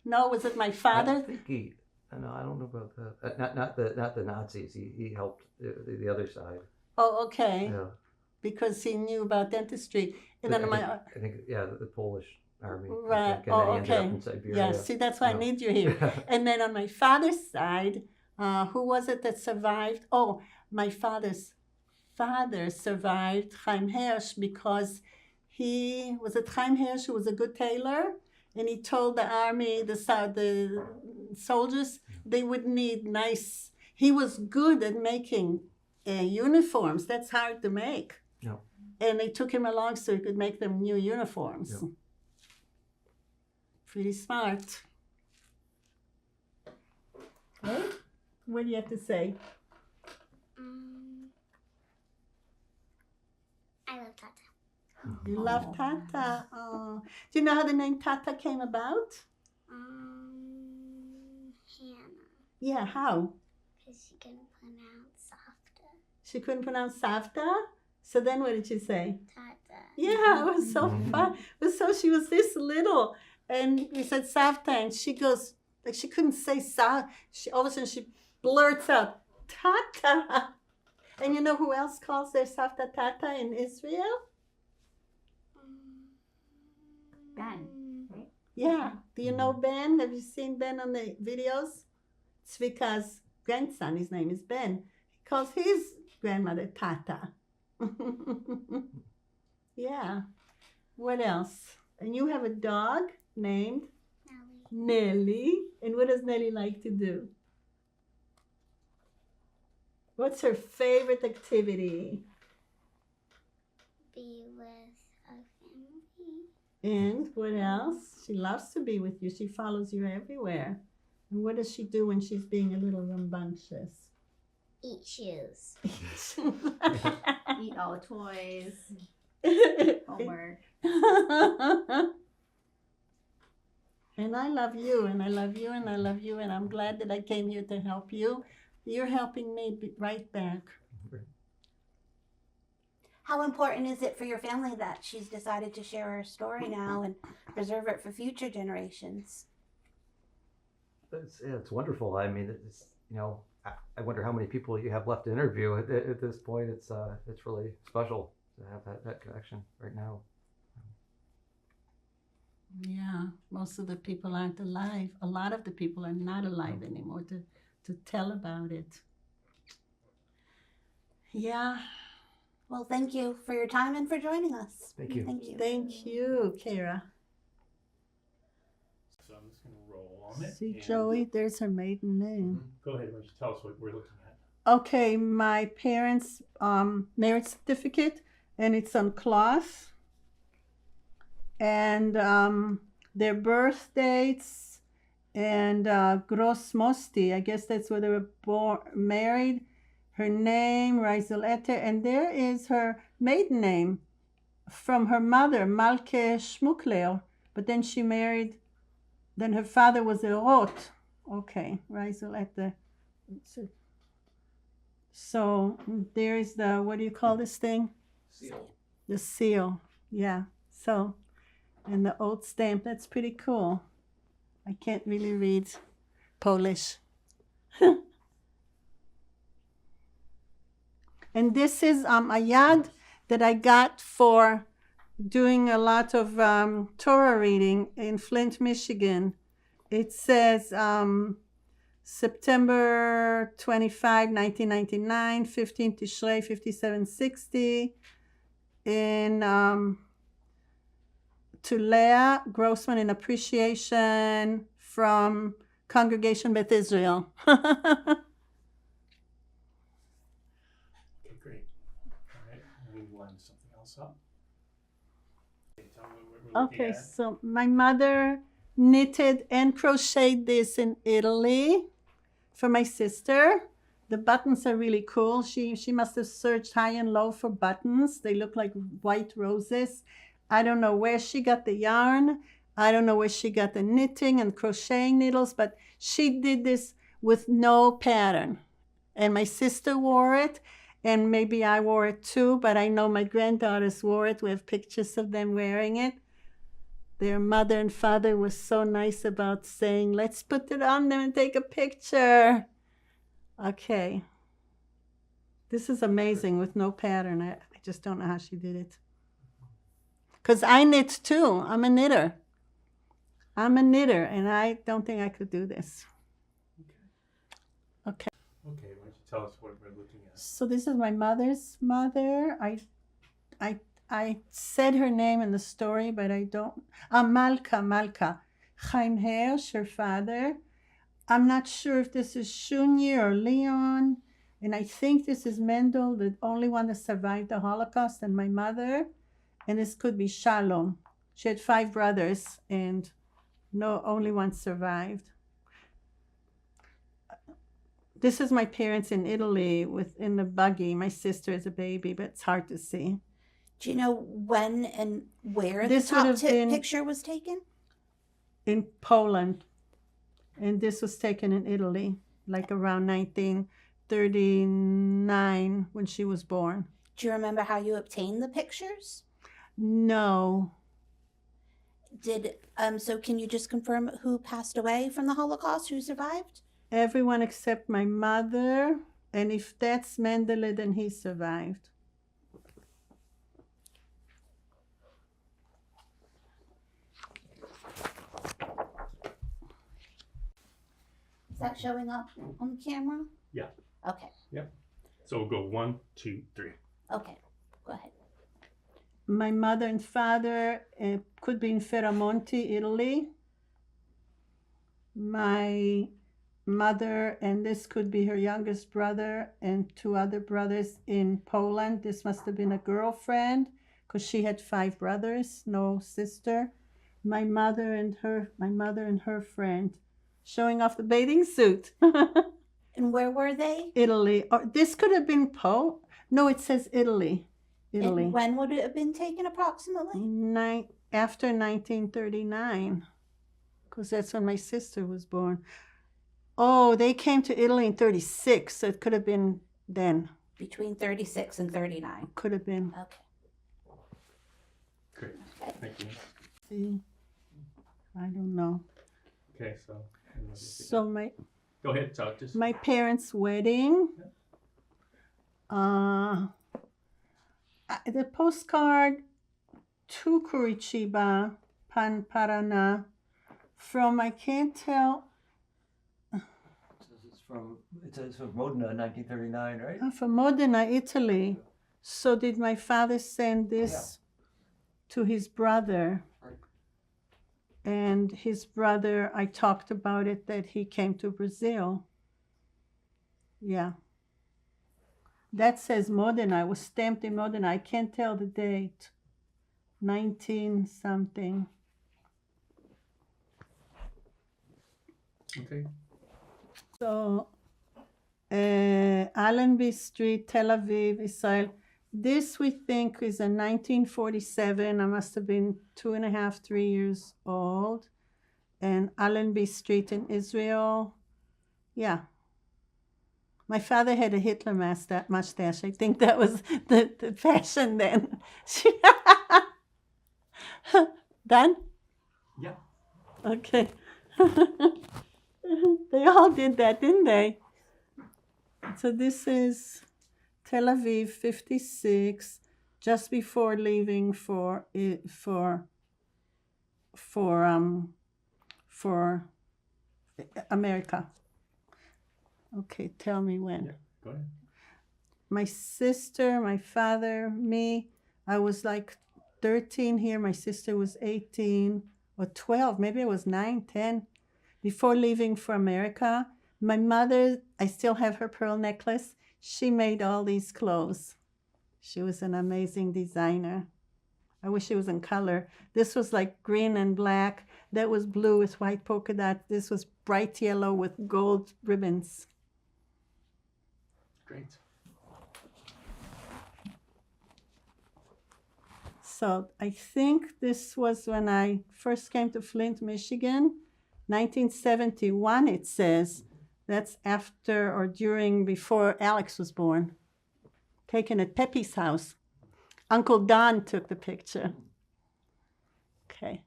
No, was it my father? I think I don't know about that. Not the Nazis. He helped the other side. Oh, okay. Yeah. Because he knew about dentistry. And then I think the Polish army. Right. I think, and Oh, then he ended up okay. in Siberia. Yeah, see, that's why I Yeah. need you here. And then on my father's side, who was it that survived? Oh, my father's father survived, Chaim Hirsch, because he was a Chaim Hirsch who was a good tailor, and he told the army, the soldiers, they would need nice. He was good at making uniforms. That's hard to make. Yeah. And they took him along so he could make them new uniforms. Yeah. Pretty smart. Hey? What do you have to say? I love Tata. You love Tata. Oh. Do you know how the name Tata came about? Hannah, Yeah, how? because she couldn't pronounce softer. She couldn't pronounce Savta? So then what did she say? Tata. Yeah, it was so fun. It was so, she was this little. And we said Savta, and she goes, like she couldn't say Sa. All of a sudden she blurts out, Tata. And you know who else calls their Savta Tata in Israel? Ben, right? Yeah. Do you know Ben? Have you seen Ben on the videos? Tzvika's grandson, his name is Ben. He calls his grandmother Tata. Yeah. What else? And you have a dog named Nelly. Nelly. And what does Nelly like to do? What's her favorite activity? Be with a family. And what else? She loves to be with you. She follows you everywhere. And what does she do when she's being a little rambunctious? Eat shoes. Eat all the toys, homework. And I love you, and I love you, and I love you, and I'm glad that I came here to help you. You're helping me right back. How important is it for your family that she's decided to share her story now and preserve it for future generations? It's wonderful. I mean, it's I wonder how many people you have left to interview at this point. It's really special to have that connection right now. Yeah, most of the people aren't alive. A lot of the people are not alive anymore to tell about it. Yeah. Well, thank you for your time and for joining us. Thank you. Thank you. Thank you, Kara. So I'm just going to roll on it. See, and- Joey, there's her maiden name. Go ahead, why don't you tell us what we're looking at? Okay, my parents' marriage certificate, and it's on cloth. And their birth dates and Gross Mosti, I guess that's where they were married. Her name, Raisel Eter, and there is her maiden name from her mother, Malke Schmuckler. But then she married, then her father was a Roth. Okay, Raisel Eter. So there is the, what do you call this thing? Seal. The seal, yeah. So, and the oath stamp, that's pretty cool. I can't really read Polish. And this is a yad that I got for doing a lot of Torah reading in Flint, Michigan. It says, September 25, 1999, 15 Tishrei 5760. In to Leah Grossman in appreciation from Congregation Beth Israel. Okay, great. All right, we line something else up. Okay, tell me what we're looking Okay, at. so my mother knitted and crocheted this in Italy for my sister. The buttons are really cool. She must have searched high and low for buttons. They look like white roses. I don't know where she got the yarn. I don't know where she got the knitting and crocheting needles, but she did this with no pattern. And my sister wore it, and maybe I wore it too, but I know my granddaughters wore it. We have pictures of them wearing it. Their mother and father was so nice about saying, let's put it on them and take a picture. Okay. This is amazing with no pattern. I just don't know how she did it. Because I knit too. I'm a knitter. And I don't think I could do this. Okay. Okay, why don't you tell us what we're looking at? So this is my mother's mother. I said her name in the story, but I don't. Malka. Chaim Hirsch, her father. I'm not sure if this is Shunyi or Leon. And I think this is Mendel, the only one that survived the Holocaust, and my mother. And this could be Shalom. She had 5 brothers, and only one survived. This is my parents in Italy in the buggy. My sister is a baby, but it's hard to see. Do you know when and where This the would top have been- picture was taken? In Poland. And this was taken in Italy, like around 1939 when she was born. Do you remember how you obtained the pictures? No. So can you just confirm who passed away from the Holocaust, who survived? Everyone except my mother. And if that's Mendele, then he survived. Is that showing up on the camera? Yeah. Okay. So we'll go 1, 2, 3. Okay. Go ahead. My mother and father could be in Ferramonti, Italy. My mother, and this could be her youngest brother and 2 other brothers in Poland. This must have been a girlfriend because she had 5 brothers, no sister. My mother and her friend, showing off the bathing suit. And where were they? Italy. Or this could have been No, it says Italy. Italy. And when would it have been taken approximately? After 1939, because that's when my sister was born. Oh, they came to Italy in 36, so it could have been then. Between 36 and 39. Could have been. Okay. Great, thank you. See, I don't know. Okay, so. So Go ahead, talk to us. my parents' wedding. The postcard to Curitiba, Paraná, from I can't tell. It says from Modena, 1939, right? From Modena, Italy. So did my father send this to his brother? Right. And his brother, I talked about it, that he came to Brazil. Yeah. That says Modena. It was stamped in Modena. I can't tell the date. 19 something. Okay. So, Allenby Street, Tel Aviv, Israel. This we think is in 1947. I must have been 2.5, 3 years old. And Allenby Street in Israel. Yeah. My father had a Hitler mustache. I think that was the fashion then. Done? Yeah. Okay. They all did that, didn't they? So this is Tel Aviv, 56, just before leaving for America. Okay, tell me when. Yeah, go ahead. My sister, my father, me, I was like 13 here. My sister was 18 or 12. Maybe I was 9, 10 before leaving for America. My mother, I still have her pearl necklace. She made all these clothes. She was an amazing designer. I wish it was in color. This was like green and black. That was blue with white polka dots. This was bright yellow with gold ribbons. Great. So I think this was when I first came to Flint, Michigan, 1971, it says. That's after or during, before Alex was born. Taken at Pepe's house. Uncle Don took the picture. Okay.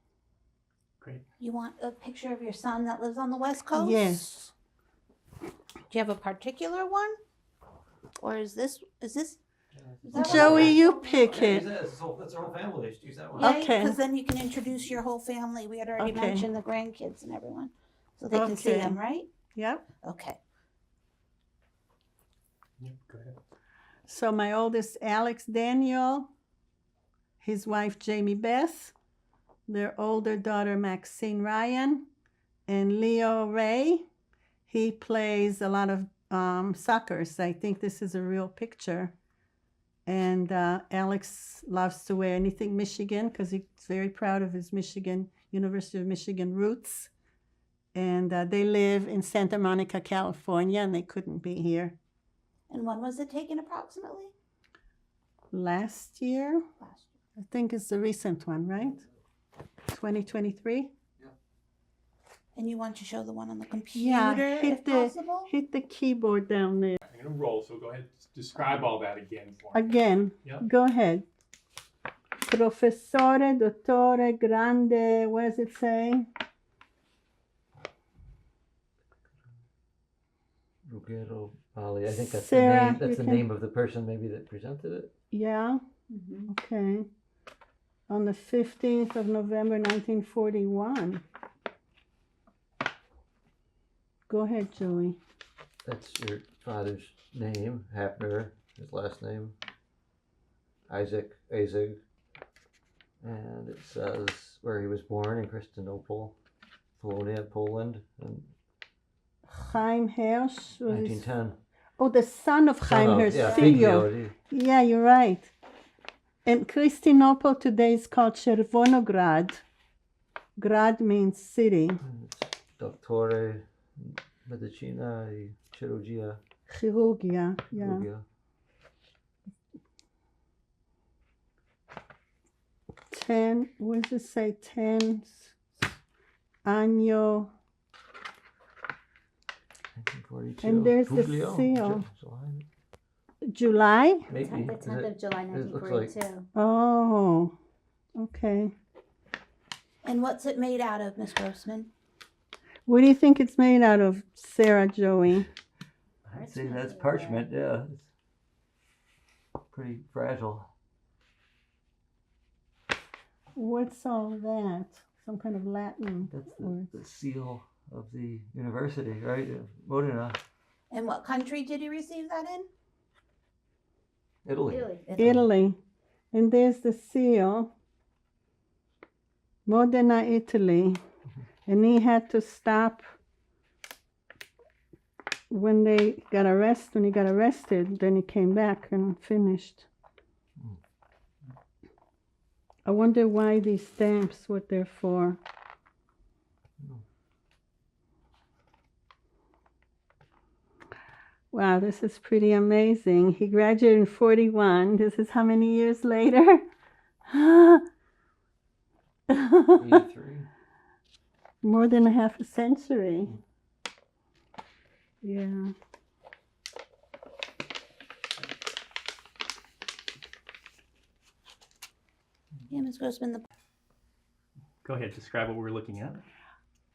Great. You want a picture of your son that lives on the West Coast? Yes. Do you have a particular one? Or is this is that Joey, one? you pick Yeah, it. that's our whole family. Just use that one. Yeah, Okay. because then you can introduce your whole family. We had already Okay. mentioned the grandkids and everyone. So they can see Okay. them, right? Yep. Okay. Yeah, go ahead. So my oldest, Alex Daniel, his wife, Jamie Beth, their older daughter, Maxine Ryan, and Leo Ray. He plays a lot of soccer. So I think this is a real picture. And Alex loves to wear anything Michigan because he's very proud of his University of Michigan roots. And they live in Santa Monica, California, and they couldn't be here. And when was it taken approximately? Last year, Last year. I think it's the recent one, right? 2023? And you want to show the one on the computer Yeah, if possible? hit the keyboard down there. I'm going to roll, so go ahead. Describe all that again for me. Again, Yep. go ahead. Professore, dottore, grande, what does it say? Ruggero Bali. I think that's Sarah, the name. That's you the can- name of the person maybe that presented it. Yeah, Mm-hmm. okay. On the 15th of November, 1941. Go ahead, Joey. That's your father's name, Hapner, his last name, Isaac Azig. And it says where he was born in Christinople, Polonia, Poland, in Chaim Hirsch. Was his- 1910. Oh, the son of Chaim Son of- Hirsch, yeah, figlio. Figlio. Yeah, you're right. And Christinople today is called Chervonograd. Grad means city. It's Dottore Medicina e Chirurgia. Chirurgia, yeah. Chirurgia. 10, what does it say? 10 año. 1942. And there's the Puglio, seal. July, July? maybe. The 10th of July, it looks like- 1942. Oh, okay. And what's it made out of, Miss Grossman? What do you think it's made out of, Sarah, Joey? I'd say that's parchment, yeah. It's pretty fragile. What's all that? Some kind of Latin That's word. the seal of the university, right? Of Modena, And what country did he receive that in? Italy. Really? Italy. And there's the seal. Modena, Italy. And he had to stop when he got arrested, then he came back and finished. I wonder why these stamps, what they're for. Wow, this is pretty amazing. He graduated in 41. This is how many years later? 83. More than a half a century. Yeah. Yeah, Miss Grossman, Go ahead. Describe what we're looking at.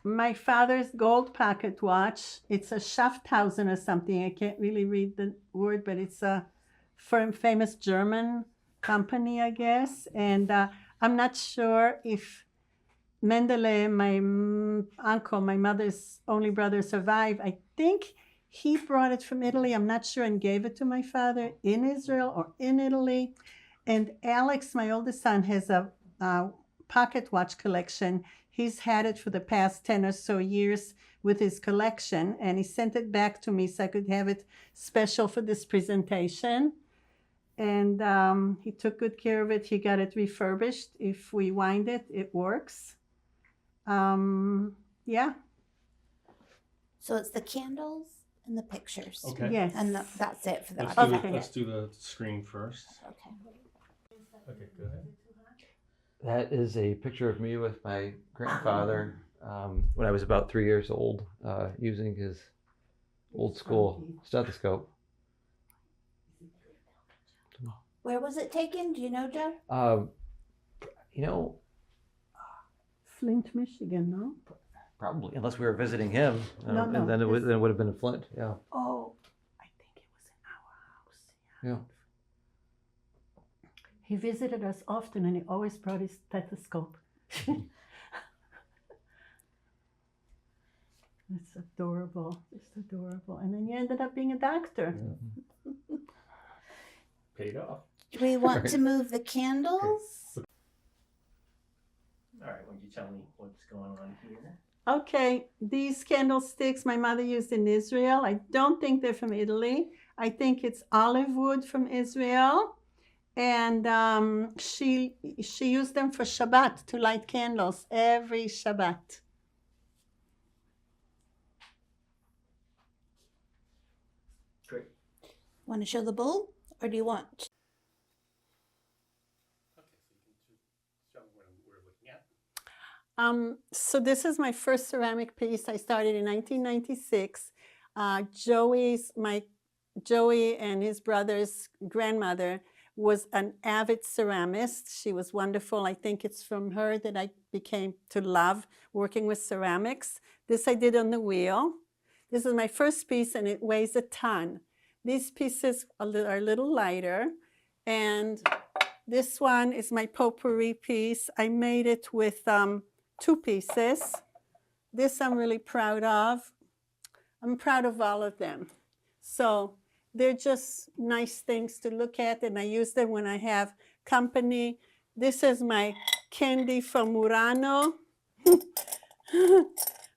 My father's gold pocket watch. It's a Schaffhausen or something. I can't really read the word, but it's a famous German company, I guess. And I'm not sure if Mendele, my uncle, my mother's only brother, survived. I think He brought it from Italy, I'm not sure, and gave it to my father in Israel or in Italy. And Alex, my oldest son, has a pocket watch collection. He's had it for the past 10 or so years with his collection, and he sent it back to me so I could have it special for this presentation. And he took good care of it. He got it refurbished. If we wind it, it works. Yeah. So it's the candles and the pictures. Okay. Yes. And that's it for the Let's audio. do, let's do the screen first. Okay. Okay, go ahead. That is a picture of me with my grandfather when I was about 3 years old, using his old school stethoscope. Where was it taken? Do you know, Joe? You know, Flint, Michigan, no? probably, unless we were visiting him, No, no, and then it would, this- then it would have been in Flint. Yeah, Oh, I think it was in our house. yeah. He visited us often and he always brought his stethoscope. It's adorable. It's adorable. And then you ended up being a doctor. Paid off. Do we want to move the candles? All right, would you tell me what's going on here? Okay, these candlesticks my mother used in Israel. I don't think they're from Italy. I think it's olive wood from Israel. And she used them for Shabbat, to light candles every Shabbat. Great. Want to show the bowl, or do you want? Okay, so you can show what we're looking at. So this is my first ceramic piece. I started in 1996. Joey and his brother's grandmother was an avid ceramist. She was wonderful. I think it's from her that I became to love working with ceramics. This I did on the wheel. This is my first piece and it weighs a ton. These pieces are a little lighter. And this one is my potpourri piece. I made it with 2 pieces. This I'm really proud of. I'm proud of all of them. So they're just nice things to look at, and I use them when I have company. This is my candy from Murano.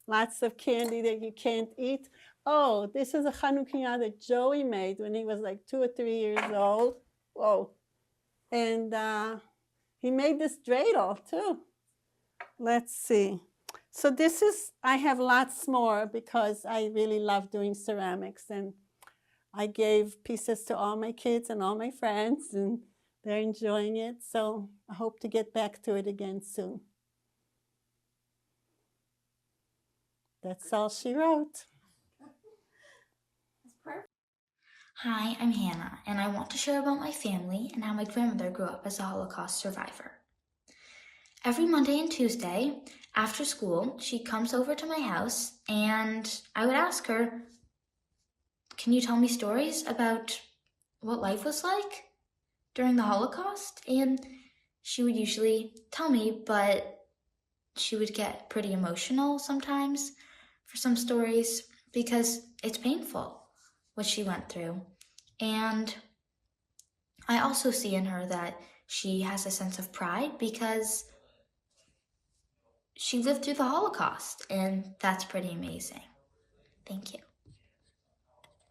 Lots of candy that you can't eat. Oh, this is a Chanukiah that Joey made when he was like 2 or 3 years old. Whoa. And he made this dreidel too. Let's see. So this is, I have lots more because I really love doing ceramics, and I gave pieces to all my kids and all my friends, and they're enjoying it. So I hope to get back to it again soon. That's all she wrote. Hi, I'm Hannah, and I want to share about my family and how my grandmother grew up as a Holocaust survivor. Every Monday and Tuesday, after school, she comes over to my house, and I would ask her, "Can you tell me stories about what life was like during the Holocaust?" And she would usually tell me, but she would get pretty emotional sometimes for some stories because it's painful what she went through. And I also see in her that she has a sense of pride because she lived through the Holocaust, and that's pretty amazing. Thank you.